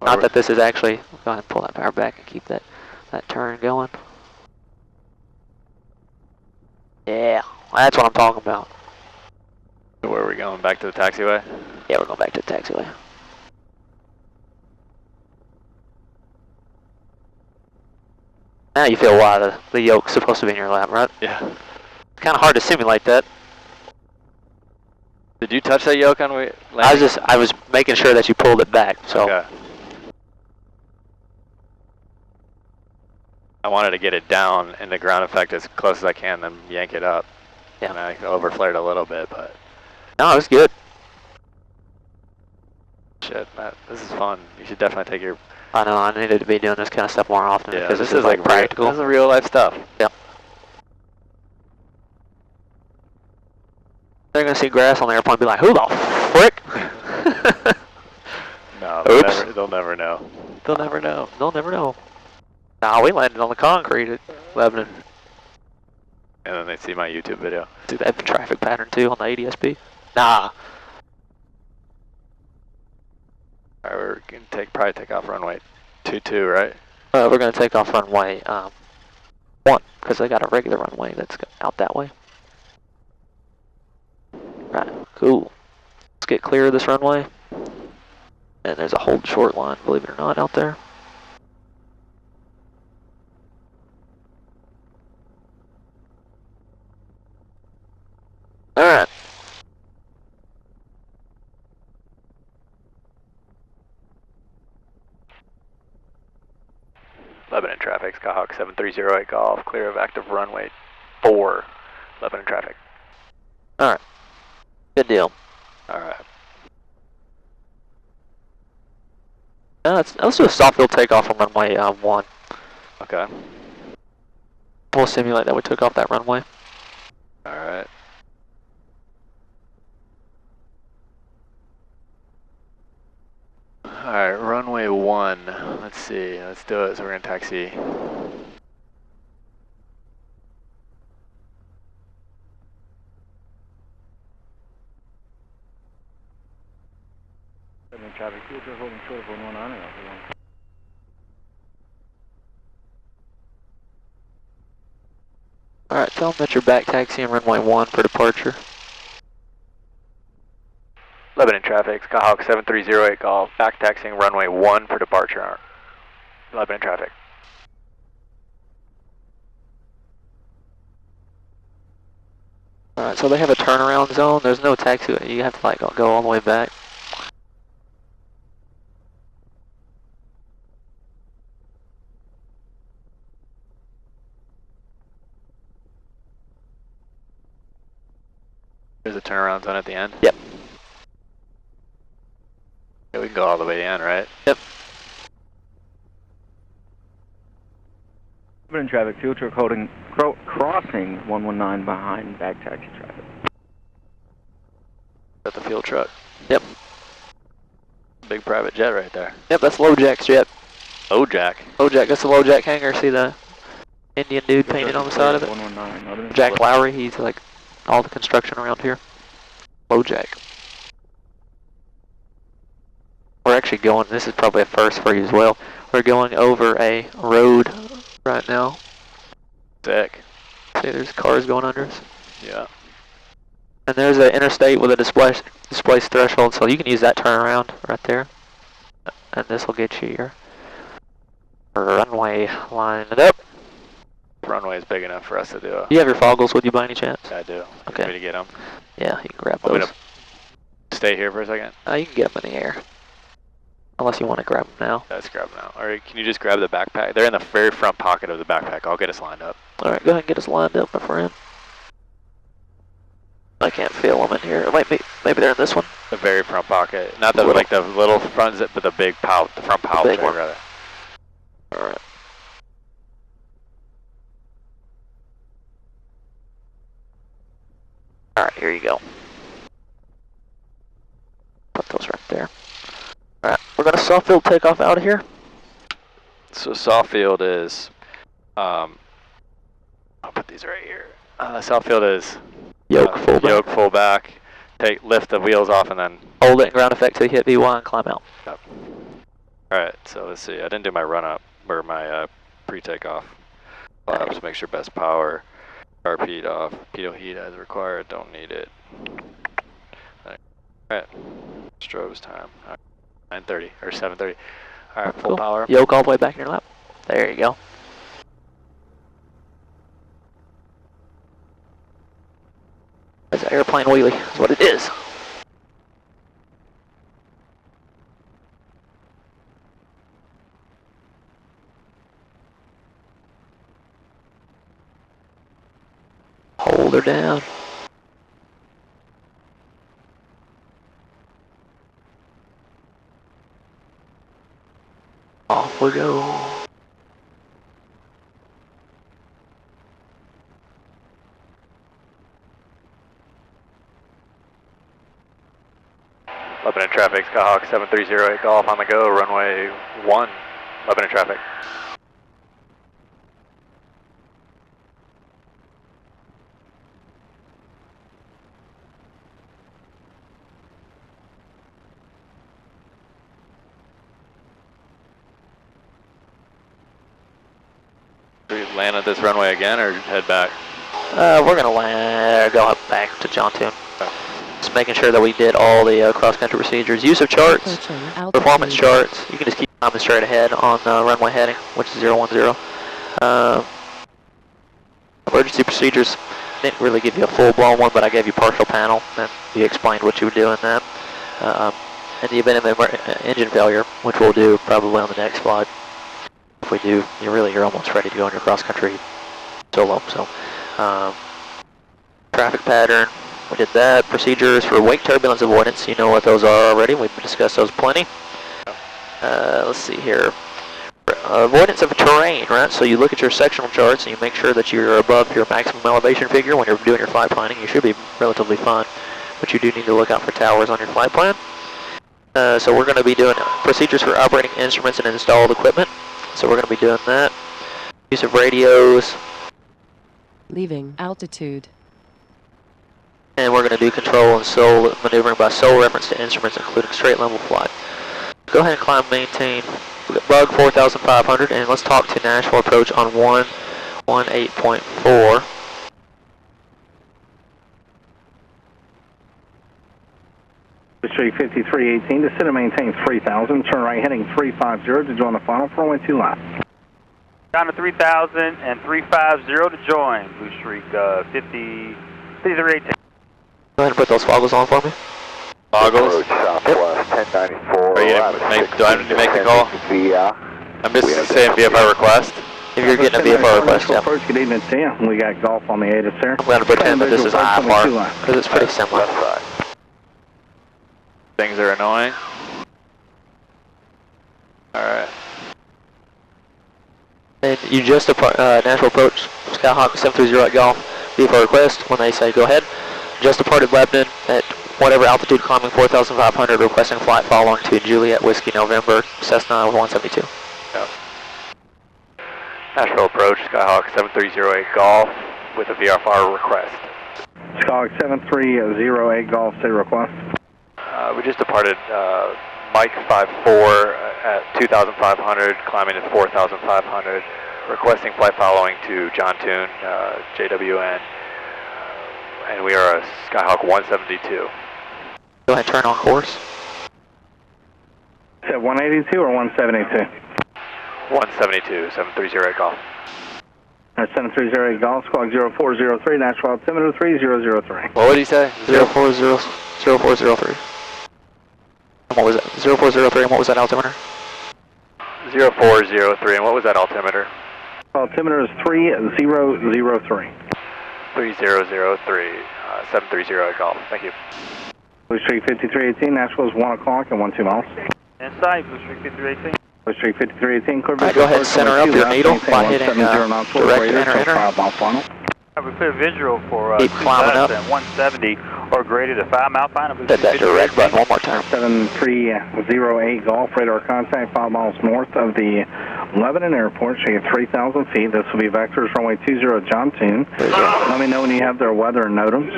Speaker 4: Not that this is actually, go ahead and pull that power back and keep that turn going. Yeah, that's what I'm talking about.
Speaker 2: Where are we going? Back to the taxiway?
Speaker 4: Yeah, we're going back to the taxiway. Now you feel why the yoke's supposed to be in your lap, right?
Speaker 2: Yeah.
Speaker 4: It's kind of hard to simulate that.
Speaker 2: Did you touch that yoke on landing?
Speaker 4: I was making sure that you pulled it back, so.
Speaker 2: Okay. I wanted to get it down in the ground effect as close as I can, then yank it up.
Speaker 4: Yeah.
Speaker 2: And I overflared a little bit, but.
Speaker 4: No, it was good.
Speaker 2: Shit, Matt, this is fun. You should definitely take your.
Speaker 4: I know, I needed to be doing this kind of stuff more often because
Speaker 2: this
Speaker 4: this is like practical.
Speaker 2: This is real life stuff.
Speaker 4: Yep. They're gonna see grass on the airplane and be like, who the frick?
Speaker 2: No,
Speaker 4: Oops.
Speaker 2: they'll never know.
Speaker 4: They'll never know. They'll never know. Nah, we landed on the concrete at Lebanon.
Speaker 2: And then they see my YouTube video.
Speaker 4: See that traffic pattern too on the ADSB? Nah.
Speaker 2: Alright, we're gonna probably take off runway 22, right?
Speaker 4: We're gonna take off runway 1 because they got a regular runway that's out that way. Right, cool. Let's get clear of this runway. And there's a hold short line, believe it or not, out there. Alright.
Speaker 11: Lebanon traffic, Skyhawk 7308 Golf, clear of active runway 4. Lebanon traffic.
Speaker 4: Alright. Good deal.
Speaker 2: Alright.
Speaker 4: Let's do a soft field takeoff on runway 1.
Speaker 2: Okay.
Speaker 4: We'll simulate that we took off that runway.
Speaker 2: Alright. Alright, runway 1. Let's see. Let's do it. So we're going to taxi.
Speaker 3: Traffic, you're holding short of 119 or
Speaker 4: Alright, tell them that you're back taxiing runway 1 for departure.
Speaker 11: Lebanon traffic, Skyhawk 7308 Golf, back taxiing runway 1 for departure. Lebanon traffic.
Speaker 4: Alright, so they have a turnaround zone. There's no taxi. You have to like go all the way back.
Speaker 11: There's a turnaround zone at the end?
Speaker 4: Yep.
Speaker 11: Yeah, we can go all the way in, right?
Speaker 4: Yep.
Speaker 13: Lebanon traffic, fuel truck holding, crossing 119 behind back taxi traffic.
Speaker 11: At the fuel truck.
Speaker 4: Yep.
Speaker 11: Big private jet right there.
Speaker 4: Yep, that's LoJack's jet.
Speaker 11: LoJack?
Speaker 4: LoJack, that's the LoJack hangar. See the Indian dude painted on the side of it?
Speaker 13: 119.
Speaker 4: Jack Lowry, he's like all the construction around here. LoJack. We're actually going, this is probably a first for you as well. We're going over a road right now.
Speaker 11: Sick.
Speaker 4: See, there's cars going under us.
Speaker 11: Yeah.
Speaker 4: And there's an interstate with a displaced threshold, so you can use that turnaround right there. And this will get you your runway lined up.
Speaker 11: Runway is big enough for us to do it.
Speaker 4: Do you have your foggles with you by any chance?
Speaker 11: I do.
Speaker 4: Okay.
Speaker 11: Want me to get them?
Speaker 4: Yeah, you can grab
Speaker 11: Want me
Speaker 4: those.
Speaker 11: to stay here for a second?
Speaker 4: You can get them in the air. Unless you want to grab them now.
Speaker 11: Yeah, let's grab them now. Or can you just grab the backpack? They're in the very front pocket of the backpack. I'll get us lined up.
Speaker 4: Alright, go ahead and get us lined up, my friend. I can't feel them in here. Maybe they're in this one.
Speaker 11: The very front pocket. Not the like the little front zip, but the big pouch. The front pouch,
Speaker 4: big one.
Speaker 11: rather.
Speaker 4: Alright. Alright, here you go. Put those right there. Alright, we're gonna soft field takeoff out of here.
Speaker 11: So soft field is, I'll put these right here. Soft field is
Speaker 4: yoke full back.
Speaker 11: Yoke full back. Lift the wheels off and then
Speaker 4: hold it in ground effect till you hit V1 and climb out.
Speaker 11: Yep. Alright, so let's see. I didn't do my run up or my pre-takeoff. Just make sure best power, carb heat off, pitot heat as required. Don't need it. Alright, strobes time. 9:30 or 7:30. Alright, full power.
Speaker 4: Yoke all the way back in your lap. There you go. That's an airplane wheelie, is what it is. Hold her down. Off we go.
Speaker 11: Lebanon traffic, Skyhawk 7308 Golf on the go, runway 1, Lebanon traffic. Do we land at this runway again or head back?
Speaker 4: We're gonna go back to Johntown. Just making sure that we did all the cross-country procedures. Use of charts, performance charts. You can just keep climbing straight ahead on runway heading, which is 010. Emergency procedures, didn't really give you a full-blown one, but I gave you partial panel, and you explained what you would do in that. In the event of engine failure, which we'll do probably on the next flight, if we do, you're almost ready to go on your cross-country solo. So, traffic pattern, we did that. Procedures for wake turbulence avoidance, you know what those are already. We've discussed those plenty. Let's see here. Avoidance of terrain, right? So you look at your sectional charts and you make sure that you're above your maximum elevation figure when you're doing your flight planning. You should be relatively fine, but you do need to look out for towers on your flight plan. So we're going to be doing procedures for operating instruments and installed equipment. So we're going to be doing that. Use of radios.
Speaker 5: Leaving altitude.
Speaker 4: And we're going to do control and SOL maneuvering by SOL reference to instruments, including straight level flight. Go ahead and climb, maintain bug 4,500, and let's talk to Nashville approach on 118.4.
Speaker 14: Street 5318, descend and maintain 3000, turn right heading 350 to join the final for runway 2 left.
Speaker 15: Down to 3000 and 350 to join, Blue Streak 5318.
Speaker 4: Go ahead and put those foggles on for me.
Speaker 11: Foggles?
Speaker 8: Southwest 1094.
Speaker 11: Are you gonna make, do I need to make the call?
Speaker 8: Yeah.
Speaker 11: I'm just saying VFR request.
Speaker 4: If you're getting a VFR request, yeah.
Speaker 14: Approach, good evening to you. We got golf on the ATIS there.
Speaker 4: I'm going to pretend that this is IFR, because it's pretty similar.
Speaker 11: Things are annoying. Alright.
Speaker 4: And you just Nashville approach, Skyhawk 730 at Golf, VFR request. When they say go ahead, just departed Lebanon at whatever altitude, climbing 4,500, requesting flight following to Juliet Whiskey November, Cessna 172.
Speaker 11: Yep. Nashville approach, Skyhawk 7308 Golf with a VFR request.
Speaker 14: Skyhawk 7308 Golf, say request.
Speaker 11: We just departed Mike 54 at 2,500, climbing to 4,500, requesting flight following to John Toon, JWN, and we are a Skyhawk 172.
Speaker 4: Go ahead and turn on course.
Speaker 14: Is that 182 or 172?
Speaker 11: 172, 730 Golf.
Speaker 14: 730 Golf, squawk 0403, Nashville altimeter 3003.
Speaker 11: What would he say?
Speaker 4: 0403. What was it? 0403, and what was that altimeter?
Speaker 11: 0403, and what was that altimeter?
Speaker 14: Altimeter is 3003.
Speaker 11: 3003, 730 Golf. Thank you.
Speaker 14: Blue Street 5318, Nashville is 1 o'clock and 12 miles.
Speaker 15: Inside, Blue Street 5318.
Speaker 14: Blue Street 5318, clear.
Speaker 4: Alright, go ahead and center up your needle by hitting direct enter.
Speaker 15: We put a visual for
Speaker 4: keep climbing up.
Speaker 15: 170 or greater to 5 mile final.
Speaker 4: Hit that direct button one more time.
Speaker 14: 7308 Golf, radar contact 5 miles north of the Lebanon Airport, so you get 3,000 feet. This will be vectors runway 20 John Toon. Let me know when you have their weather and NOTAMs.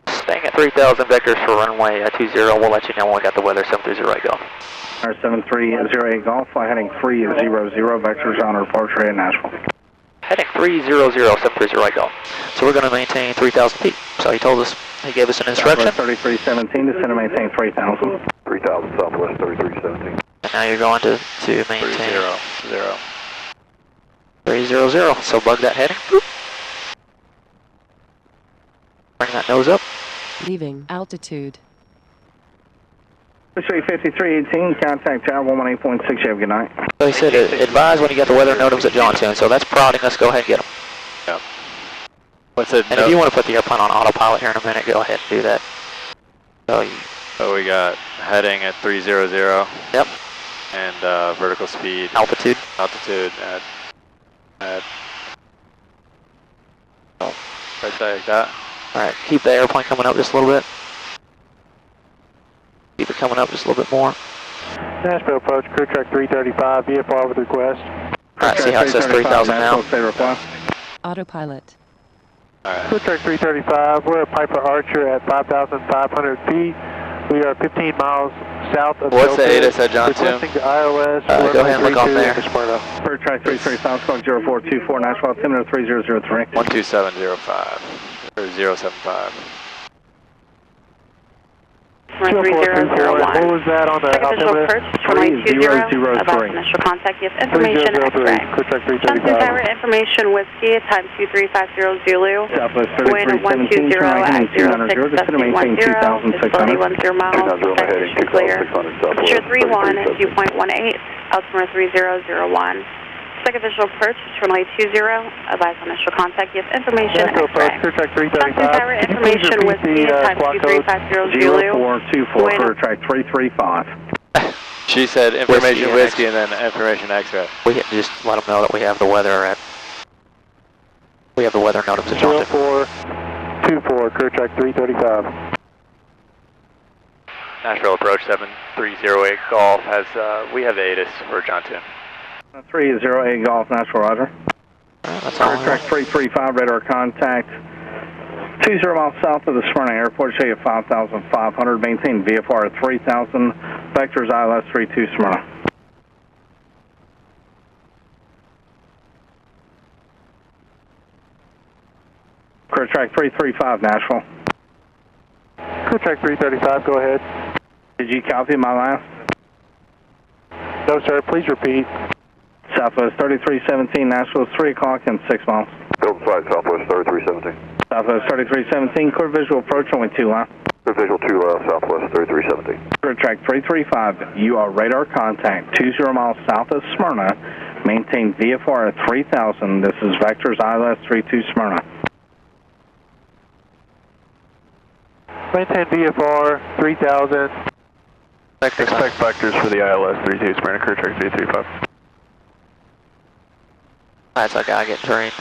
Speaker 4: Staying at 3,000 vectors for runway 20. We'll let you know when we got the weather. 730 Golf.
Speaker 14: Our 7308 Golf, fly heading 300 vectors on our departure at Nashville.
Speaker 4: Heading 300, 730 Golf. So we're going to maintain 3,000 feet. So he told us, he gave us an instruction.
Speaker 14: 3317, descend and maintain 3,000.
Speaker 8: 3000 Southwest 3317.
Speaker 4: And now you're going to maintain
Speaker 11: 300.
Speaker 4: 300. So bug that heading. Boop. Bring that nose up.
Speaker 5: Leaving altitude.
Speaker 14: Street 5318, contact tower 118.6, you have a good night.
Speaker 4: So he said, advise when you get the weather NOTAMs at John Toon. So that's prodding us. Go ahead and get them.
Speaker 11: Yep. What's it?
Speaker 4: And if you want to put the airplane on autopilot here in a minute, go ahead and do that. So
Speaker 11: we got heading at 300.
Speaker 4: Yep.
Speaker 11: And vertical speed.
Speaker 4: Altitude
Speaker 11: at right there, like that.
Speaker 4: Alright, keep the airplane coming up just a little bit. Keep it coming up just a little bit more.
Speaker 7: Nashville approach, crew track 335, VFR with request.
Speaker 4: Alright, see how it says 3,000 now?
Speaker 5: Autopilot.
Speaker 11: Alright.
Speaker 7: Crew track 335, we're at Piper Archer at 5,500 feet. We are 15 miles south of
Speaker 11: What's the ATIS at John Toon?
Speaker 7: Requesting the ILS.
Speaker 4: Go ahead and look off there.
Speaker 14: Crew track 335, squawk 0424, Nashville altimeter 3003.
Speaker 11: 12705, or 075.
Speaker 1: 3001.
Speaker 7: What was that on the altimeter?
Speaker 1: Runway 20, about initial contact, yes, information, X-ray. Johnson Tower, information Whiskey, time 2350 Zulu.
Speaker 14: Southwest
Speaker 1: Wind 120 at 06, destination 10, visibility 10 miles, destination clear. Temperature 31 at 2.18, altimeter 3001. Second visual approach, runway 20, advise on initial contact, yes, information, X-ray. Johnson Tower, information Whiskey, time 2350 Zulu.
Speaker 14: 0424, crew track 335.
Speaker 11: She said information whiskey and then information X-ray.
Speaker 4: We just let them know that we have the weather at. We have the weather NOTAMs at John Toon.
Speaker 7: 0424, crew track 335.
Speaker 11: Nashville approach 7308 Golf has we have the ATIS for John Toon.
Speaker 14: 308 Golf, Nashville, roger.
Speaker 4: That's all.
Speaker 14: Track 335, radar contact 20 miles south of the Smyrna Airport, show you 5,500, maintain VFR at 3,000, vectors ILS 32 Smyrna. Crew track 335, Nashville.
Speaker 6: Crew track 335, go ahead.
Speaker 14: Did you copy my last?
Speaker 6: No, sir, please repeat.
Speaker 14: Southwest 3317, Nashville, 3 o'clock and 6 miles.
Speaker 8: Build side, Southwest 3317.
Speaker 14: Southwest 3317, clear visual approach, only 2 left.
Speaker 8: Clear visual 2 left, Southwest 3317.
Speaker 14: Clear track 335, you are radar contact 20 miles south of Smyrna. Maintain VFR at 3000. This is Vectors ILS 32 Smyrna.
Speaker 6: Maintain VFR 3000.
Speaker 11: Expect vectors for the ILS 32 Smyrna, crew track 335.
Speaker 4: That's a guy getting trained.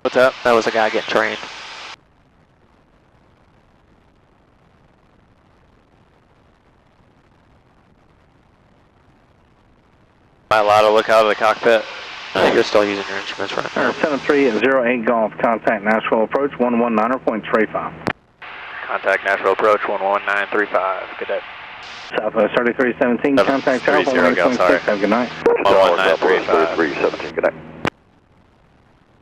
Speaker 2: What's up?
Speaker 4: That was a guy getting trained.
Speaker 2: Am I allowed to look out of the cockpit?
Speaker 4: You're still using your instruments right now.
Speaker 14: 7308 Golf, contact Nashville approach 119.35.
Speaker 2: Contact Nashville approach 11935. Good day.
Speaker 14: Southwest 3317, contact Harville 126. Have a good night.
Speaker 2: 11935.
Speaker 8: Good night.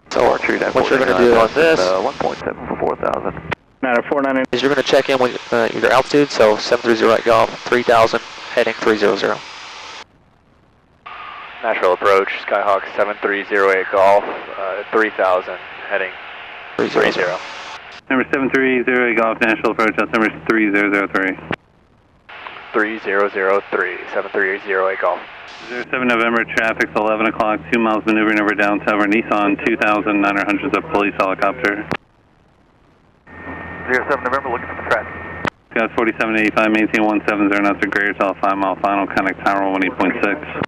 Speaker 4: So what you're going to do on this
Speaker 7: 1.7 for 4,000.
Speaker 14: 9499.
Speaker 4: is you're going to check in with your altitude, so 7308 Golf, 3000, heading 300.
Speaker 11: Nashville approach, Skyhawk 7308 Golf, 3000, heading 30.
Speaker 6: Number 7308 Golf, Nashville approach, altimeter 3003.
Speaker 11: 3003, 7308 Golf.
Speaker 6: 07 November, traffic's 11 o'clock, 2 miles maneuvering over downtown Nissan, 2,900 of police helicopter.
Speaker 7: 07 November, looking for the track.
Speaker 6: Got 4785, maintain 170 knots or greater till 5 mile final, contact tower 18.6.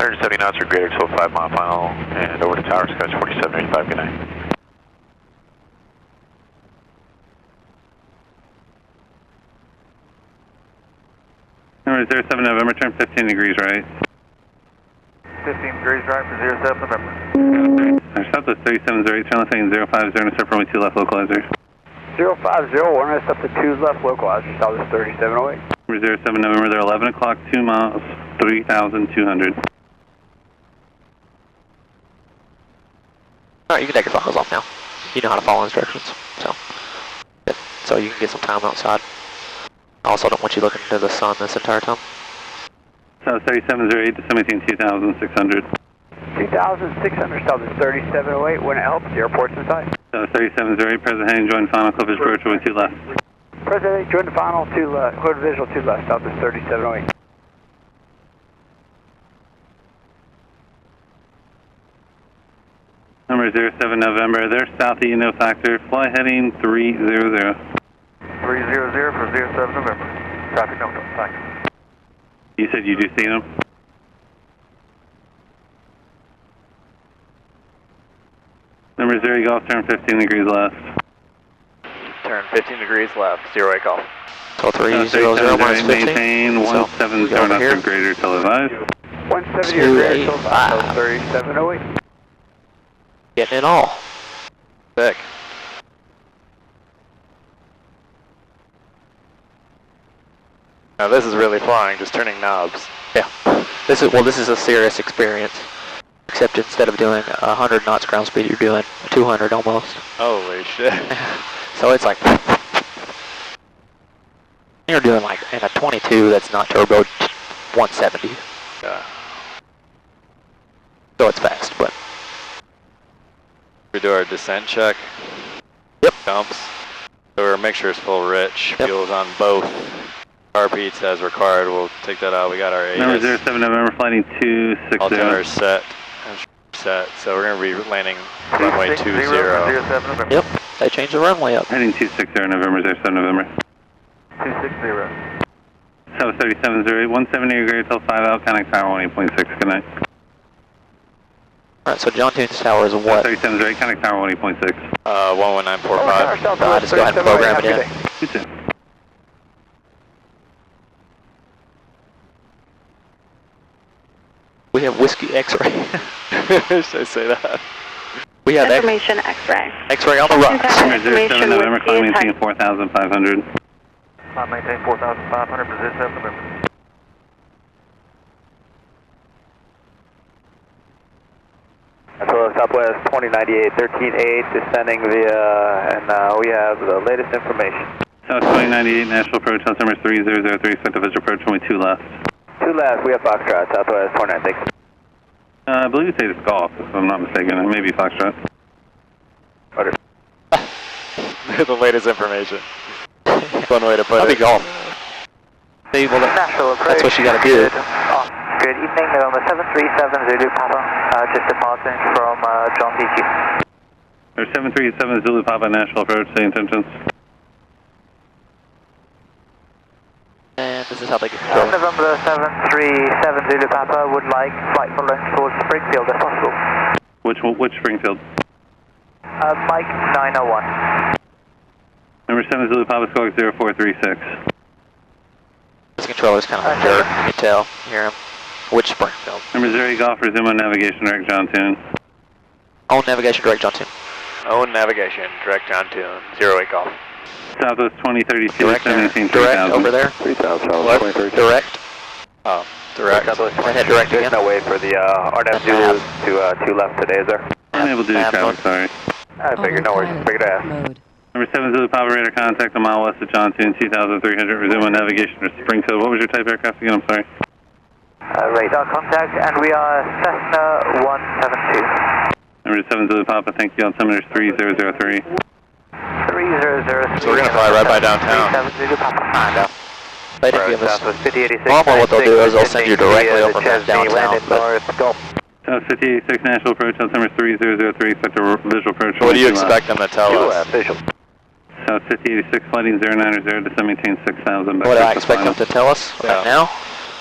Speaker 11: 170 knots or greater till 5 mile final, and over to tower, Scotch 4785, good night.
Speaker 6: Number 07 November, turn 15 degrees right.
Speaker 7: 15 degrees right for 07 November.
Speaker 6: Southwest 3708, turn left heading 050, and start runway 2 left localizer.
Speaker 15: 050, one rest up to 2 left localizer, Southwest 3708.
Speaker 6: Number 07 November, they're 11 o'clock, 2 miles, 3,200.
Speaker 4: Alright, you can take your goggles off now. You know how to follow instructions, so good. So you can get some time outside. I also don't want you looking into the sun this entire time.
Speaker 6: South 3708 to 2,600.
Speaker 15: 2,600, Southwest 3708, when it helps, the airport's in sight.
Speaker 6: South 3708, present heading, join final, cliff approach, runway 2 left.
Speaker 15: President, join the final, 2 left, hood visual 2 left, Southwest 3708.
Speaker 6: Number 07 November, they're south of no factor, fly heading 300.
Speaker 7: 300 for 07 November. Traffic no contact.
Speaker 6: You said you do see them? Number 0 Golf, turn 15 degrees left.
Speaker 11: Turn 15 degrees left, 08 Golf.
Speaker 4: So 300 minus 15.
Speaker 6: Maintain 170 knots or greater till advised.
Speaker 15: 170 or greater till 3708.
Speaker 4: Getting it all.
Speaker 2: Sick. Now this is really flying, just turning knobs.
Speaker 4: Yeah. This is a serious experience. Except instead of doing 100 knots ground speed, you're doing 200 almost.
Speaker 2: Holy shit.
Speaker 4: So it's like you're doing like in a 22 that's not turbo 170.
Speaker 2: Yeah.
Speaker 4: So it's fast, but
Speaker 2: We do our descent check.
Speaker 4: Yep.
Speaker 2: Dumps. So our mixture is full rich.
Speaker 4: Yep.
Speaker 2: Fuel's on both. Carb heats as required. We'll take that out. We got our
Speaker 6: Number
Speaker 2: ATIS.
Speaker 6: 07 November, flighting 260.
Speaker 2: Altimeter set. So we're going to be landing runway 20.
Speaker 4: Yep, they changed the runway up.
Speaker 6: Heading 260 November, 07 November.
Speaker 7: 260.
Speaker 6: South 3708, 170 or greater till 5 out, contact tower 18.6, good night.
Speaker 4: Alright, so John Tunes Tower is what?
Speaker 6: 3708, contact tower 18.6.
Speaker 2: 11945.
Speaker 4: Just go ahead and program it in.
Speaker 6: You too.
Speaker 4: We have whiskey X-ray.
Speaker 2: Should I say that?
Speaker 4: We have
Speaker 1: Information X-ray.
Speaker 4: X-ray on the rocks.
Speaker 6: Number 07 November, climb maintain 4,500.
Speaker 7: I maintain 4,500 for 07 November.
Speaker 11: Southwest 2098, 13.8, descending via, and we have the latest information.
Speaker 6: South 2098, Nashville approach, altimeter 3003, expect a visual approach, only 2 left.
Speaker 7: 2 left, we have Foxtrot, Southwest 49, thanks.
Speaker 6: I believe you say it's golf, if I'm not mistaken, it may be Foxtrot.
Speaker 7: Order.
Speaker 2: The latest information. One way to put it.
Speaker 4: That'd be golf. See, well, that's what you gotta do.
Speaker 7: Good evening, November 737 Zulu Papa, just departing from John Beach.
Speaker 6: There's 737 Zulu Papa, Nashville approach, same intentions.
Speaker 4: And this is how they get control.
Speaker 7: November 737 Zulu Papa would like flight following towards Springfield if possible.
Speaker 6: Which Springfield?
Speaker 7: Mike 901.
Speaker 6: Number 7 Zulu Papa, Squawk 0436.
Speaker 4: This controller's kind of a jerk, you can tell. You hear him? Which Springfield?
Speaker 6: Number 0 Golf, resume on navigation, direct John Tune.
Speaker 4: On navigation, direct John Tune.
Speaker 2: On navigation, direct John Tune, 08 Golf.
Speaker 6: Southwest 2032,
Speaker 4: direct
Speaker 6: 17
Speaker 4: direct over there.
Speaker 6: 3000,
Speaker 2: what?
Speaker 6: 2032.
Speaker 4: Direct.
Speaker 2: Oh, direct.
Speaker 4: Head direct again.
Speaker 7: There's no way for the RNAV Zulu to 2 left today, is there?
Speaker 6: Unable to do traffic, sorry.
Speaker 7: I figured, no worries, figured out.
Speaker 5: Mode.
Speaker 6: Number 7 Zulu Papa, radar contact a mile west of John Tune, 2300, resume on navigation to Springfield. What was your type aircraft again, I'm sorry?
Speaker 7: Radar contact, and we are Cessna 172.
Speaker 6: Number 7 Zulu Papa, thank you, altimeter 3003.
Speaker 7: 3003.
Speaker 2: So we're going to fly right by downtown.
Speaker 7: 7 Zulu Papa, find out.
Speaker 4: They didn't give us.
Speaker 7: Southwest 5086.
Speaker 4: Normally what they'll do is they'll send you directly over from downtown. But
Speaker 6: South 5086 Nashville approach, altimeter 3003, expect a visual approach.
Speaker 2: What do you expect them to tell us?
Speaker 7: Visual.
Speaker 6: South 5086 flighting 090, to maintain 6000.
Speaker 4: what do I expect them to tell us right now?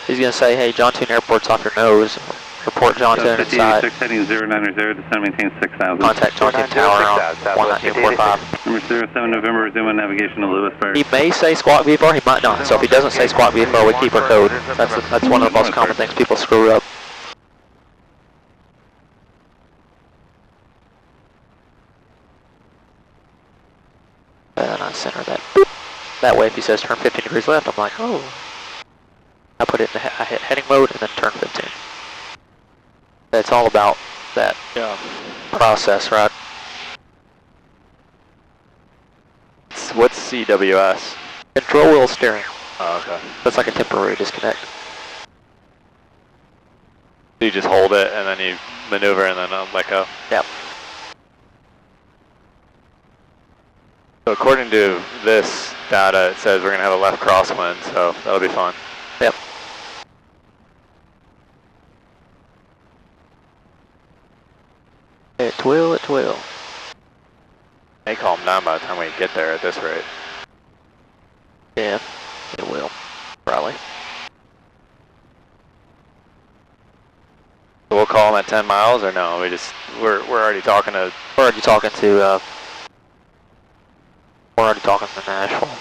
Speaker 4: He's going to say, hey, John Tune Airport's off your nose. Report John Tune inside.
Speaker 6: 5086 heading 090, to maintain 6000.
Speaker 4: Contact John Tune Tower on 19245.
Speaker 6: Number 07 November, resume on navigation to Lewisburg.
Speaker 4: He may say squawk VFR, he might not. So if he doesn't say squawk VFR, we keep our code. That's one of the most common things people screw up. And I center that. That way if he says turn 15 degrees left, I'm like, oh. I put it in I hit heading mode and then turn 15. It's all about that process, right?
Speaker 2: What's CWS?
Speaker 4: Control wheel steering.
Speaker 2: Oh, okay.
Speaker 4: That's like a temporary disconnect.
Speaker 2: So you just hold it and then you maneuver and then let go?
Speaker 4: Yep.
Speaker 2: So according to this data, it says we're going to have a left crosswind, so that'll be fun.
Speaker 4: Yep. It will, it will.
Speaker 2: May calm down by the time we get there at this rate.
Speaker 4: Yeah, it will. Probably.
Speaker 2: So we'll call them at 10 miles or no? We're already talking to...
Speaker 4: We're already talking to Nashville.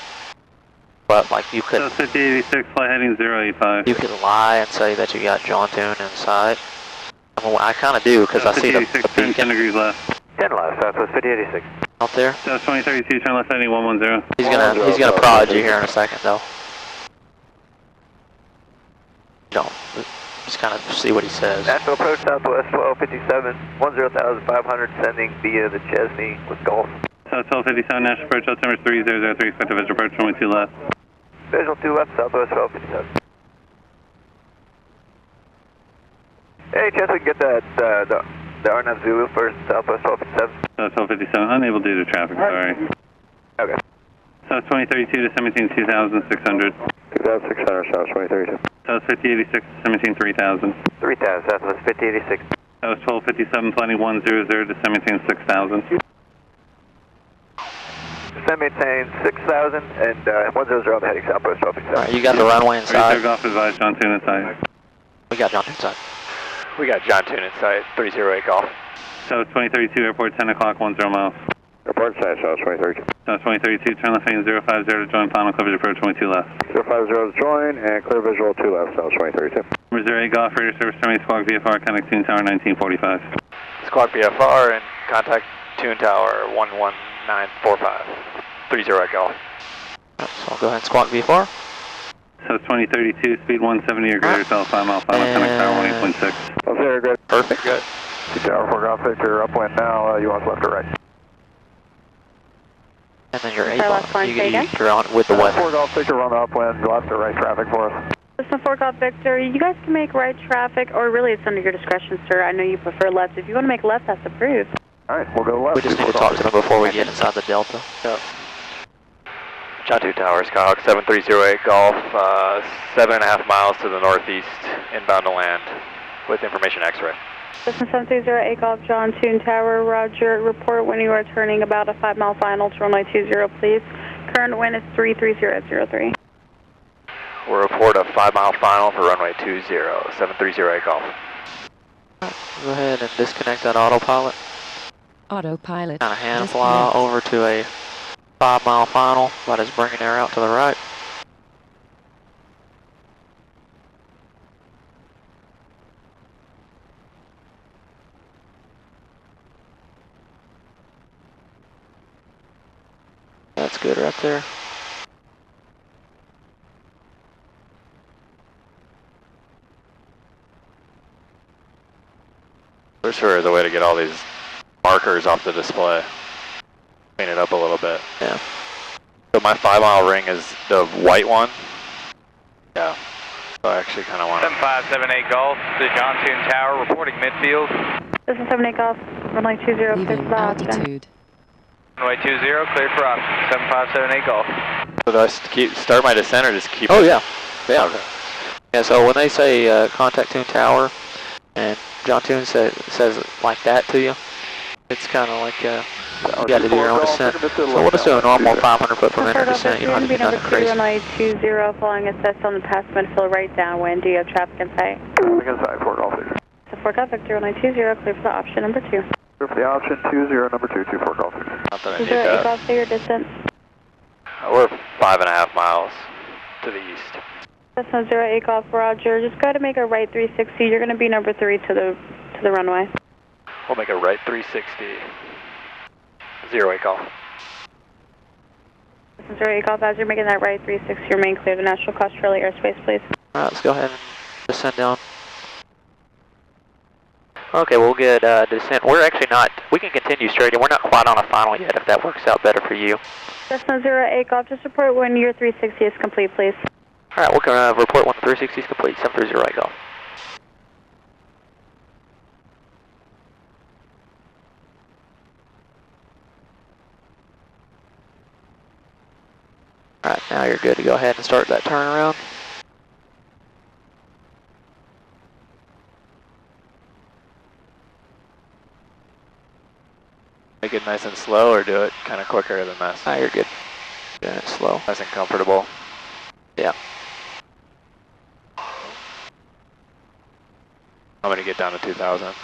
Speaker 4: But like you could...
Speaker 6: So 5086 flight heading 085.
Speaker 4: You could lie and say that you got John Tune inside. Well, I kind of do because I see the beacon.
Speaker 6: 10 degrees left.
Speaker 7: 10 left, Southwest 5086.
Speaker 4: Out there.
Speaker 6: South 2032, turn left heading 110.
Speaker 4: He's gonna prod you here in a second though. Don't. Just kind of see what he says.
Speaker 7: Nashville approach Southwest 1257, 10,500 sending via the Chesney with Gulf.
Speaker 6: South 1257, Nashville approach, altimeter 3003, expect a visual approach, only 2 left.
Speaker 7: Visual 2 left, Southwest 1257. Any chance we can get the RNAV Zulu first, Southwest 1257?
Speaker 6: South 1257, unable due to traffic, sorry.
Speaker 7: Okay.
Speaker 6: South 2032 to 17 2600.
Speaker 7: 2600, South 2032.
Speaker 6: South 5086 to 17 3000.
Speaker 7: 3000, Southwest 5086.
Speaker 6: South 1257, planning 100 to 17 6000.
Speaker 7: Maintain 6,000 and 100 heading Southwest 1257.
Speaker 4: Alright, you got the runway inside.
Speaker 6: 30 Golf advised, John Tune inside.
Speaker 4: We got John Tune inside.
Speaker 2: We got John Tune inside, 308 Golf.
Speaker 6: South 2032, airport 10 o'clock, 10 miles.
Speaker 8: Airport inside, South 2032.
Speaker 6: South 2032, turn left heading 050 to join final coverage approach, only 2 left.
Speaker 8: 050 to join and clear visual 2 left, South 2032.
Speaker 6: Number 08 Golf, radar service terminating Squawk VFR, contact Tune Tower 1945.
Speaker 2: Squawk VFR and contact Tune Tower 11945. 30 Golf.
Speaker 4: So I'll go ahead and squawk VFR.
Speaker 6: South 2032, speed 170 or greater, 5 mile final, connect Tower 18.6.
Speaker 8: Okay, good.
Speaker 4: Perfect.
Speaker 2: Good.
Speaker 7: Tower 4 Golf, you're upwind now, you want left or right?
Speaker 4: And then your
Speaker 1: Sorry,
Speaker 4: 8 bar.
Speaker 1: last line, say again?
Speaker 4: You're on with the weather.
Speaker 7: 4 Golf Victor on the upwind, left or right traffic for us.
Speaker 1: Cessna 4 Golf Victor, you guys can make right traffic, or really it's under your discretion, sir. I know you prefer left. If you want to make left, that's approved.
Speaker 7: All right, we'll go left.
Speaker 4: We just need to talk to them before we get inside the Delta.
Speaker 11: Yep. John 2 Tower, Skyhawk 7308 Golf, 7.5 miles to the northeast, inbound to land, with information X-ray.
Speaker 1: Cessna 7308 Golf, John 2 Tower, roger. Report when you are turning about a 5-mile final to runway 20, please. Current wind is 33003.
Speaker 11: We'll report a 5-mile final for runway 20, 7308 Golf.
Speaker 4: Go ahead and disconnect that autopilot.
Speaker 5: Autopilot.
Speaker 4: Kind of hand fly over to a 5-mile final by just bringing air out to the right. That's good right there.
Speaker 2: For sure is a way to get all these markers off the display. Clean it up a little bit.
Speaker 4: Yeah.
Speaker 2: So my 5-mile ring is the white one. Yeah. So I actually kind of want to...
Speaker 15: 7578 Golf to John 2 Tower, reporting midfield.
Speaker 1: This is 78 Golf, runway 20, clear for
Speaker 5: Leaving
Speaker 1: the option.
Speaker 5: altitude.
Speaker 15: Runway 20, clear for option. 7578 Golf.
Speaker 2: So do I start my descent or just keep
Speaker 4: Oh,
Speaker 2: it?
Speaker 4: yeah. Yeah.
Speaker 2: Okay.
Speaker 4: Yeah, so when they say contact Tune Tower, and John Tune says it like that to you, it's kind of like you got to do your own descent. So we'll just do a normal 500 foot per minute descent. You don't have to do nothing crazy.
Speaker 1: Runway 20, flying assessed on the past midfield right downwind. Do you have traffic in sight?
Speaker 7: Traffic in sight, 4 Golf Victor.
Speaker 1: So 4 Golf Victor, runway 20, clear for the option number 2.
Speaker 7: Clear for the option 20, number 2, 4 Golf Victor.
Speaker 2: Not that I need
Speaker 1: 08
Speaker 2: that.
Speaker 1: Golf, say your distance.
Speaker 2: We're 5.5 miles to the east.
Speaker 1: Cessna 08 Golf, roger. Just go to make a right 360. You're going to be number 3 to the runway.
Speaker 11: We'll make a right 360, 08 Golf.
Speaker 1: Cessna 08 Golf, as you're making that right 360, remain clear to National Australia airspace, please.
Speaker 4: Alright, let's go ahead and descend down. Okay, we'll get descent. We're actually not, we can continue straight, and we're not quite on a final yet, if that works out better for you.
Speaker 1: Cessna 08 Golf, just report when your 360 is complete, please.
Speaker 4: Alright, we'll report when the 360 is complete, 730 Golf. Alright, now you're good to go ahead and start that turnaround.
Speaker 2: Make it nice and slow or do it kind of quicker than this?
Speaker 4: Ah, you're good. Doing it slow.
Speaker 2: Nice and comfortable.
Speaker 4: Yeah.
Speaker 2: I'm going to get down to 2,000.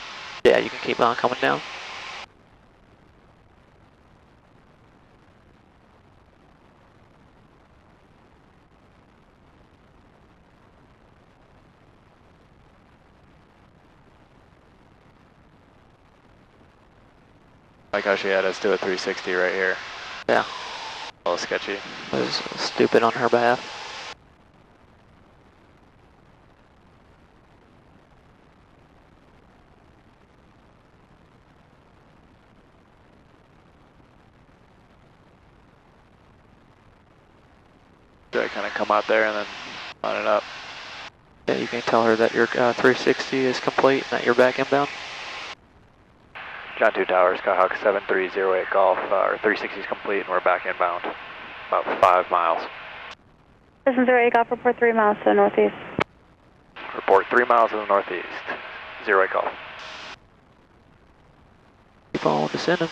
Speaker 4: Yeah, you can keep on coming down.
Speaker 2: Like how she had us do a 360 right here.
Speaker 4: Yeah.
Speaker 2: A little sketchy.
Speaker 4: It was stupid on her behalf.
Speaker 2: Should I kind of come out there and then line it up?
Speaker 4: Yeah, you can tell her that your 360 is complete and that you're back inbound.
Speaker 11: John 2 Tower, Skyhawk 7308 Golf, our 360 is complete and we're back inbound, about 5 miles.
Speaker 1: Cessna 08 Golf, report 3 miles to the northeast.
Speaker 11: Report 3 miles to the northeast, 08 Golf.
Speaker 4: Keep on descending.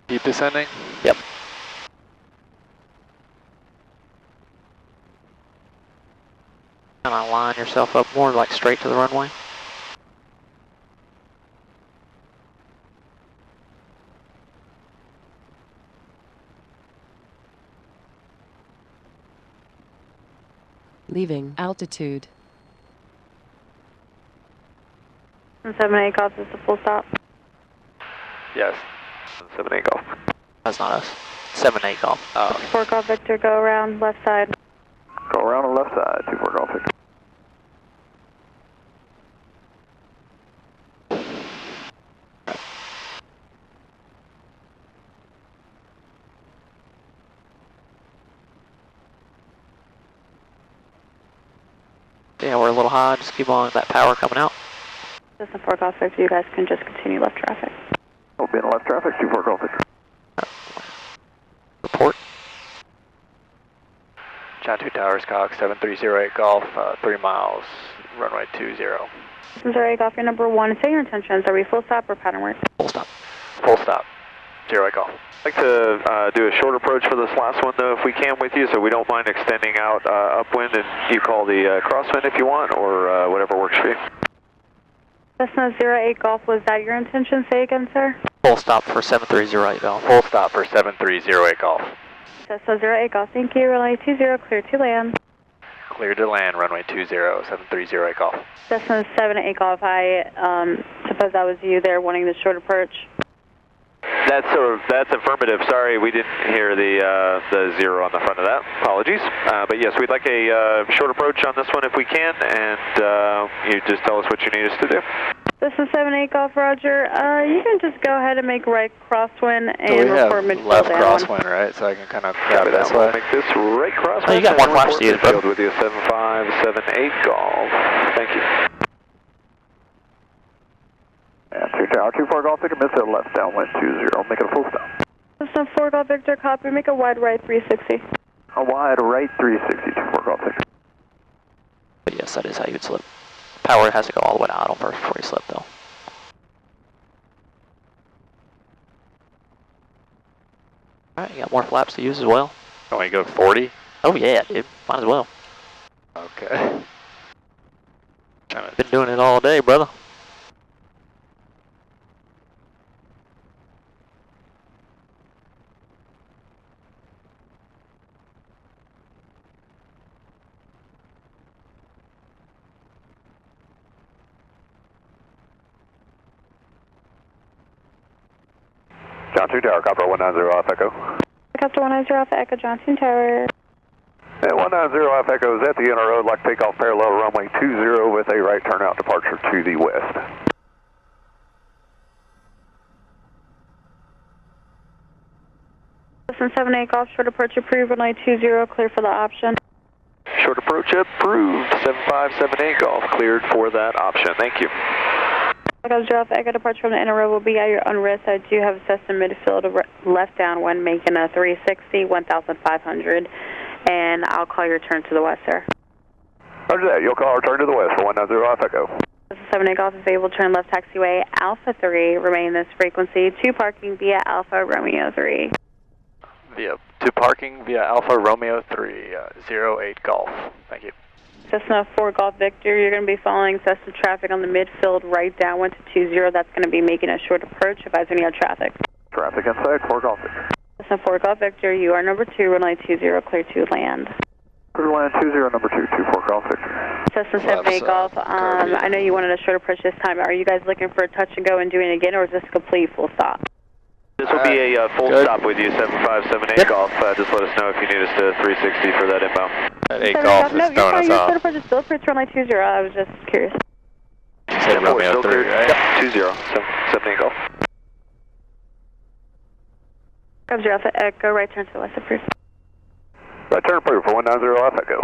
Speaker 2: Keep descending?
Speaker 4: Yep. Kind of line yourself up more like straight to the runway.
Speaker 5: Leaving altitude.
Speaker 1: 78 Golf, is the full stop.
Speaker 11: Yes, 78 Golf.
Speaker 4: That's not us. 7-8 Golf.
Speaker 11: Oh.
Speaker 1: 4 Golf Victor, go around left side.
Speaker 7: Go around on the left side, 24 Golf Victor.
Speaker 4: Yeah, we're a little high. Just keep on that power coming out.
Speaker 1: Cessna 4 Golf Victor, you guys can just continue left traffic.
Speaker 7: We'll be in left traffic, 24 Golf Victor.
Speaker 4: Report.
Speaker 11: John 2 Tower, Skyhawk 7308 Golf, 3 miles, runway 20.
Speaker 1: 08 Golf, your number 1. Say your intentions. Are we full stop or pattern work?
Speaker 4: Full stop.
Speaker 11: Full stop. 08 Golf.
Speaker 8: I'd like to do a short approach for this last one, though, if we can with you, so we don't mind extending out upwind, and you call the crosswind if you want, or whatever works for you.
Speaker 1: Cessna 08 Golf, was that your intention? Say again, sir.
Speaker 4: Full stop for 7308 Golf.
Speaker 11: Full stop for 7308 Golf.
Speaker 1: Cessna 08 Golf, thank you. Runway 20, clear to land.
Speaker 11: Clear to land, runway 20, 7308 Golf.
Speaker 1: Cessna 78 Golf, I suppose that was you there wanting the short approach.
Speaker 8: That's affirmative. Sorry, we didn't hear the 0 on the front of that. Apologies. But yes, we'd like a short approach on this one if we can, and you just tell us what you need us to do.
Speaker 1: Cessna 78 Golf, Roger. You can just go ahead and make right crosswind and report midfield
Speaker 2: left
Speaker 1: down.
Speaker 2: crosswind, right? So I can kind of grab this way.
Speaker 8: We'll make this right crosswind.
Speaker 4: Oh, you got more flaps to use, bro.
Speaker 8: With you, 7578 Golf. Thank you.
Speaker 7: And 2 Tower, 24 Golf Victor, midfield left, downwind 20, make it a full stop.
Speaker 1: Cessna 4 Golf Victor, copy, make a wide right 360.
Speaker 7: A wide right 360, 24 Golf Victor.
Speaker 4: But yes, that is how you would slip. Power has to go all the way to idle first before you slip, though. Alright, you got more flaps to use as well.
Speaker 2: Can we go 40?
Speaker 4: Oh yeah, dude. Might as well.
Speaker 2: Okay.
Speaker 4: Been doing it all day, brother.
Speaker 8: John 2 Tower, Copper 190 Alpha Echo.
Speaker 1: Copter 190 Alpha Echo, Johnson Tower.
Speaker 8: Yeah, 190 Alpha Echo is at the inner road, like takeoff parallel runway 20 with a right turnout departure to the west.
Speaker 1: Cessna 78 Golf, short approach approved, runway 20, clear for the option.
Speaker 8: Short approach approved, 7578 Golf, cleared for that option. Thank you.
Speaker 1: Alpha Echo departure from the inner road will be at your own risk. I do have a Cessna midfield left downwind making a 360, 1,500, and I'll call your turn to the west, sir.
Speaker 8: Roger that. You'll call our turn to the west for 190 Alpha Echo.
Speaker 1: Cessna 78 Golf is able to turn left taxiway Alpha 3, remain this frequency, to parking via Alpha Romeo 3.
Speaker 11: To parking via Alpha Romeo 3, 08 Golf. Thank you.
Speaker 1: Cessna 4 Golf Victor, you're going to be following Cessna traffic on the midfield right downwind to 20. That's going to be making a short approach. Advise when you have traffic.
Speaker 7: Traffic inside, 4 Golf Victor.
Speaker 1: Cessna 4 Golf Victor, you are number 2, runway 20, clear to land.
Speaker 7: Clear to land 20, number 2, 24 Golf Victor.
Speaker 1: Cessna 78 Golf, I know you wanted a short approach this time. Are you guys looking for a touch and go and doing it again, or is this a complete full stop?
Speaker 8: This will be a full stop with you, 7578 Golf. Just let us know if you need us to 360 for that inbound.
Speaker 2: That 8 Golf is throwing us off.
Speaker 1: Your short approach is still clear to runway 20. I was just curious.
Speaker 2: You said Romeo 3, right?
Speaker 8: Yep, 20, 78 Golf.
Speaker 1: Comes your Alpha Echo, right turn to the west, approved.
Speaker 8: Right turn approved for 190 Alpha Echo.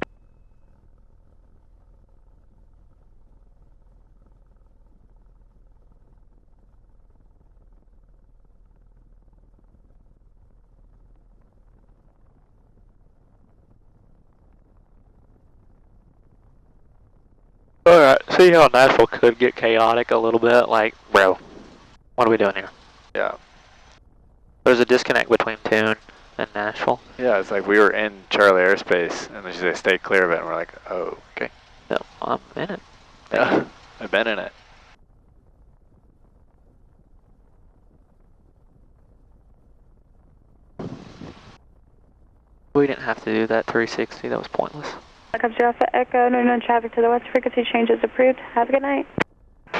Speaker 4: Alright, see how Nashville could get chaotic a little bit? Like, bro, what are we doing here?
Speaker 2: Yeah.
Speaker 4: There's a disconnect between Tune and Nashville.
Speaker 2: Yeah, it's like we were in Charlie airspace, and then she said stay clear of it, and we're like, oh, okay.
Speaker 4: No, I'm in it.
Speaker 2: Yeah, I've been in it.
Speaker 4: We didn't have to do that 360, that was pointless.
Speaker 1: Comes your Alpha Echo, no traffic to the west, frequency change is approved. Have a good night.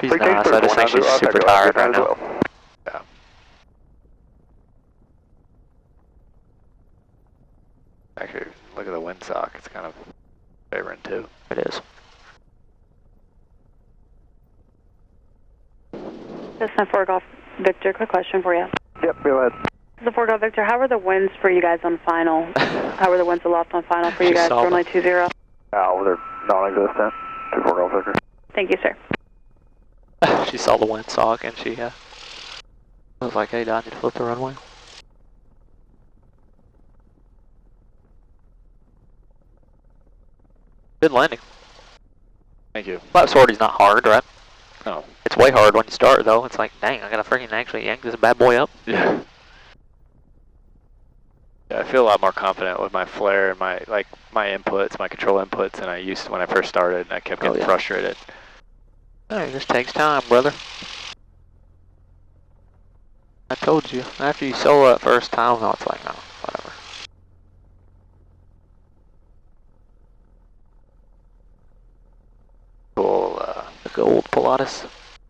Speaker 4: She's nice, I just think she's super tired right now.
Speaker 2: Yeah. Actually, look at the windsock, it's kind of favoring too.
Speaker 4: It is.
Speaker 1: Cessna 4 Golf Victor, quick question for you.
Speaker 7: Yep, go ahead.
Speaker 1: Cessna 4 Golf Victor, how were the winds for you guys on final? How were the winds aloft on final for you guys, runway 20?
Speaker 7: Oh, they're non-existent. 24 Golf Victor.
Speaker 1: Thank you, sir.
Speaker 4: She saw the windsock and she was like, hey, do I need to flip the runway? Good landing.
Speaker 2: Thank you.
Speaker 4: Flat sortie's not hard, right?
Speaker 2: No.
Speaker 4: It's way hard when you start, though. It's like, dang, I gotta freaking actually yank this bad boy up.
Speaker 2: Yeah. Yeah, I feel a lot more confident with my flare and my inputs, my control inputs, than I used to when I first started, and I kept getting frustrated.
Speaker 4: Yeah, it just takes time, brother. I told you, after you solo that first time, though, it's like, no, whatever.
Speaker 2: Cool,
Speaker 4: the gold Pilatus.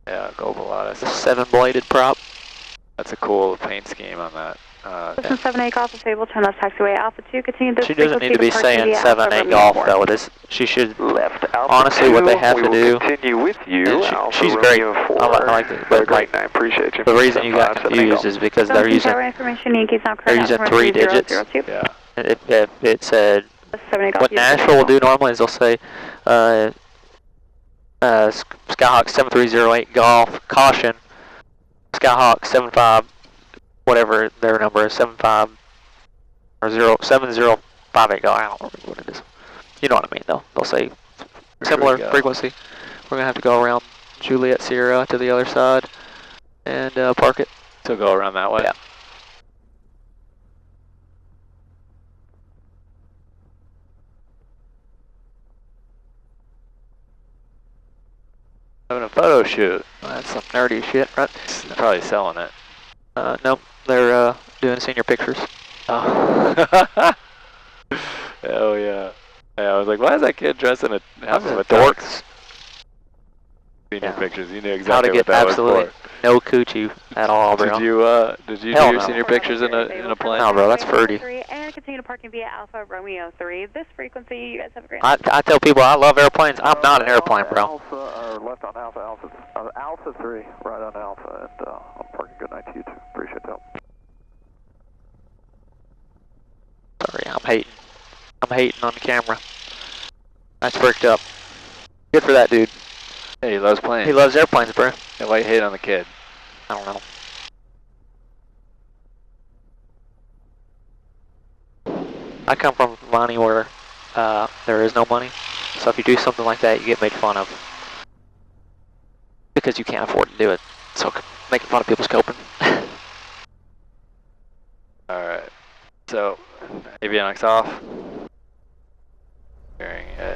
Speaker 2: Yeah, gold Pilatus.
Speaker 4: The 7-bladed prop.
Speaker 2: That's a cool paint scheme on that.
Speaker 1: Listen, 7-8 Golf is able, turn left taxiway Alpha 2, continue this
Speaker 4: She doesn't need to be saying 7-8
Speaker 1: Golf
Speaker 4: though. She should,
Speaker 8: left Alpha
Speaker 4: honestly,
Speaker 8: 2,
Speaker 4: what they have to do.
Speaker 8: Continue with you.
Speaker 4: She's great. I like it, but like,
Speaker 8: I appreciate you.
Speaker 4: The reason you got confused is because they're using 3 digits.
Speaker 2: Yeah.
Speaker 4: If it said, what Nashville will do normally is they'll say, Skyhawk 7308 Golf, caution, Skyhawk 75, whatever their number is, 75 or 7058 Golf, I don't remember what it is. You know what I mean though. They'll say similar frequency. We're going to have to go around Juliet Sierra to the other side and park it.
Speaker 2: So go around that way?
Speaker 4: Yeah.
Speaker 2: Having a photo shoot.
Speaker 4: Well, that's some nerdy shit, right?
Speaker 2: They're probably selling it.
Speaker 4: Nope, they're doing senior pictures.
Speaker 2: Oh. Oh yeah. Yeah, I was like, why is that kid dressed in a dorks? Senior pictures. You knew exactly what that was for.
Speaker 4: No coochie at all, bro.
Speaker 2: Did you do your senior pictures in a plane?
Speaker 4: No, bro, that's fruity.
Speaker 1: And continue to parking via Alpha Romeo 3. This frequency, you guys have a great
Speaker 4: I tell people I love airplanes. I'm not an airplane, bro.
Speaker 7: Alpha, or left on Alpha 3, right on Alpha, and I'm parking. Good night to you too. Appreciate that.
Speaker 4: Sorry, I'm hating on the camera. That's freaked up. Good for that dude.
Speaker 2: Hey, he loves planes.
Speaker 4: He loves airplanes, bro.
Speaker 2: Yeah, why you hate on the kid?
Speaker 4: I don't know. I come from money where there is no money. So if you do something like that, you get made fun of. Because you can't afford to do it. So making fun of people's coping.
Speaker 2: Alright. So, avionics off. Bearing edge.